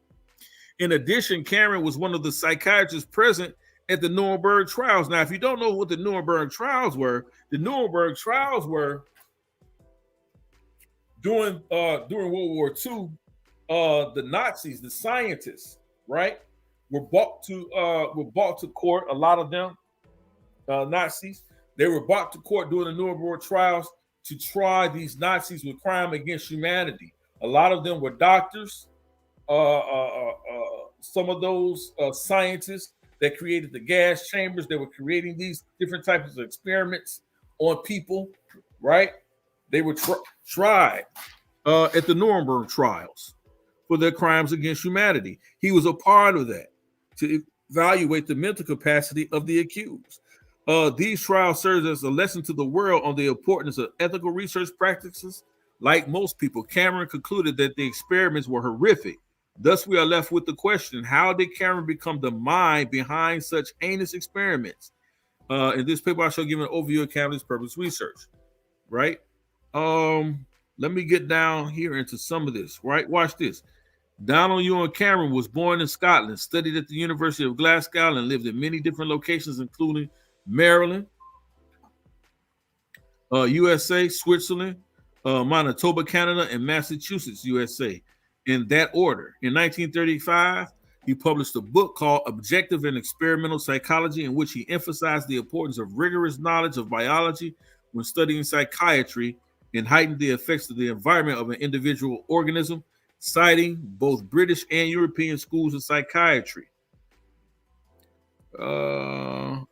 In addition, Cameron was one of the psychiatrists present at the Nuremberg trials. Now, if you don't know what the Nuremberg trials were, the Nuremberg trials were during World War II. The Nazis, the scientists, right, were brought to court. A lot of them, Nazis, they were brought to court during the Nuremberg trials to try these Nazis with crime against humanity. A lot of them were doctors. Some of those scientists that created the gas chambers, that were creating these different types of experiments on people, right? They were tried at the Nuremberg trials for their crimes against humanity. He was a part of that to evaluate the mental capacity of the accused. These trials served as a lesson to the world on the importance of ethical research practices. Like most people, Cameron concluded that the experiments were horrific. Thus, we are left with the question, how did Cameron become the mind behind such heinous experiments? In this paper, I shall give an overview of Cameron's purpose research, right? Let me get down here into some of this, right? Watch this. Donald Ewan Cameron was born in Scotland, studied at the University of Glasgow, and lived in many different locations, including Maryland, USA, Switzerland, Manitoba, Canada, and Massachusetts, USA, in that order. In 1935, he published a book called Objective and Experimental Psychology, in which he emphasized the importance of rigorous knowledge of biology when studying psychiatry and heightened the effects of the environment of an individual organism, citing both British and European schools of psychiatry. I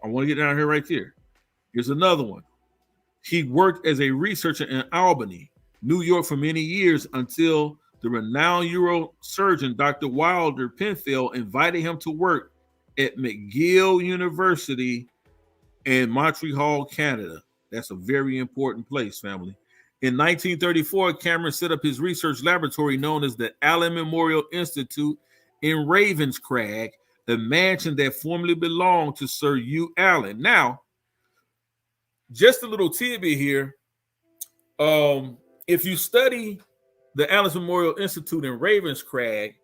want to get down here right there. Here's another one. He worked as a researcher in Albany, New York for many years until the renowned neurosurgeon Dr. Wilder Penfield invited him to work at McGill University in Montreal, Canada. That's a very important place, family. In 1934, Cameron set up his research laboratory known as the Allen Memorial Institute in Ravenscrag, the mansion that formerly belonged to Sir Hugh Allen. Now, just a little tidbit here. If you study the Allen Memorial Institute in Ravenscrag,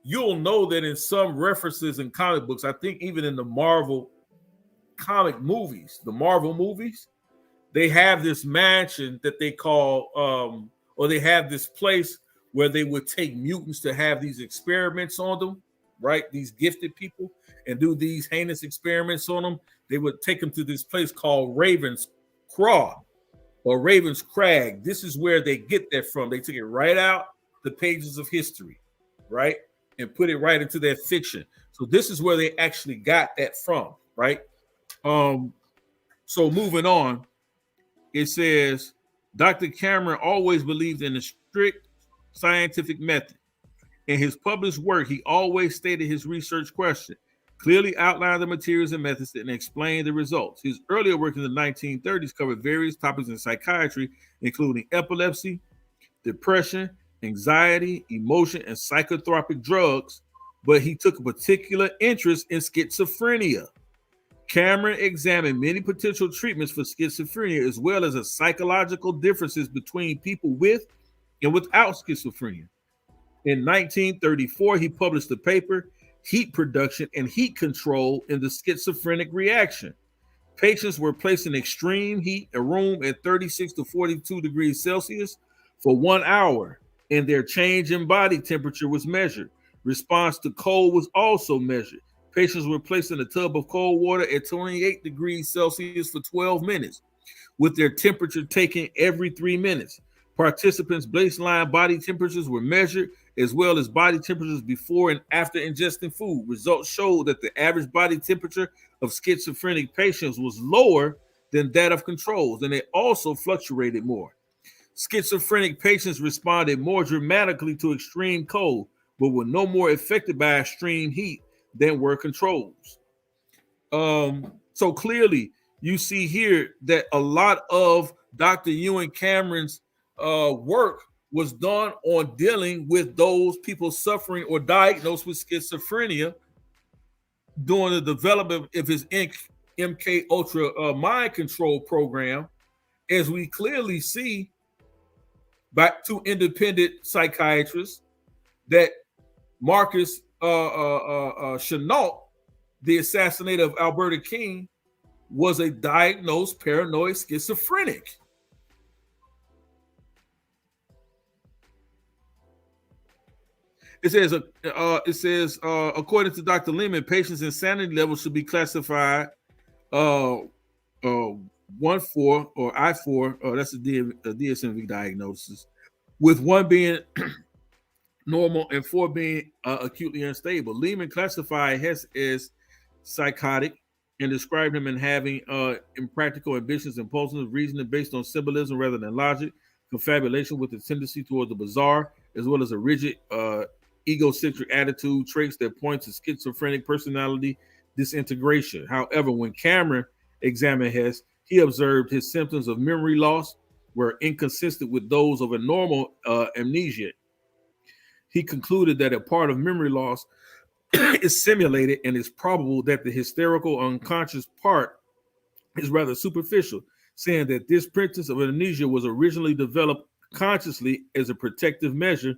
you'll know that in some references in comic books, I think even in the Marvel comic movies, they have this mansion that they call, or they have this place where they would take mutants to have these experiments on them, right? These gifted people, and do these heinous experiments on them. They would take them to this place called Ravenscrag or Ravenscrag. This is where they get that from. They took it right out the pages of history, right? And put it right into their fiction. So this is where they actually got that from, right? So moving on, it says, Dr. Cameron always believed in a strict scientific method. In his published work, he always stated his research question, clearly outlined the materials and methods, and explained the results. His earlier work in the 1930s covered various topics in psychiatry, including epilepsy, depression, anxiety, emotion, and psychotropic drugs, but he took a particular interest in schizophrenia. Cameron examined many potential treatments for schizophrenia, as well as the psychological differences between people with and without schizophrenia. In 1934, he published the paper, Heat Production and Heat Control in the Schizophrenic Reaction. Patients were placed in extreme heat, a room at 36 to 42 degrees Celsius for 1 hour, and their change in body temperature was measured. Response to cold was also measured. Patients were placed in a tub of cold water at 28 degrees Celsius for 12 minutes, with their temperature taken every 3 minutes. Participants' baseline body temperatures were measured, as well as body temperatures before and after ingesting food. Results showed that the average body temperature of schizophrenic patients was lower than that of controls, and it also fluctuated more. Schizophrenic patients responded more dramatically to extreme cold, but were no more affected by extreme heat than were controls. So clearly, you see here that a lot of Dr. Ewan Cameron's work was done on dealing with those people suffering or diagnosed with schizophrenia during the development of his MK Ultra mind control program, as we clearly see by two independent psychiatrists that Marcus Chenault, the assassinator of Alberta King, was a diagnosed paranoid schizophrenic. It says, according to Dr. Lehman, patients' insanity levels should be classified 1-4 or I-4, that's a DSM-V diagnosis, with 1 being normal and 4 being acutely unstable. Lehman classified Hess as psychotic and described him in having impractical ambitions, impulsive reasoning based on symbolism rather than logic, confabulation with a tendency toward the bizarre, as well as a rigid egocentric attitude, traits that point to schizophrenic personality disintegration. However, when Cameron examined Hess, he observed his symptoms of memory loss were inconsistent with those of a normal amnesia. He concluded that a part of memory loss is simulated, and it's probable that the hysterical unconscious part is rather superficial, saying that this practice of amnesia was originally developed consciously as a protective measure,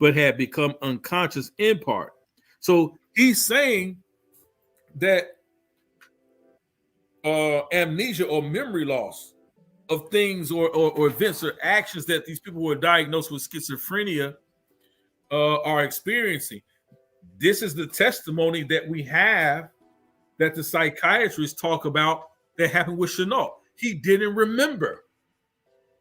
but had become unconscious in part. So he's saying that amnesia or memory loss of things or events or actions that these people who are diagnosed with schizophrenia are experiencing. This is the testimony that we have that the psychiatrists talk about that happened with Chenault. He didn't remember.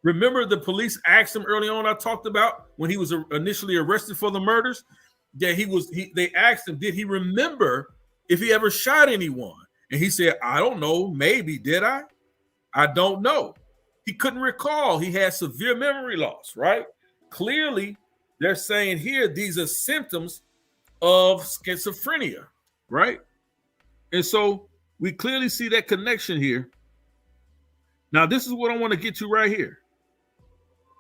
Remember, the police asked him early on, I talked about when he was initially arrested for the murders, that they asked him, did he remember if he ever shot anyone? And he said, I don't know, maybe, did I? I don't know. He couldn't recall. He had severe memory loss, right? Clearly, they're saying here, these are symptoms of schizophrenia, right? And so we clearly see that connection here. Now, this is what I want to get to right here.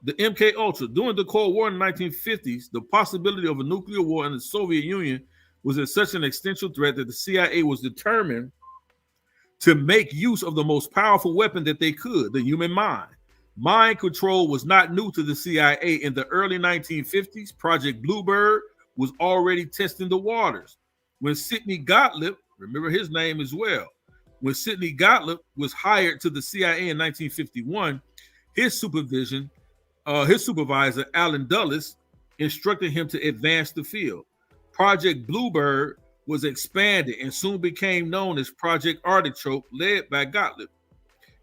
The MK Ultra. During the Cold War in the 1950s, the possibility of a nuclear war in the Soviet Union was at such an existential threat that the CIA was determined to make use of the most powerful weapon that they could, the human mind. Mind control was not new to the CIA. In the early 1950s, Project Bluebird was already testing the waters. When Sidney Gottlieb, remember his name as well, when Sidney Gottlieb was hired to the CIA in 1951, his supervisor, Alan Dulles, instructed him to advance the field. Project Bluebird was expanded and soon became known as Project Artichoke, led by Gottlieb.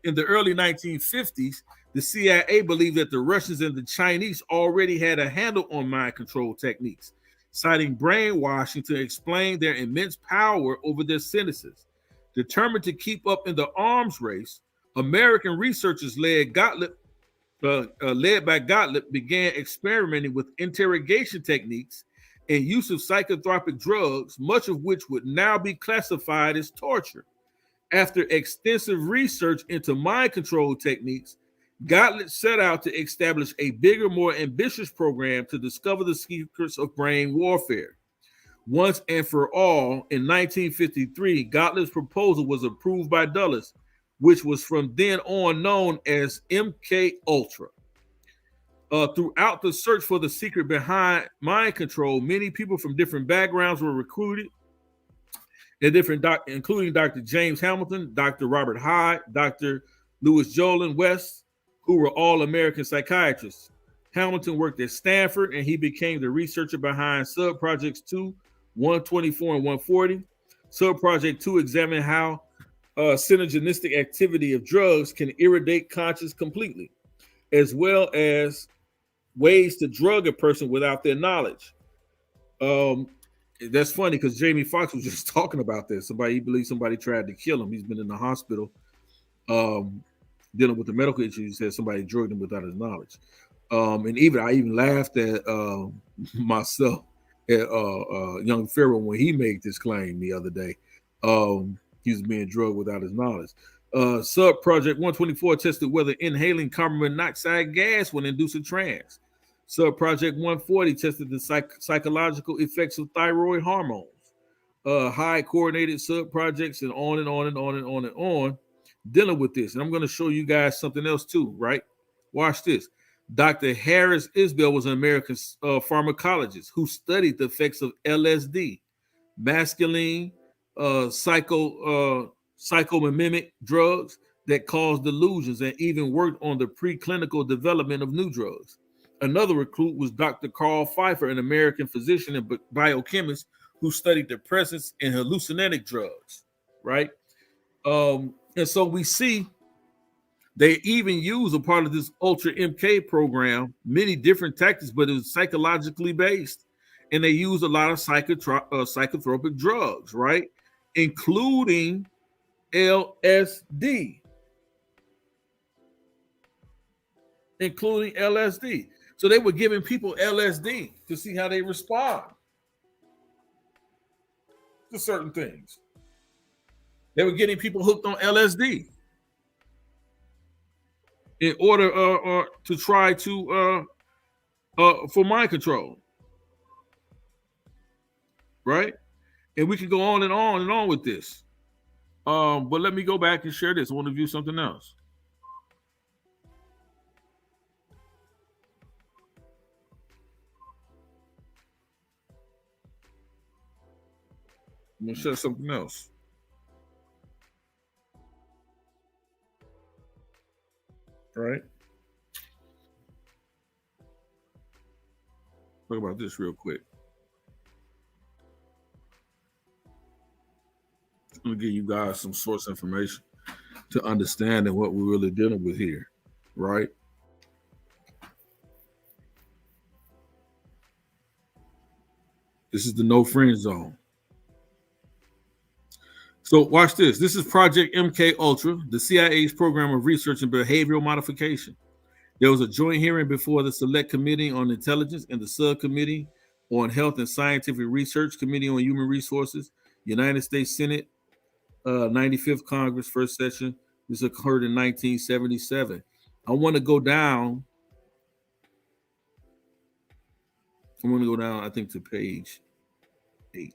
In the early 1950s, the CIA believed that the Russians and the Chinese already had a handle on mind control techniques, citing brainwashing to explain their immense power over their citizens. Determined to keep up in the arms race, American researchers led by Gottlieb began experimenting with interrogation techniques and use of psychotropic drugs, much of which would now be classified as torture. After extensive research into mind control techniques, Gottlieb set out to establish a bigger, more ambitious program to discover the secrets of brain warfare. Once and for all, in 1953, Gottlieb's proposal was approved by Dulles, which was from then on known as MK Ultra. Throughout the search for the secret behind mind control, many people from different backgrounds were recruited, including Dr. James Hamilton, Dr. Robert Hyde, Dr. Louis Jolin West, who were all American psychiatrists. Hamilton worked at Stanford, and he became the researcher behind Subprojects 2, 124, and 140. Subproject 2 examined how synergistic activity of drugs can irradiate conscience completely, as well as ways to drug a person without their knowledge. That's funny because Jamie Foxx was just talking about this. He believes somebody tried to kill him. He's been in the hospital dealing with the medical issues. He said somebody drugged him without his knowledge. And I even laughed at myself at young Pharaoh when he made this claim the other day. He was being drugged without his knowledge. Subproject 124 tested whether inhaling carbon monoxide gas would induce a trance. Subproject 140 tested the psychological effects of thyroid hormones. High coordinated subprojects and on and on and on and on and on dealing with this. And I'm going to show you guys something else too, right? Watch this. Dr. Harris Isbell was an American pharmacologist who studied the effects of LSD, masculine psychomimic drugs that cause delusions, and even worked on the preclinical development of new drugs. Another recruit was Dr. Carl Pfeiffer, an American physician and biochemist who studied the presence in hallucinogenic drugs, right? And so we see they even use a part of this Ultra MK program, many different tactics, but it was psychologically based. And they use a lot of psychotropic drugs, right? Including LSD. So they were giving people LSD to see how they respond to certain things. They were getting people hooked on LSD in order to try to for mind control, right? And we can go on and on and on with this. But let me go back and share this. I want to view something else. I'm going to share something else. Right? Talk about this real quick. I'm going to give you guys some source information to understand what we're really dealing with here, right? This is the no friend zone. So watch this. This is Project MK Ultra, the CIA's program of research and behavioral modification. There was a joint hearing before the Select Committee on Intelligence and the Subcommittee on Health and Scientific Research, Committee on Human Resources, United States Senate, 95th Congress, first session. This occurred in 1977. I want to go down. I think, to page 8.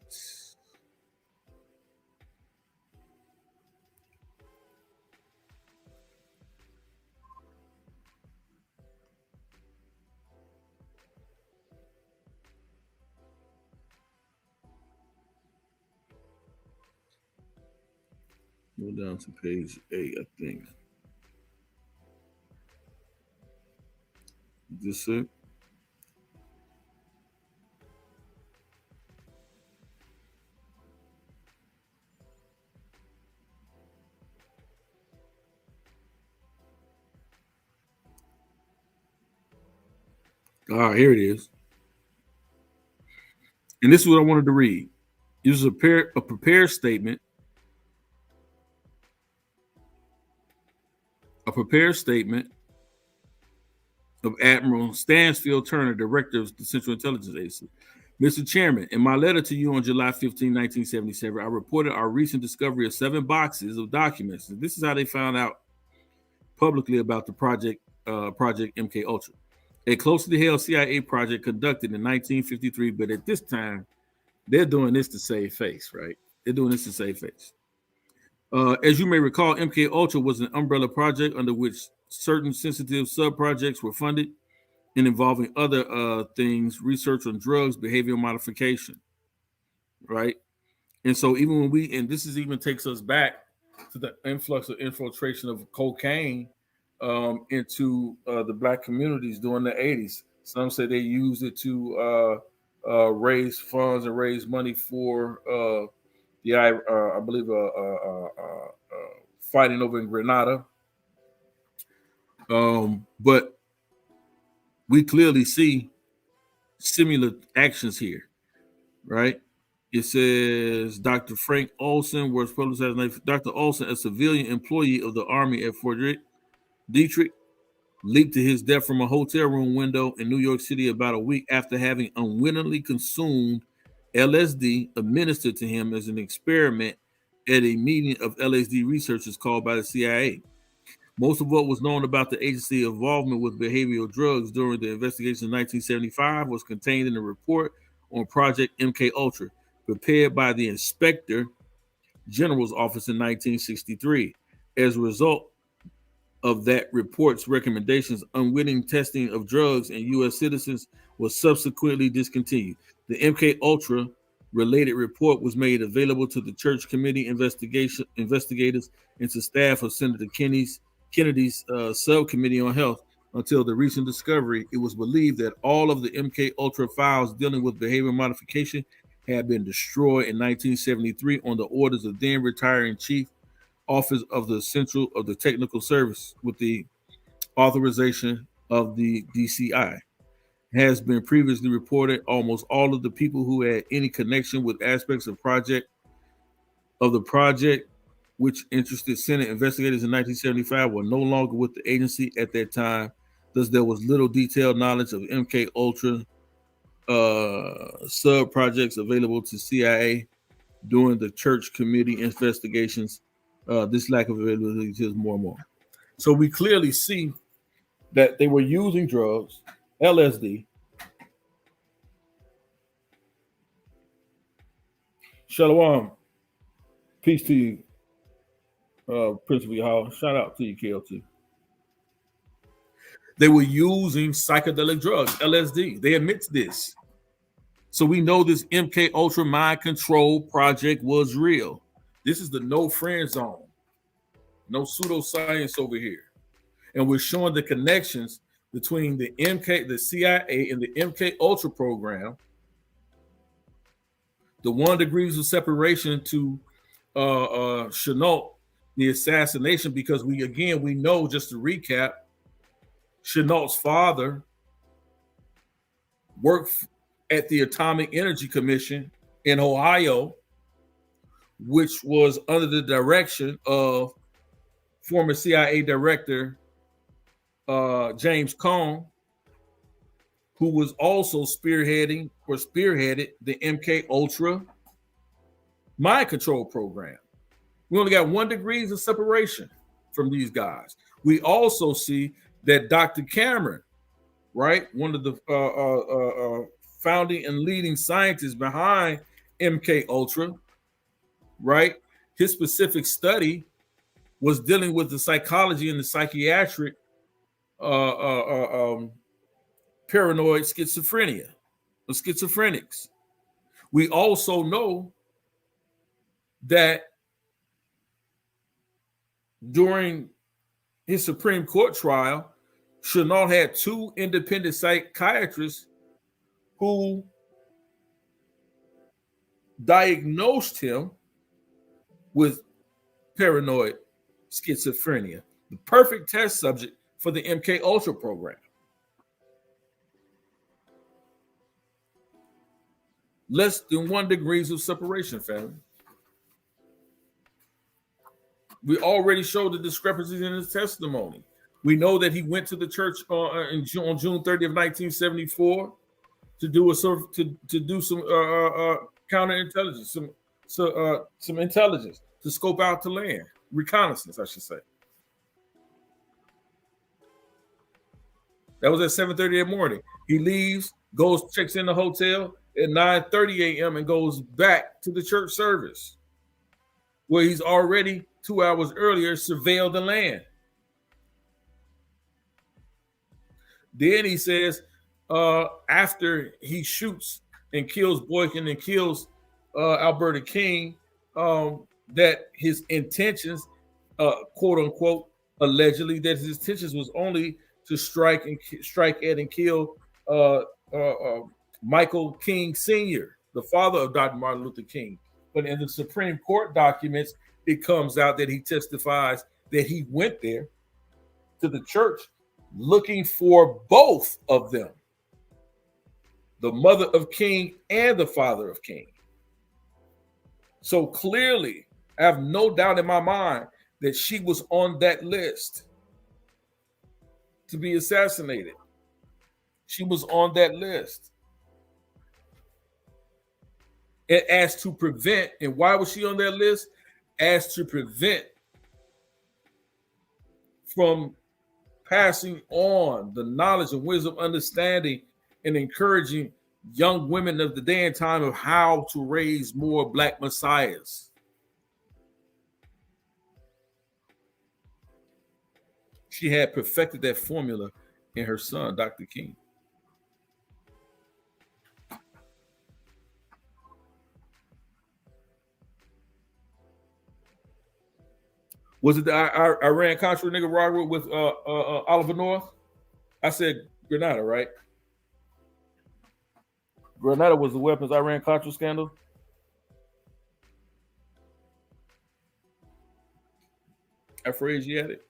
Go down to page 8, I think. Is this it? Here it is. And this is what I wanted to read. This is a prepared statement. A prepared statement of Admiral Stansfield Turner, Director of the Central Intelligence Agency. Mr. Chairman, in my letter to you on July 15, 1977, I reported our recent discovery of 7 boxes of documents. And this is how they found out publicly about the Project MK Ultra, a closely held CIA project conducted in 1953, but at this time They're doing this to save face, right? They're doing this to save face. As you may recall, MK Ultra was an umbrella project under which certain sensitive sub-projects were funded and involving other things, research on drugs, behavioral modification, right? And so even when and this is even takes us back to the influx of infiltration of cocaine into the black communities during the 80s. Some say they used it to raise funds and raise money for I believe fighting over in Grenada. But we clearly see similar actions here, right? It says Dr. Frank Olson was publicized. Dr. Olson, a civilian employee of the Army at Fort Detrick, leaped to his death from a hotel room window in New York City about a week after having unwittingly consumed LSD administered to him as an experiment at a meeting of LSD researchers called by the CIA. Most of what was known about the agency's involvement with behavioral drugs during the investigation in 1975 was contained in a report on Project MK Ultra, prepared by the Inspector General's Office in 1963. As a result of that report's recommendations, unwitting testing of drugs in U.S. citizens was subsequently discontinued. The MK Ultra related report was made available to the Church Committee investigators and to staff of Senator Kennedy's subcommittee on health. Until the recent discovery, it was believed that all of the MK Ultra files dealing with behavior modification had been destroyed in 1973 on the orders of then retiring Chief Office of the Central of the Technical Service with the authorization of the DCI. Has been previously reported almost all of the people who had any connection with aspects of the project which interested Senate investigators in 1975 were no longer with the agency at that time. Thus, there was little detailed knowledge of MK Ultra sub projects available to CIA during the Church Committee investigations. This lack of availability is more and more. So we clearly see that they were using drugs, LSD. Shalom. Peace to you, Principal Yahawah. Shout out to you, KLT. They were using psychedelic drugs, LSD. They admit this. So we know this MK Ultra mind control project was real. This is the no friend zone. No pseudoscience over here. And we're showing the connections between the CIA and the MK Ultra program, the 1 degrees of separation to Chenault, the assassination, because we know, just to recap, Chenault's father worked at the Atomic Energy Commission in Ohio, which was under the direction of former CIA director James Cone, who was also spearheaded the MK Ultra mind control program. We only got 1 degrees of separation from these guys. We also see that Dr. Cameron, right, one of the founding and leading scientists behind MK Ultra, right, his specific study was dealing with the psychology and the psychiatric paranoid schizophrenia, or schizophrenics. We also know that during his Supreme Court trial, Chenault had 2 independent psychiatrists who diagnosed him with paranoid schizophrenia, the perfect test subject for the MK Ultra program. Less than 1 degrees of separation, family. We already showed the discrepancies in his testimony. We know that he went to the church on June 30th of 1974 to do some counterintelligence, some intelligence, to scope out the land, reconnaissance, I should say. That was at 7:30 in the morning. He leaves, goes, checks in the hotel, at 9:30 a.m. and goes back to the church service where he's already 2 hours earlier surveilled the land. Then he says, after he shoots and kills Boykin and kills Alberta King, that his intentions, quote unquote, allegedly, that his intentions was only to strike at and kill Michael King Sr., the father of Dr. Martin Luther King. But in the Supreme Court documents, it comes out that he testifies that he went there to the church looking for both of them, the mother of King and the father of King. So clearly, I have no doubt in my mind that she was on that list to be assassinated. She was on that list. And as to prevent, and why was she on that list? As to prevent from passing on the knowledge and wisdom, understanding, and encouraging young women of the day and time of how to raise more Black messiahs. She had perfected that formula in her son, Dr. King. Was it the Iran-Contra Nicaragua with Oliver North? I said Grenada, right? Grenada was the weapons Iran-Contra scandal. I phrase you had it.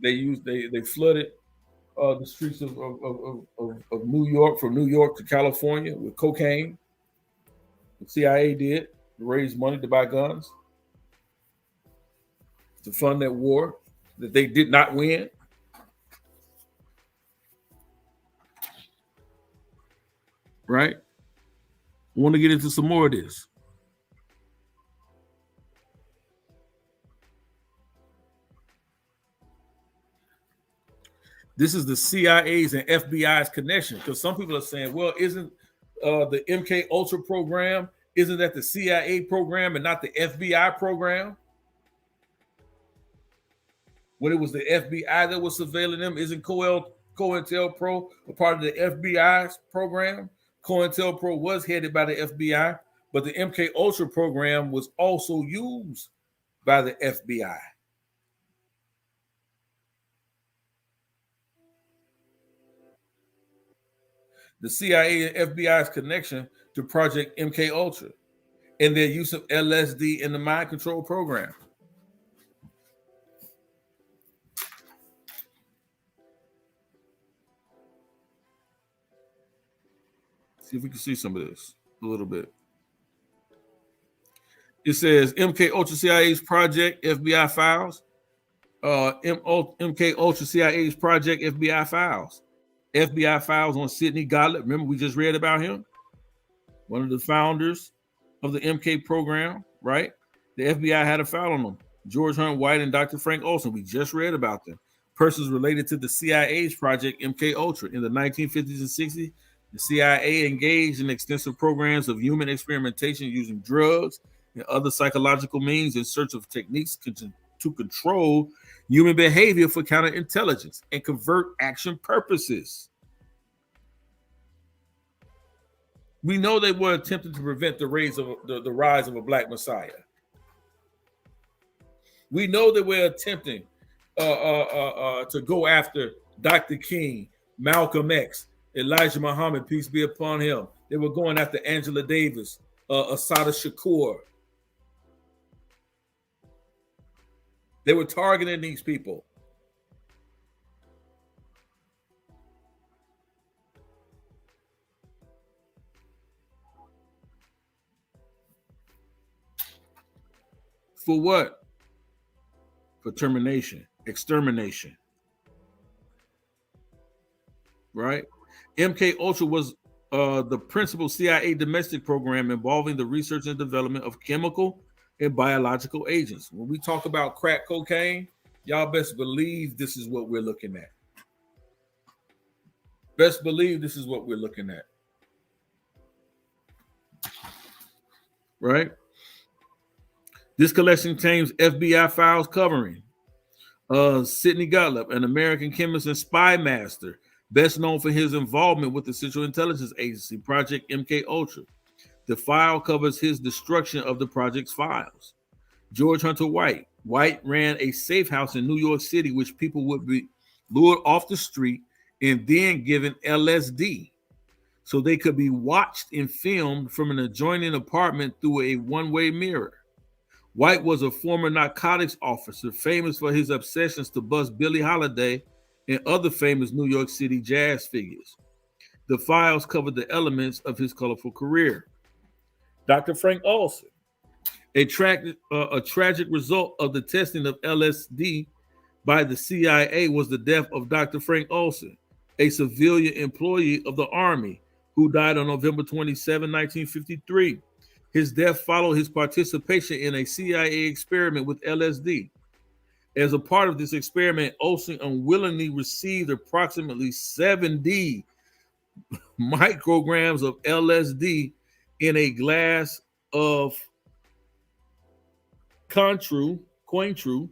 They flooded the streets of New York, from New York to California, with cocaine. The CIA did to raise money to buy guns, to fund that war that they did not win. Right? I want to get into some more of this. This is the CIA's and FBI's connection, because some people are saying, well, isn't the MK Ultra program, isn't that the CIA program and not the FBI program? When it was the FBI that was surveilling them, isn't COINTELPRO a part of the FBI's program? COINTELPRO was headed by the FBI, but the MK Ultra program was also used by the FBI. The CIA and FBI's connection to Project MK Ultra and their use of LSD in the mind control program. See if we can see some of this a little bit. It says MK Ultra CIA's Project FBI files. MK Ultra CIA's Project FBI files. FBI files on Sidney Gottlieb. Remember, we just read about him? One of the founders of the MK program, right? The FBI had a file on them. George Hunt White and Dr. Frank Olson. We just read about them. Persons related to the CIA's Project MK Ultra. In the 1950s and 60s, the CIA engaged in extensive programs of human experimentation using drugs and other psychological means in search of techniques to control human behavior for counterintelligence and covert action purposes. We know they were attempting to prevent the rise of a Black Messiah. We know that we're attempting to go after Dr. King, Malcolm X, Elijah Muhammad, peace be upon him. They were going after Angela Davis, Assata Shakur. They were targeting these people. For what? For termination, extermination. Right? MK Ultra was the principal CIA domestic program involving the research and development of chemical and biological agents. When we talk about crack cocaine, y'all best believe this is what we're looking at. Best believe this is what we're looking at. Right? This collection contains FBI files covering Sidney Gottlieb, an American chemist and spy master, best known for his involvement with the Central Intelligence Agency, Project MK Ultra. The file covers his destruction of the project's files. George Hunter White. White ran a safe house in New York City, which people would be lured off the street and then given LSD so they could be watched and filmed from an adjoining apartment through a one-way mirror. White was a former narcotics officer, famous for his obsessions to bust Billie Holiday and other famous New York City jazz figures. The files covered the elements of his colorful career. Dr. Frank Olson. A tragic result of the testing of LSD by the CIA was the death of Dr. Frank Olson, a civilian employee of the Army who died on November 27, 1953. His death followed his participation in a CIA experiment with LSD. As a part of this experiment, Olson unwillingly received approximately 70 micrograms of LSD in a glass of Cointreau.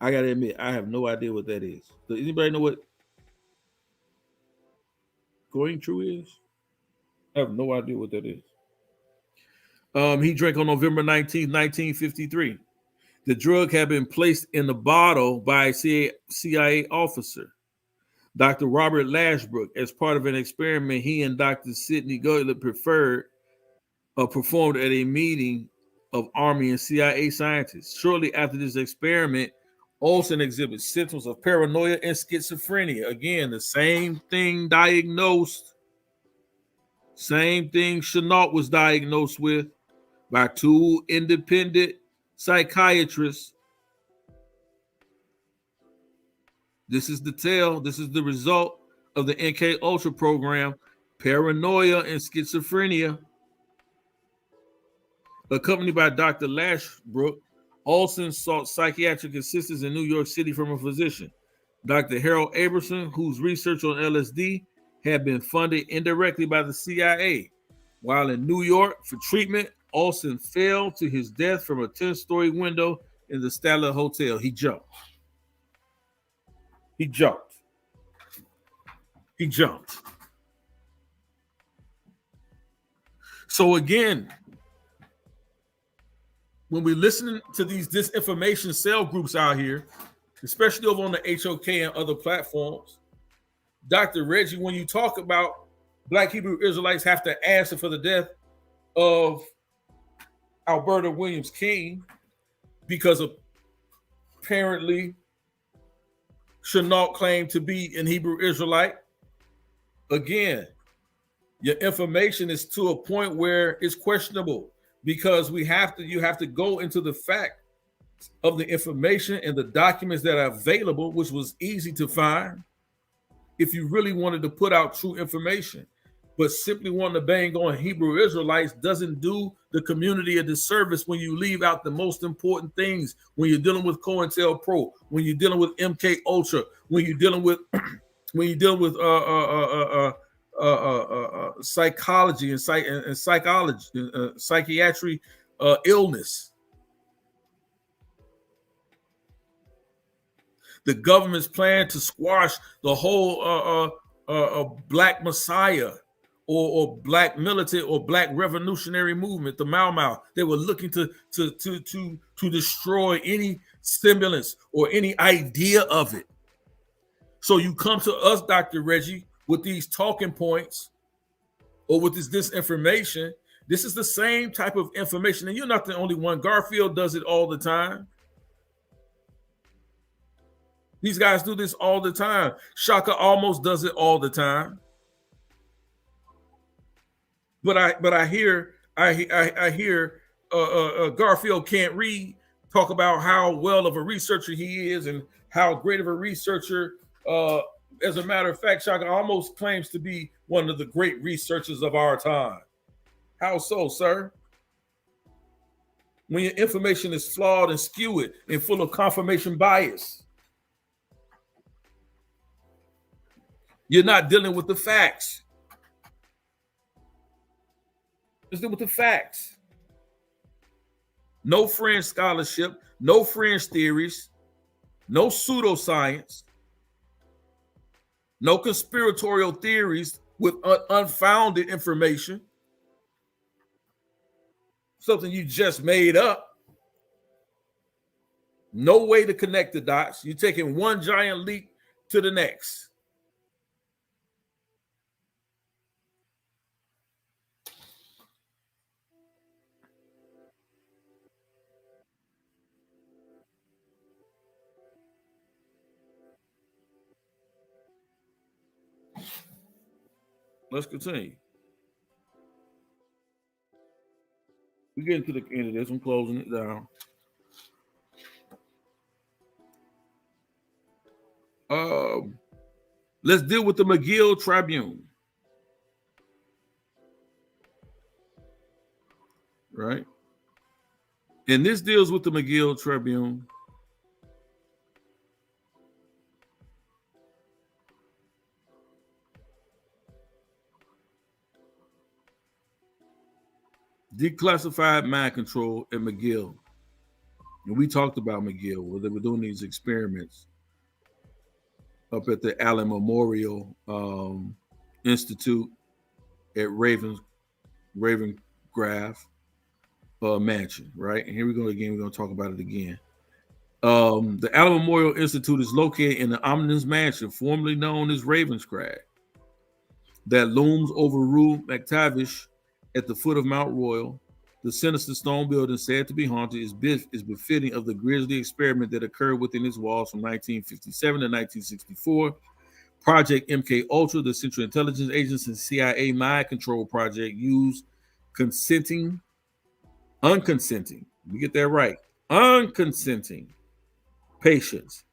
I gotta admit, I have no idea what that is. Does anybody know what Cointreau is? I have no idea what that is. He drank on November 19, 1953. The drug had been placed in the bottle by a CIA officer, Dr. Robert Lashbrook, as part of an experiment he and Dr. Sidney Gottlieb performed at a meeting of Army and CIA scientists. Shortly after this experiment, Olson exhibits symptoms of paranoia and schizophrenia. Again, the same thing diagnosed, same thing Chenault was diagnosed with by two independent psychiatrists. This is the tale. This is the result of the MK Ultra program, paranoia and schizophrenia. Accompanied by Dr. Lashbrook, Olson sought psychiatric assistance in New York City from a physician, Dr. Harold Aberson, whose research on LSD had been funded indirectly by the CIA. While in New York for treatment, Olson fell to his death from a 10-story window in the Statler Hotel. He jumped. So again, when we listen to these disinformation cell groups out here, especially over on the HOK and other platforms, Dr. Reggie, when you talk about Black Hebrew Israelites have to answer for the death of Alberta Williams King because apparently Chenault claimed to be an Hebrew Israelite, again, your information is to a point where it's questionable. Because you have to go into the fact of the information and the documents that are available, which was easy to find if you really wanted to put out true information. But simply wanting to bang on Hebrew Israelites doesn't do the community a disservice when you leave out the most important things, when you're dealing with COINTELPRO, when you're dealing with MK Ultra, when you're dealing with psychology and psychology, psychiatry illness. The government's plan to squash the whole Black Messiah or Black militant or Black revolutionary movement, the Mau Mau. They were looking to destroy any semblance or any idea of it. So you come to us, Dr. Reggie, with these talking points or with this disinformation. This is the same type of information, and you're not the only one. Garfield does it all the time. These guys do this all the time. Shaka almost does it all the time. But I hear Garfield can't read talk about how well of a researcher he is and how great of a researcher. As a matter of fact, Shaka almost claims to be one of the great researchers of our time. How so, sir? When your information is flawed and skewed and full of confirmation bias. You're not dealing with the facts. Let's deal with the facts. No fringe scholarship, no fringe theories, no pseudoscience, no conspiratorial theories with unfounded information, something you just made up. No way to connect the dots. You're taking one giant leap to the next. Let's continue. We're getting to the end of this. I'm closing it down. Let's deal with the McGill Tribune. Right? And this deals with the McGill Tribune. Declassified mind control at McGill. And we talked about McGill, where they were doing these experiments up at the Allen Memorial Institute at Ravengraph Mansion, right? And here we go again. We're going to talk about it again. The Allen Memorial Institute is located in the ominous mansion, formerly known as Ravenscraft, that looms over Rue McTavish at the foot of Mount Royal. The sinister stone building, said to be haunted, is befitting of the grisly experiment that occurred within its walls from 1957 to 1964. Project MK Ultra, the Central Intelligence Agency CIA mind control project, used unconsenting, we get that right, unconsenting patients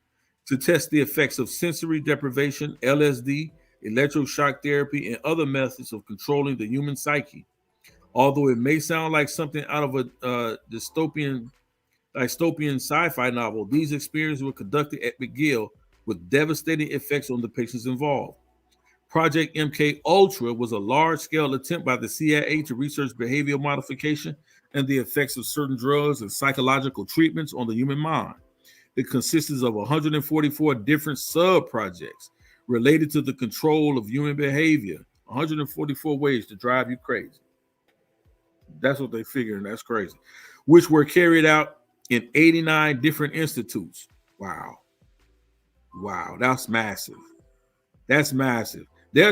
to test the effects of sensory deprivation, LSD, electroshock therapy, and other methods of controlling the human psyche. Although it may sound like something out of a dystopian sci-fi novel, these experiments were conducted at McGill with devastating effects on the patients involved. Project MK Ultra was a large-scale attempt by the CIA to research behavioral modification and the effects of certain drugs and psychological treatments on the human mind. It consisted of 144 different sub-projects related to the control of human behavior. 144 ways to drive you crazy. That's what they figured, and that's crazy. Which were carried out in 89 different institutes. Wow, that's massive. That's massive. They were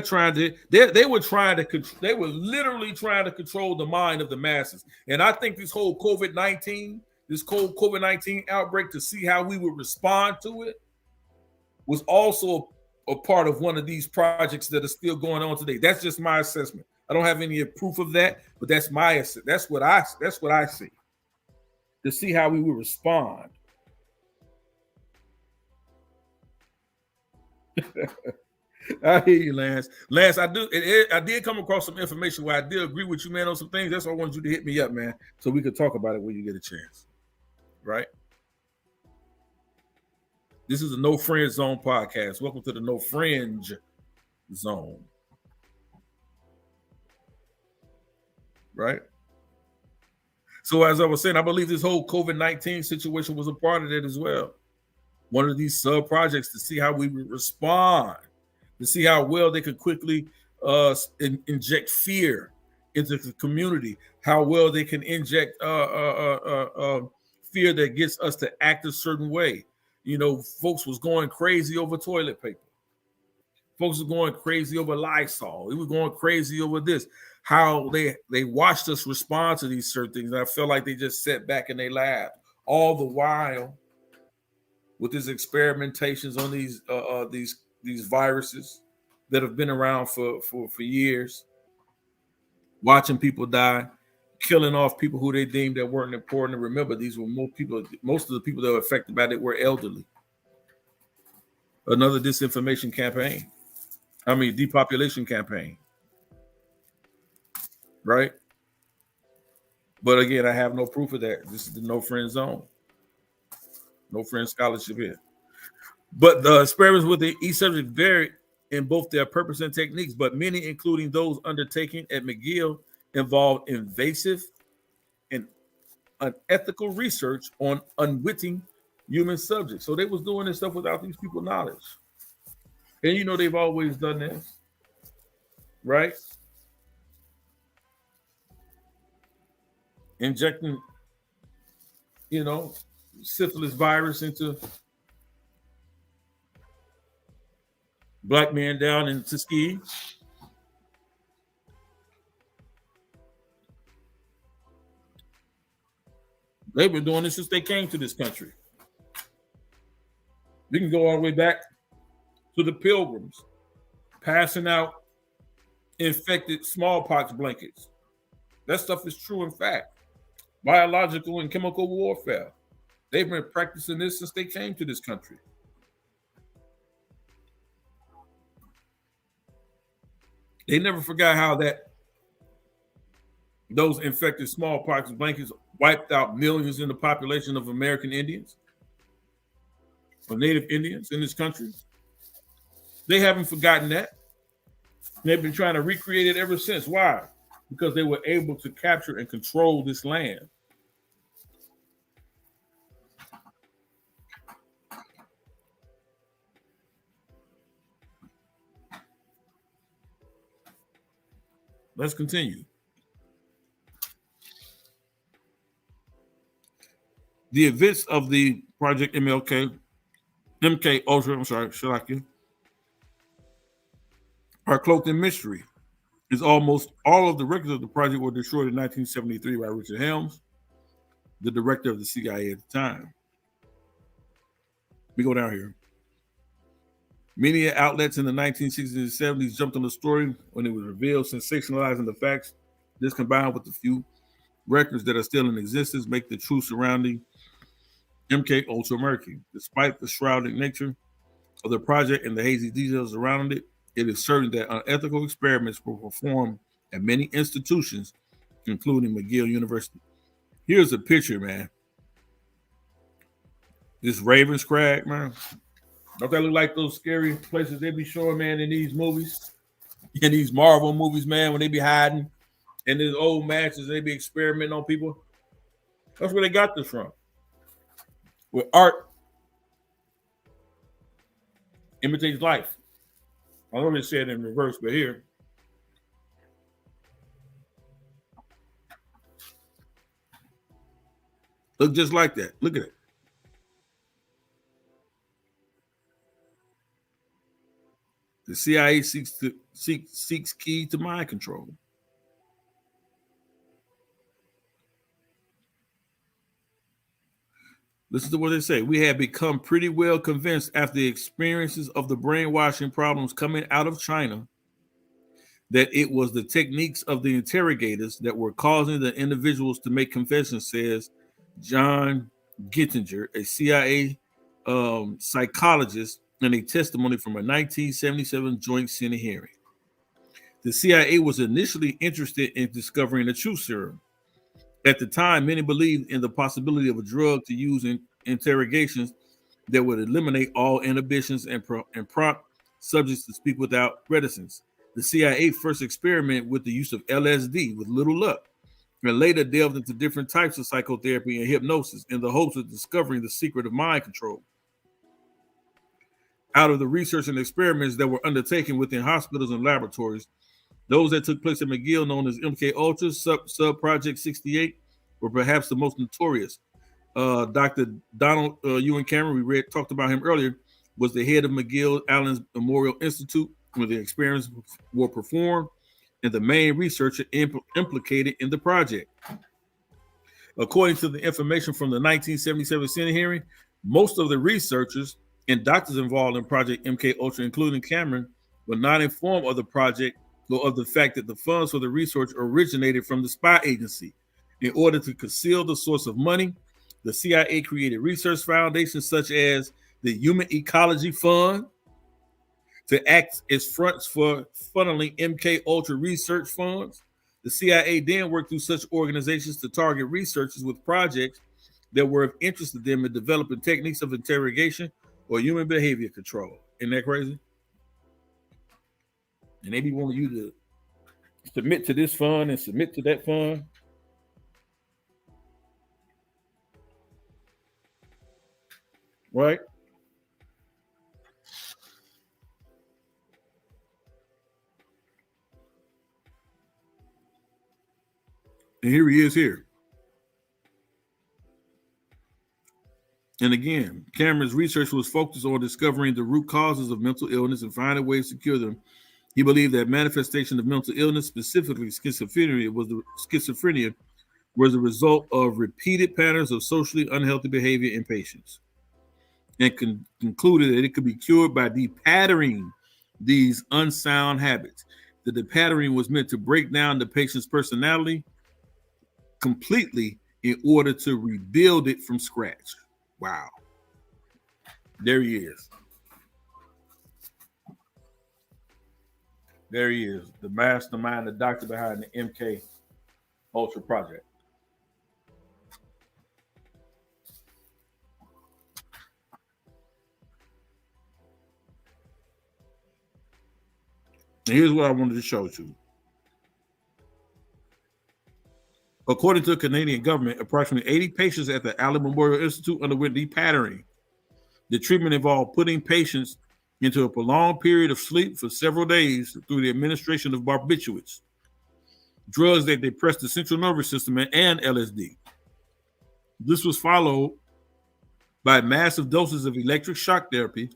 literally trying to control the mind of the masses. And I think this whole COVID-19 outbreak, to see how we would respond to it, was also a part of one of these projects that are still going on today. That's just my assessment. I don't have any proof of that, but that's what I see. To see how we would respond. I hear you, Lance. Lance, I did come across some information where I did agree with you, man, on some things. That's why I wanted you to hit me up, man, so we could talk about it when you get a chance. Right? This is a No Fringe Zone podcast. Welcome to the No Fringe Zone. Right? So as I was saying, I believe this whole COVID-19 situation was a part of it as well. One of these sub-projects to see how we would respond, to see how well they could quickly inject fear into the community, how well they can inject fear that gets us to act a certain way. You know, folks was going crazy over toilet paper. Folks were going crazy over Lysol. We were going crazy over this. How they watched us respond to these certain things. And I felt like they just sat back and they laughed. All the while, with these experimentations on these viruses that have been around for years, watching people die, killing off people who they deemed that weren't important. And remember, these were most of the people that were affected by it were elderly. Another disinformation campaign. Depopulation campaign. Right? But again, I have no proof of that. This is the No Fringe Zone. No Fringe scholarship here. But the experiments with the e-subject very in both their purpose and techniques, but many, including those undertaken at McGill, involved invasive and unethical research on unwitting human subjects. So they was doing this stuff without these people's knowledge. And you know they've always done this, right? Injecting, syphilis virus into black men down in Tuskegee. They've been doing this since they came to this country. We can go all the way back to the Pilgrims, passing out infected smallpox blankets. That stuff is true in fact. Biological and chemical warfare. They've been practicing this since they came to this country. They never forgot how those infected smallpox blankets wiped out millions in the population of American Indians or Native Indians in this country. They haven't forgotten that. They've been trying to recreate it ever since. Why? Because they were able to capture and control this land. Let's continue. The events of the Project MK Ultra, Shalaki, are cloaked in mystery. Is almost all of the records of the project were destroyed in 1973 by Richard Helms, the director of the CIA at the time. We go down here. Media outlets in the 1960s and 70s jumped on the story when it was revealed, sensationalizing the facts. This, combined with the few records that are still in existence, make the truth surrounding MK Ultra murky. Despite the shrouded nature of the project and the hazy details around it, it is certain that unethical experiments were performed at many institutions, including McGill University. Here's a picture, man. This Ravens Crag, man. Don't that look like those scary places they be showing, man, in these movies? In these Marvel movies, man, when they be hiding in these old matches, they be experimenting on people. That's where they got this from. With art imitates life. I know they said it in reverse, but here. Look just like that. Look at it. The CIA seeks key to mind control. Listen to what they say. We have become pretty well convinced after the experiences of the brainwashing problems coming out of China that it was the techniques of the interrogators that were causing the individuals to make confessions, says John Gittinger, a CIA psychologist, in a testimony from a 1977 Joint Senate hearing. The CIA was initially interested in discovering the truth serum. At the time, many believed in the possibility of a drug to use in interrogations that would eliminate all inhibitions and prompt subjects to speak without reticence. The CIA first experimented with the use of LSD with little luck, and later delved into different types of psychotherapy and hypnosis in the hopes of discovering the secret of mind control. Out of the research and experiments that were undertaken within hospitals and laboratories, those that took place at McGill, known as MK Ultra, Sub Project 68, were perhaps the most notorious. Dr. Donald Ewan Cameron, we talked about him earlier, was the head of McGill Allen's Memorial Institute, where the experiments were performed, and the main researcher implicated in the project. According to the information from the 1977 Senate hearing, most of the researchers and doctors involved in Project MK Ultra, including Cameron, were not informed of the project or of the fact that the funds for the research originated from the spy agency. In order to conceal the source of money, the CIA created research foundations such as the Human Ecology Fund to act as fronts for funneling MK Ultra research funds. The CIA then worked through such organizations to target researchers with projects that were of interest to them in developing techniques of interrogation or human behavior control. Isn't that crazy? And they be wanting you to submit to this fund and submit to that fund. Right? And here he is here. And again, Cameron's research was focused on discovering the root causes of mental illness and finding ways to cure them. He believed that manifestation of mental illness, specifically schizophrenia, was the result of repeated patterns of socially unhealthy behavior in patients, and concluded that it could be cured by depatterning these unsound habits. The depatterning was meant to break down the patient's personality completely in order to rebuild it from scratch. Wow. There he is. There he is, the mastermind, the doctor behind the MK Ultra project. And here's what I wanted to show you. According to the Canadian government, approximately 80 patients at the Allen Memorial Institute underwent depatterning. The treatment involved putting patients into a prolonged period of sleep for several days through the administration of barbiturates, drugs that depress the central nervous system, and LSD. This was followed by massive doses of electric shock therapy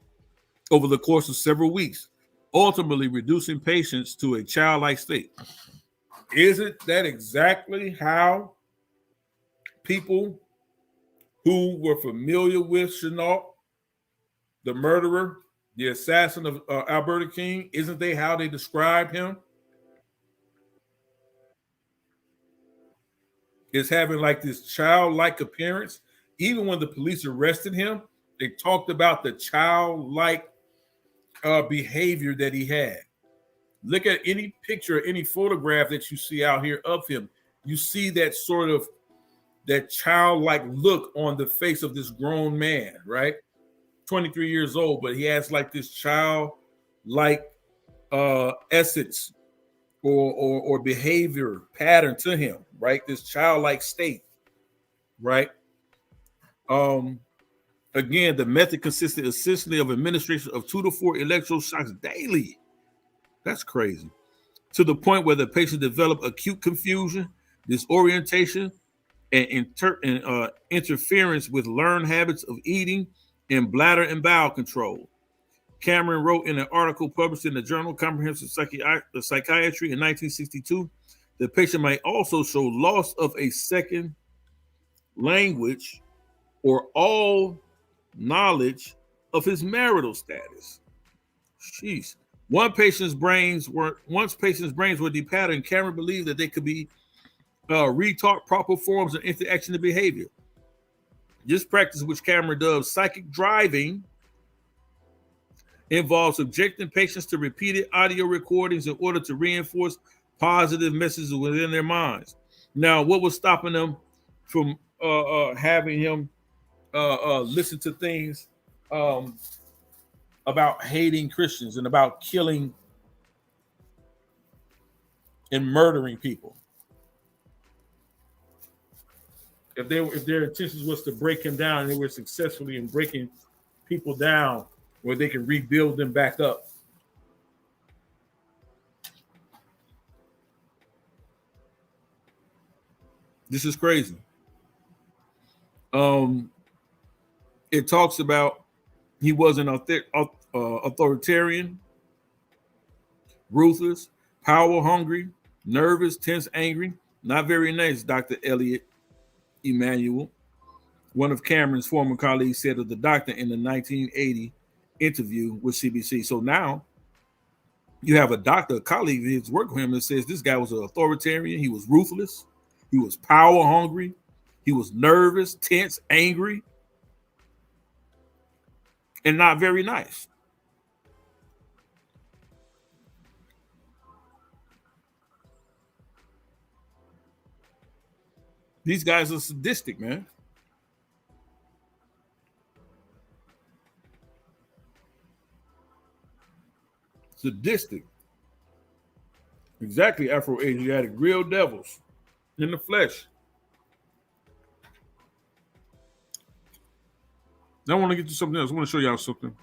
over the course of several weeks, ultimately reducing patients to a childlike state. Isn't that exactly how people who were familiar with Chenault, the murderer, the assassin of Alberta King, isn't they how they described him? Is having like this childlike appearance. Even when the police arrested him, they talked about the childlike behavior that he had. Look at any picture, any photograph that you see out here of him. You see that sort of that childlike look on the face of this grown man, right? 23 years old, but he has like this childlike essence or behavior pattern to him, right? This childlike state, right? Um, Again, the method consisted essentially of administration of 2 to 4 electroshocks daily. That's crazy. To the point where the patient developed acute confusion, disorientation, and interference with learned habits of eating and bladder and bowel control. Cameron wrote in an article published in the Journal of Comprehensive Psychiatry in 1962, the patient might also show loss of a second language or all knowledge of his marital status. Jeez. Once patients' brains were depatterned, Cameron believed that they could be retaught proper forms of interaction and behavior. This practice, which Cameron dubs psychic driving, involves subjecting patients to repeated audio recordings in order to reinforce positive messages within their minds. Now, what was stopping them from having him listen to things about hating Christians and about killing and murdering people? If their intentions was to break him down, and they were successfully in breaking people down where they can rebuild them back up. This is crazy. It talks about he was an authoritarian, ruthless, power hungry, nervous, tense, angry, not very nice, Dr. Elliot Emanuel, one of Cameron's former colleagues, said of the doctor in the 1980 interview with CBC. So now you have a doctor, a colleague of his work with him, that says this guy was an authoritarian, he was ruthless, he was power hungry, he was nervous, tense, angry, and not very nice. These guys are sadistic, man. Sadistic. Exactly, Afro-Asiatic, real devils in the flesh. Now I want to get to something else. I want to show y'all something.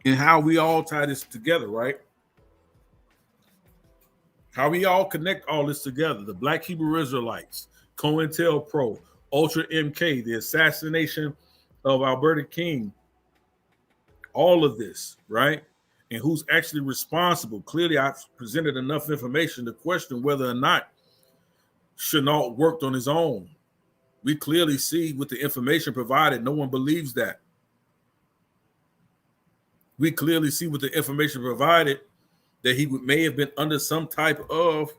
And how we all tie this together, right? How we all connect all this together. The Black Hebrew Israelites, COINTELPRO, Ultra MK, the assassination of Alberta King, all of this, right? And who's actually responsible. Clearly, I've presented enough information to question whether or not Chenault worked on his own. We clearly see with the information provided, no one believes that. We clearly see with the information provided that he may have been under some type of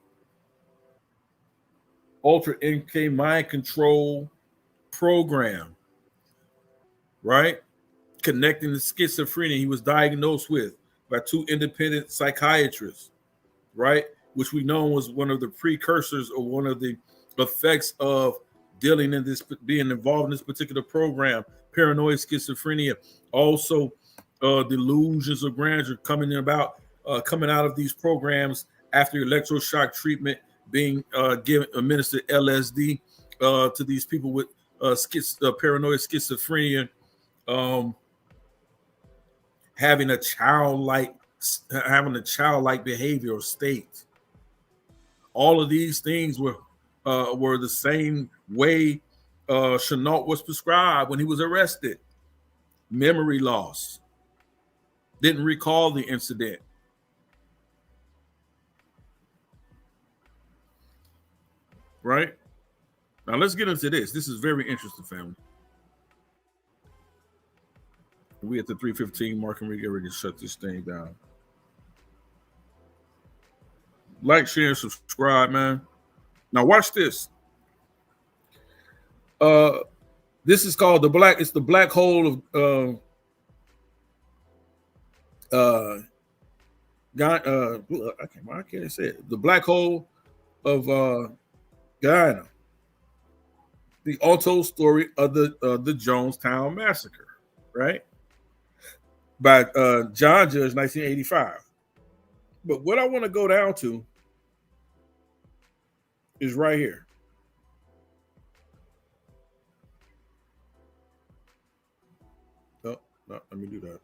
Ultra MK mind control program, right? Connecting the schizophrenia he was diagnosed with by two independent psychiatrists, right? Which we know was one of the precursors or one of the effects of dealing in this, being involved in this particular program. Paranoid schizophrenia, also delusions of grandeur coming out of these programs after electroshock treatment, being given administered LSD to these people with paranoid schizophrenia, um, having a childlike behavioral state. All of these things were the same way Chenault was prescribed when he was arrested. Memory loss, didn't recall the incident. Right? Now let's get into this. This is very interesting, family. We at the 3:15 mark and we get ready to shut this thing down. Like, share, and subscribe, man. Now watch this. This is called it's the black hole of I can't say it. The black hole of Guyana. The untold story of the Jonestown massacre, right? By John Judge, 1985. But what I want to go down to is right here. No, let me do that.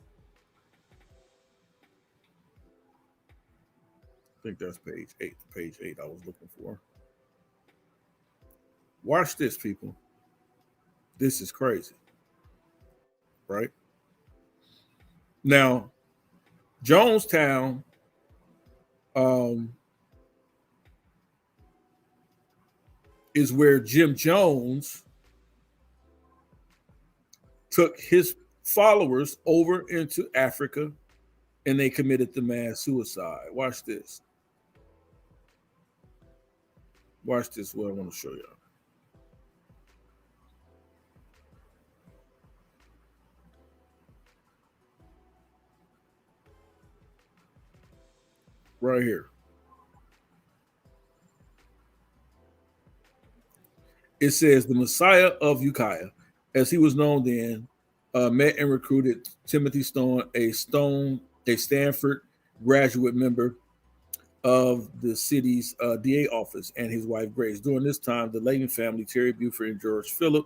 I think that's page 8. Page 8 I was looking for. Watch this, people. This is crazy. Right? Now, Jonestown is where Jim Jones took his followers over into Africa and they committed the mass suicide. Watch this. Watch this, what I want to show y'all. Right here. It says the Messiah of Ukiah, as he was known then, met and recruited Timothy Stone, a Stanford graduate member of the city's DA office, and his wife Grace. During this time, the Layton family, Terry Buford and George Phillip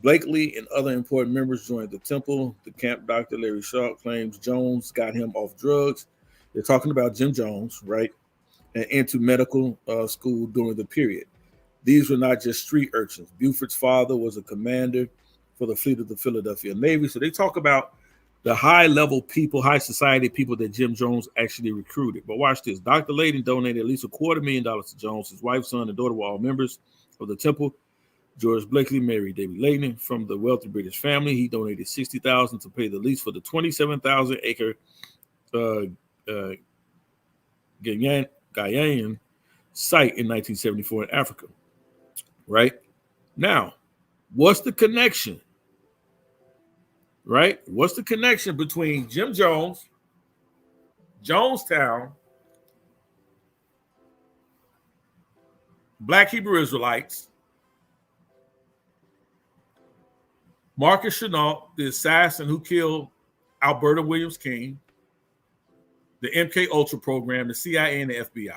Blakely, and other important members joined the temple. The camp doctor Larry Shaw claims Jones got him off drugs. They're talking about Jim Jones, right? And into medical school during the period. These were not just street urchins. Buford's father was a commander for the fleet of the Philadelphia Navy. So they talk about the high level people, high society people that Jim Jones actually recruited. But watch this. Dr. Layton donated at least $250,000 to Jones. His wife, son, and daughter were all members of the temple. George Blakely married David Layton from the wealthy British family. He donated $60,000 to pay the lease for the 27,000-acre Guyana site in 1974 in Africa. Right? Now, what's the connection? Right? What's the connection between Jim Jones, Jonestown, Black Hebrew Israelites, Marcus Chenault, the assassin who killed Alberta Williams King, the MK Ultra program, the CIA, and the FBI.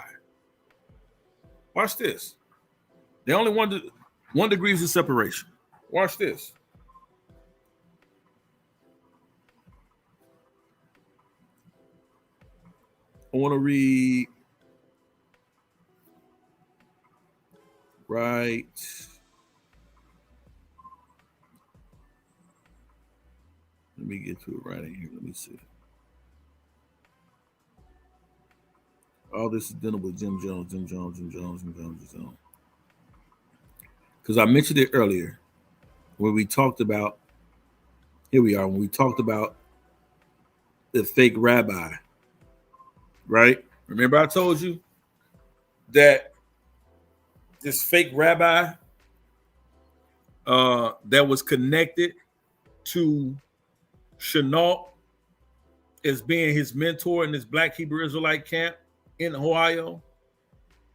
Watch this. They only one degrees of separation. Watch this. I want to read right. Let me get to it right in here. Let me see. All this is dealing with Jim Jones. Because I mentioned it earlier when we talked about, here we are, when we talked about the fake rabbi, right? Remember I told you that this fake rabbi that was connected to Chenault as being his mentor in this Black Hebrew Israelite camp in Ohio,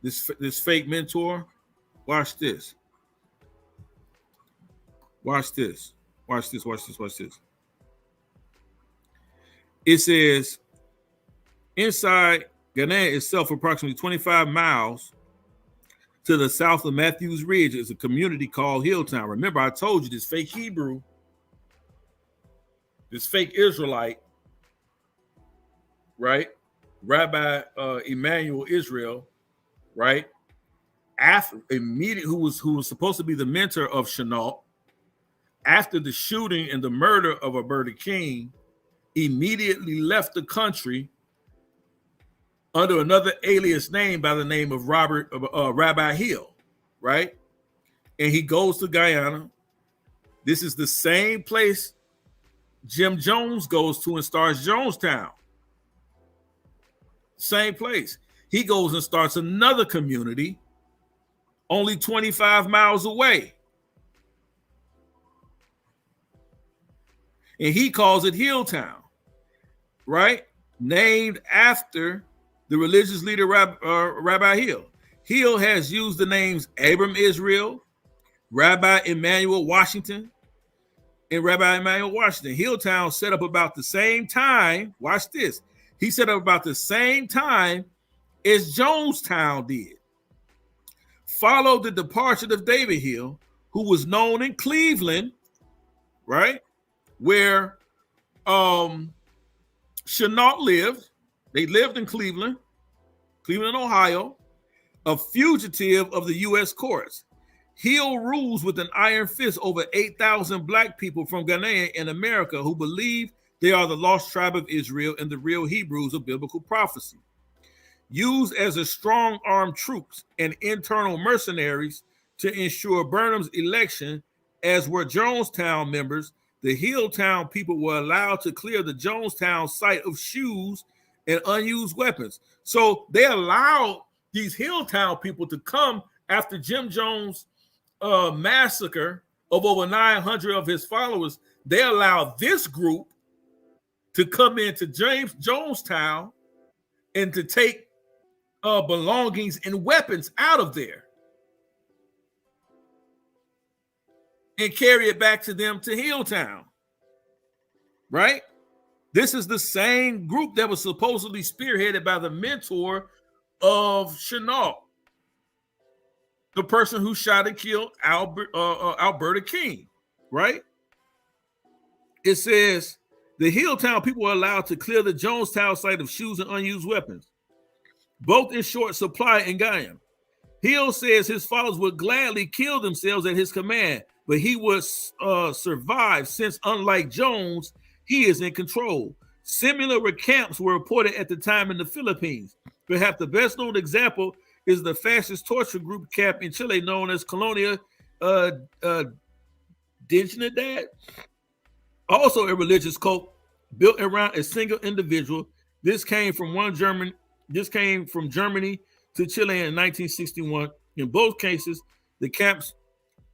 this fake mentor. Watch this. Watch this. Watch this. Watch this. Watch this. It says, inside Ghanaian itself, approximately 25 miles to the south of Matthews Ridge, is a community called Hilltown. Remember, I told you this fake Hebrew, this fake Israelite, right? Rabbi Emmanuel Israel, right? Who was supposed to be the mentor of Chenault, after the shooting and the murder of Alberta King, immediately left the country under another alias name by the name of Rabbi Hill, right? And he goes to Guyana. This is the same place Jim Jones goes to and starts Jonestown. Same place. He goes and starts another community only 25 miles away. And he calls it Hilltown, right? Named after the religious leader Rabbi Hill. Hill has used the names Abram Israel, Rabbi Emmanuel Washington, and Rabbi Emmanuel Washington. Hilltown set up about the same time. Watch this. He set up about the same time as Jonestown did. Followed the departure of David Hill, who was known in Cleveland, right? Where Chenault lived. They lived in Cleveland, Ohio, a fugitive of the U.S. courts. Hill rules with an iron fist over 8,000 Black people from Ghana in America who believe they are the lost tribe of Israel and the real Hebrews of biblical prophecy. Used as a strong-armed troops and internal mercenaries to ensure Burnham's election, as were Jonestown members, the Hilltown people were allowed to clear the Jonestown site of shoes and unused weapons. So they allowed these Hilltown people to come after Jim Jones' massacre of over 900 of his followers. They allowed this group to come into Jonestown and to take belongings and weapons out of there and carry it back to them to Hilltown, right? This is the same group that was supposedly spearheaded by the mentor of Chenault, the person who shot and killed Alberta King, right? It says the Hilltown people were allowed to clear the Jonestown site of shoes and unused weapons, both in short supply in Guyana. Hill says his followers would gladly kill themselves at his command, but he would survive since, unlike Jones, he is in control. Similar camps were reported at the time in the Philippines. Perhaps the best known example is the fascist torture group camp in Chile known as Colonia Dignidad. Also a religious cult built around a single individual. This came from Germany to Chile in 1961. In both cases, the camps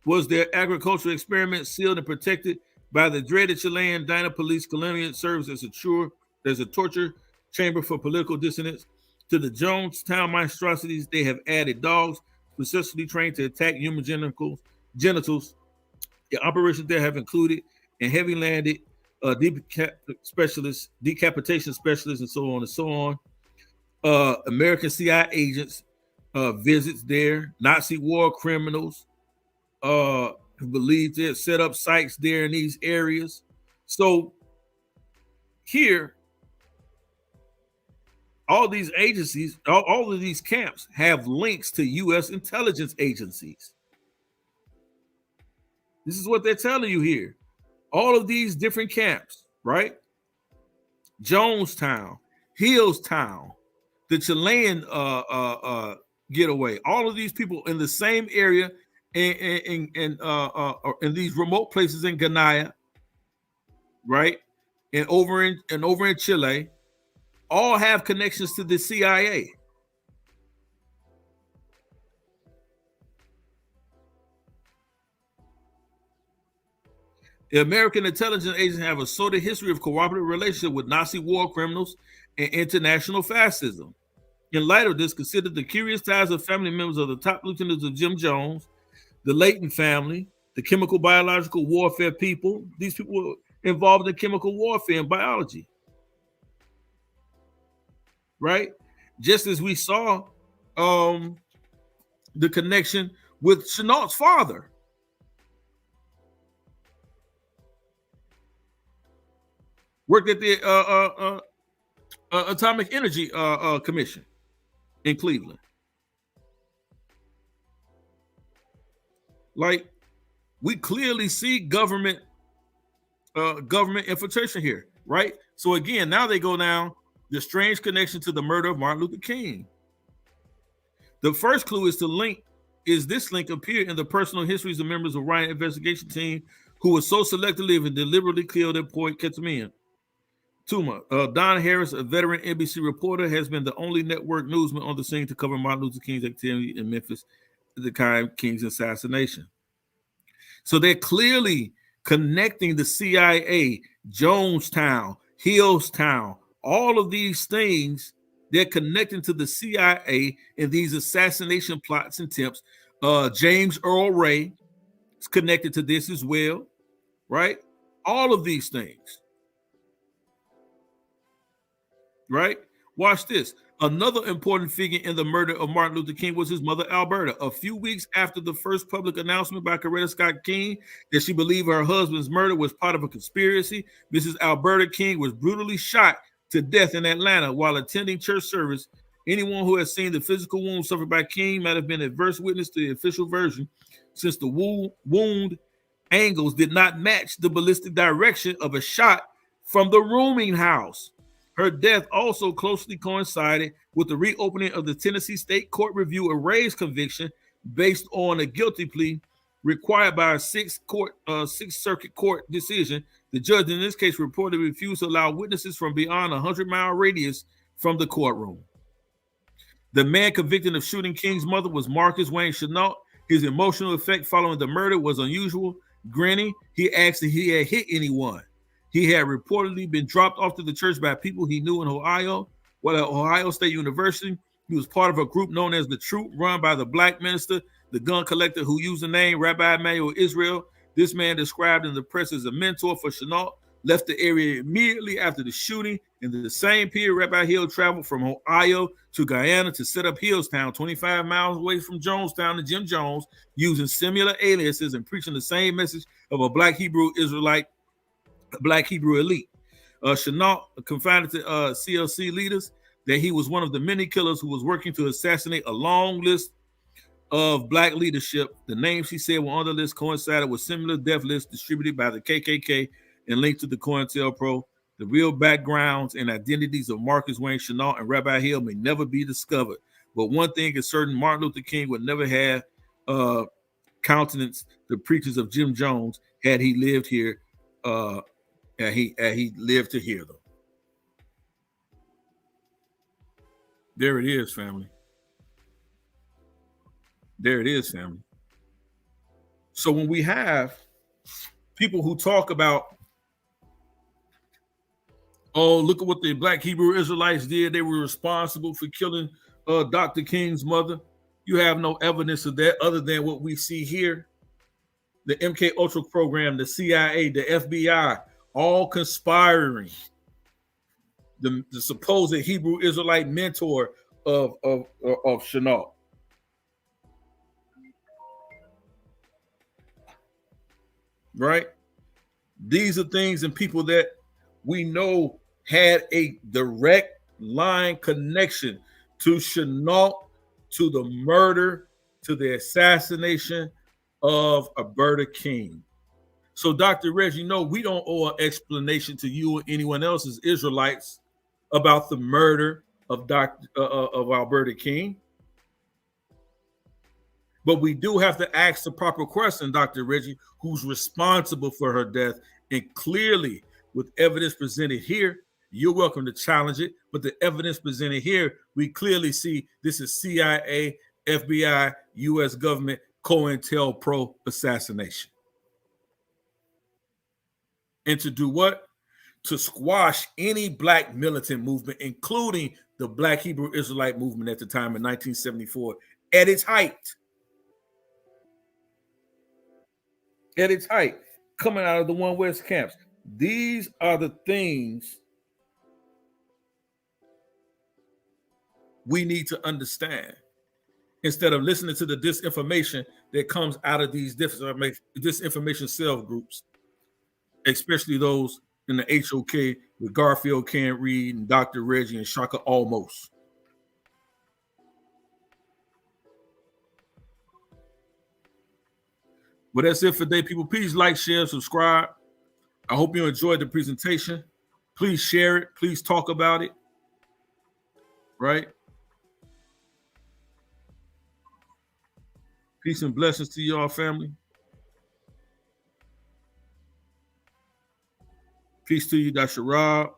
was their agricultural experiment, sealed and protected by the dreaded Chilean Dina police. Colonia serves as a torture chamber for political dissidents. To the Jonestown monstrosities, they have added dogs specifically trained to attack human genitals. The operations there have included and heavy-landed decapitation specialists, and so on and so on. American CIA agents visits there, Nazi war criminals who believe they had set up sites there in these areas. So here, all these agencies, all of these camps have links to U.S. intelligence agencies. This is what they're telling you here. All of these different camps, right? Jonestown, Hillstown, the Chilean getaway, all of these people in the same area in these remote places in Guyana, right? And over in Chile, all have connections to the CIA. The American intelligence agents have a sordid history of cooperative relationship with Nazi war criminals and international fascism. In light of this, consider the curious ties of family members of the top lieutenants of Jim Jones, the Layton family, the chemical biological warfare people. These people were involved in chemical warfare and biology, right? Just as we saw the connection with Chenault's father. Worked at the Atomic Energy Commission in Cleveland. Like, we clearly see government infiltration here, right? So again, now they go down the strange connection to the murder of Martin Luther King. The first clue is this link appeared in the personal histories of members of Ryan investigation team who was so selectively and deliberately killed at Point Ketamine. Tuma. Don Harris, a veteran NBC reporter, has been the only network newsman on the scene to cover Martin Luther King's activity in Memphis at the time King's assassination. So they're clearly connecting the CIA, Jonestown, Hillstown, all of these things. They're connecting to the CIA in these assassination plots and attempts. James Earl Ray is connected to this as well, right? All of these things. Right? Watch this. Another important figure in the murder of Martin Luther King was his mother, Alberta. A few weeks after the first public announcement by Coretta Scott King that she believed her husband's murder was part of a conspiracy, Mrs. Alberta King was brutally shot to death in Atlanta while attending church service. Anyone who has seen the physical wound suffered by King might have been adverse witness to the official version, since the wound angles did not match the ballistic direction of a shot from the rooming house. Her death also closely coincided with the reopening of the Tennessee State Court review of Ray's conviction based on a guilty plea required by a Sixth Circuit Court decision. The judge in this case reportedly refused to allow witnesses from beyond a 100-mile radius from the courtroom. The man convicted of shooting King's mother was Marcus Wayne Chenault. His emotional effect following the murder was unusual. Grinning, he asked if he had hit anyone. He had reportedly been dropped off to the church by people he knew in Ohio. While at Ohio State University, he was part of a group known as the Troop, run by the black minister, the gun collector who used the name Rabbi Emmanuel Israel. This man, described in the press as a mentor for Chenault, left the area immediately after the shooting. In the same period, Rabbi Hill traveled from Ohio to Guyana to set up Hillstown, 25 miles away from Jonestown to Jim Jones, using similar aliases and preaching the same message of a black Hebrew Israelite, black Hebrew elite. Chenault confided to CLC leaders that he was one of the many killers who was working to assassinate a long list of black leadership. The names he said were on the list coincided with similar death lists distributed by the KKK and linked to the COINTELPRO. The real backgrounds and identities of Marcus Wayne Chenault and Rabbi Hill may never be discovered. But one thing is certain: Martin Luther King would never have countenance the preachers of Jim Jones had he lived here. And he lived to hear them. There it is, family. There it is, family. So when we have people who talk about, oh, look at what the black Hebrew Israelites did, they were responsible for killing Dr. King's mother, you have no evidence of that other than what we see here. The MK Ultra program, the CIA, the FBI, all conspiring the supposed Hebrew Israelite mentor of Chenault. Right? These are things and people that we know had a direct line connection to Chenault, to the murder, to the assassination of Alberta King. So, Dr. Reggie, no, we don't owe an explanation to you or anyone else as Israelites about the murder of Alberta King. But we do have to ask the proper question, Dr. Reggie, who's responsible for her death. And clearly, with evidence presented here, you're welcome to challenge it. But the evidence presented here, we clearly see this is CIA, FBI, US government, COINTELPRO assassination. And to do what? To squash any black militant movement, including the Black Hebrew Israelite movement at the time in 1974, at its height. At its height, coming out of the One West camps. These are the things we need to understand instead of listening to the disinformation that comes out of these disinformation cell groups, especially those in the HOK with Garfield Can't Read and Dr. Reggie and Shaka Almost. But that's it for today, people. Please like, share, subscribe. I hope you enjoyed the presentation. Please share it. Please talk about it. Right? Peace and blessings to y'all, family. Peace to you, Dr. Rob.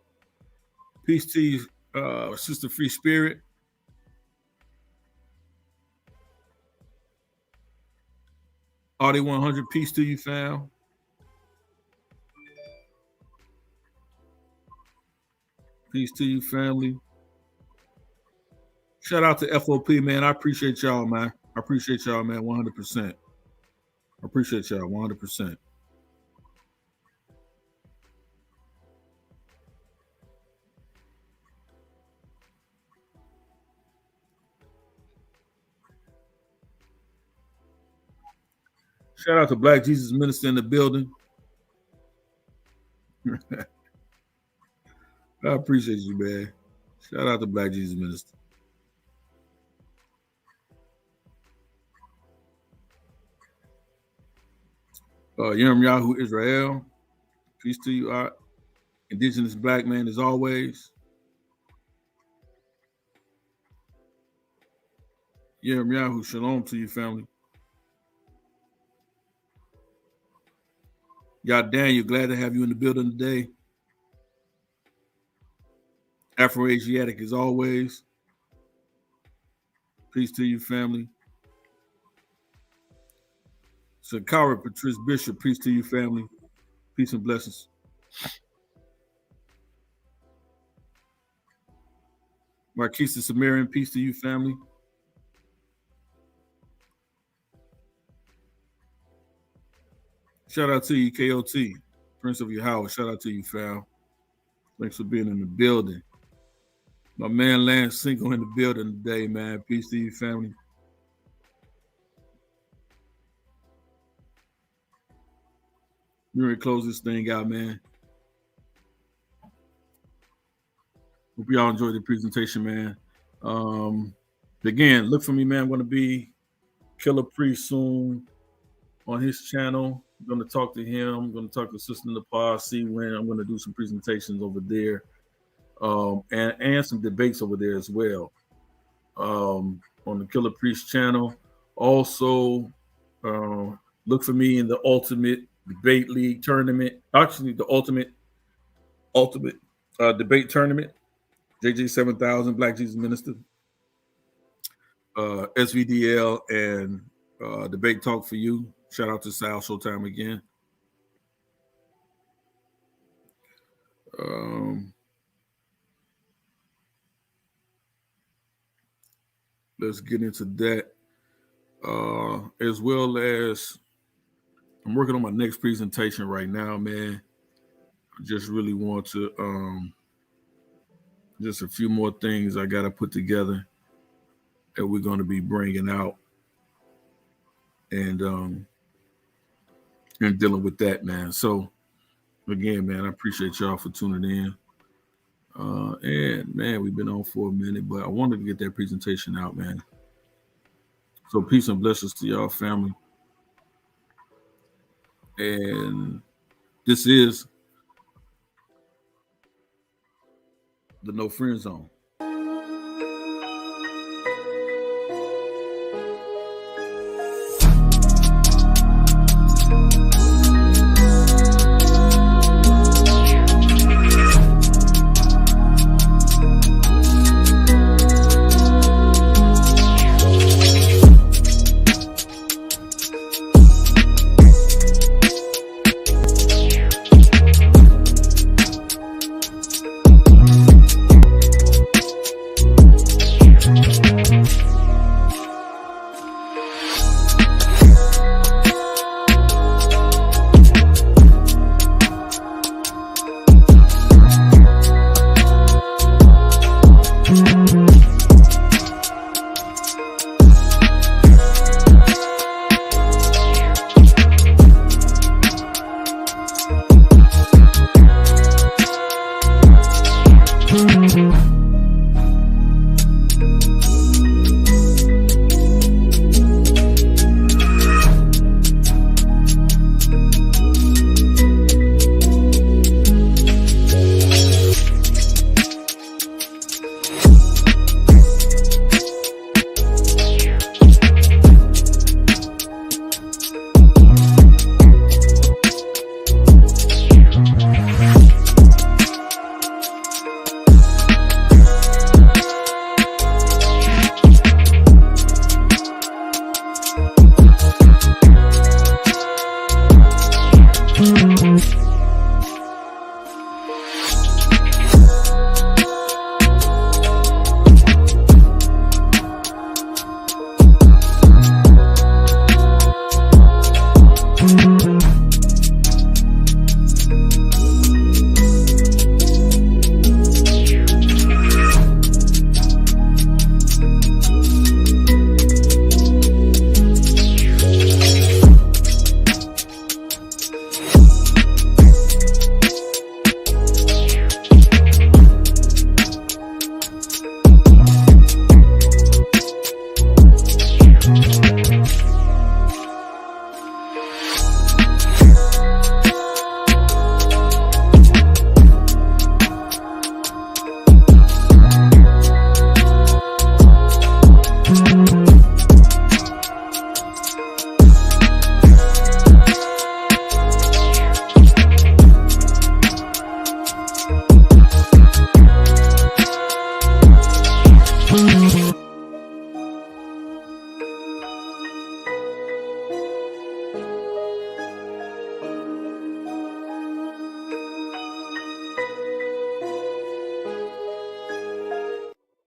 Peace to you, Sister Free Spirit. Audi 100, peace to you, fam. Peace to you, family. Shout out to FOP, man. I appreciate y'all, man. I appreciate y'all, man, 100%. I appreciate y'all, 100%. Shout out to Black Jesus Minister in the building. I appreciate you, man. Shout out to Black Jesus Minister. Yahoo Israel. Peace to you, Indigenous Black man as always. Yahoo, shalom to you, family. Daniel, glad to have you in the building today. Afro-Asiatic as always. Peace to you, family. Sakara Patrice Bishop, peace to you, family. Peace and blessings. Marquisa Samarian, peace to you, family. Shout out to you, KOT, Prince of YAHAWAH. Shout out to you, fam. Thanks for being in the building. My man Lance Single in the building today, man. Peace to you, family. We're going to close this thing out, man. Hope y'all enjoyed the presentation, man. Again, look for me, man. I'm going to be Killer Priest soon on his channel. I'm going to talk to him. I'm going to talk to Sister Nepal, see when I'm going to do some presentations over there, and some debates over there as well on the Killer Priest channel. Also, look for me in the Ultimate Debate League tournament. Actually, the Ultimate Debate Tournament. JJ 7000, Black Jesus Minister, SVDL, and Debate Talk for You. Shout out to Sal Showtime again. Let's get into that. As well as I'm working on my next presentation right now, man. I just really want to just a few more things I got to put together that we're going to be bringing out and dealing with that, man. So again, man, I appreciate y'all for tuning in. And man, we've been on for a minute, but I wanted to get that presentation out, man. So peace and blessings to y'all, family. And this is the No Friend Zone.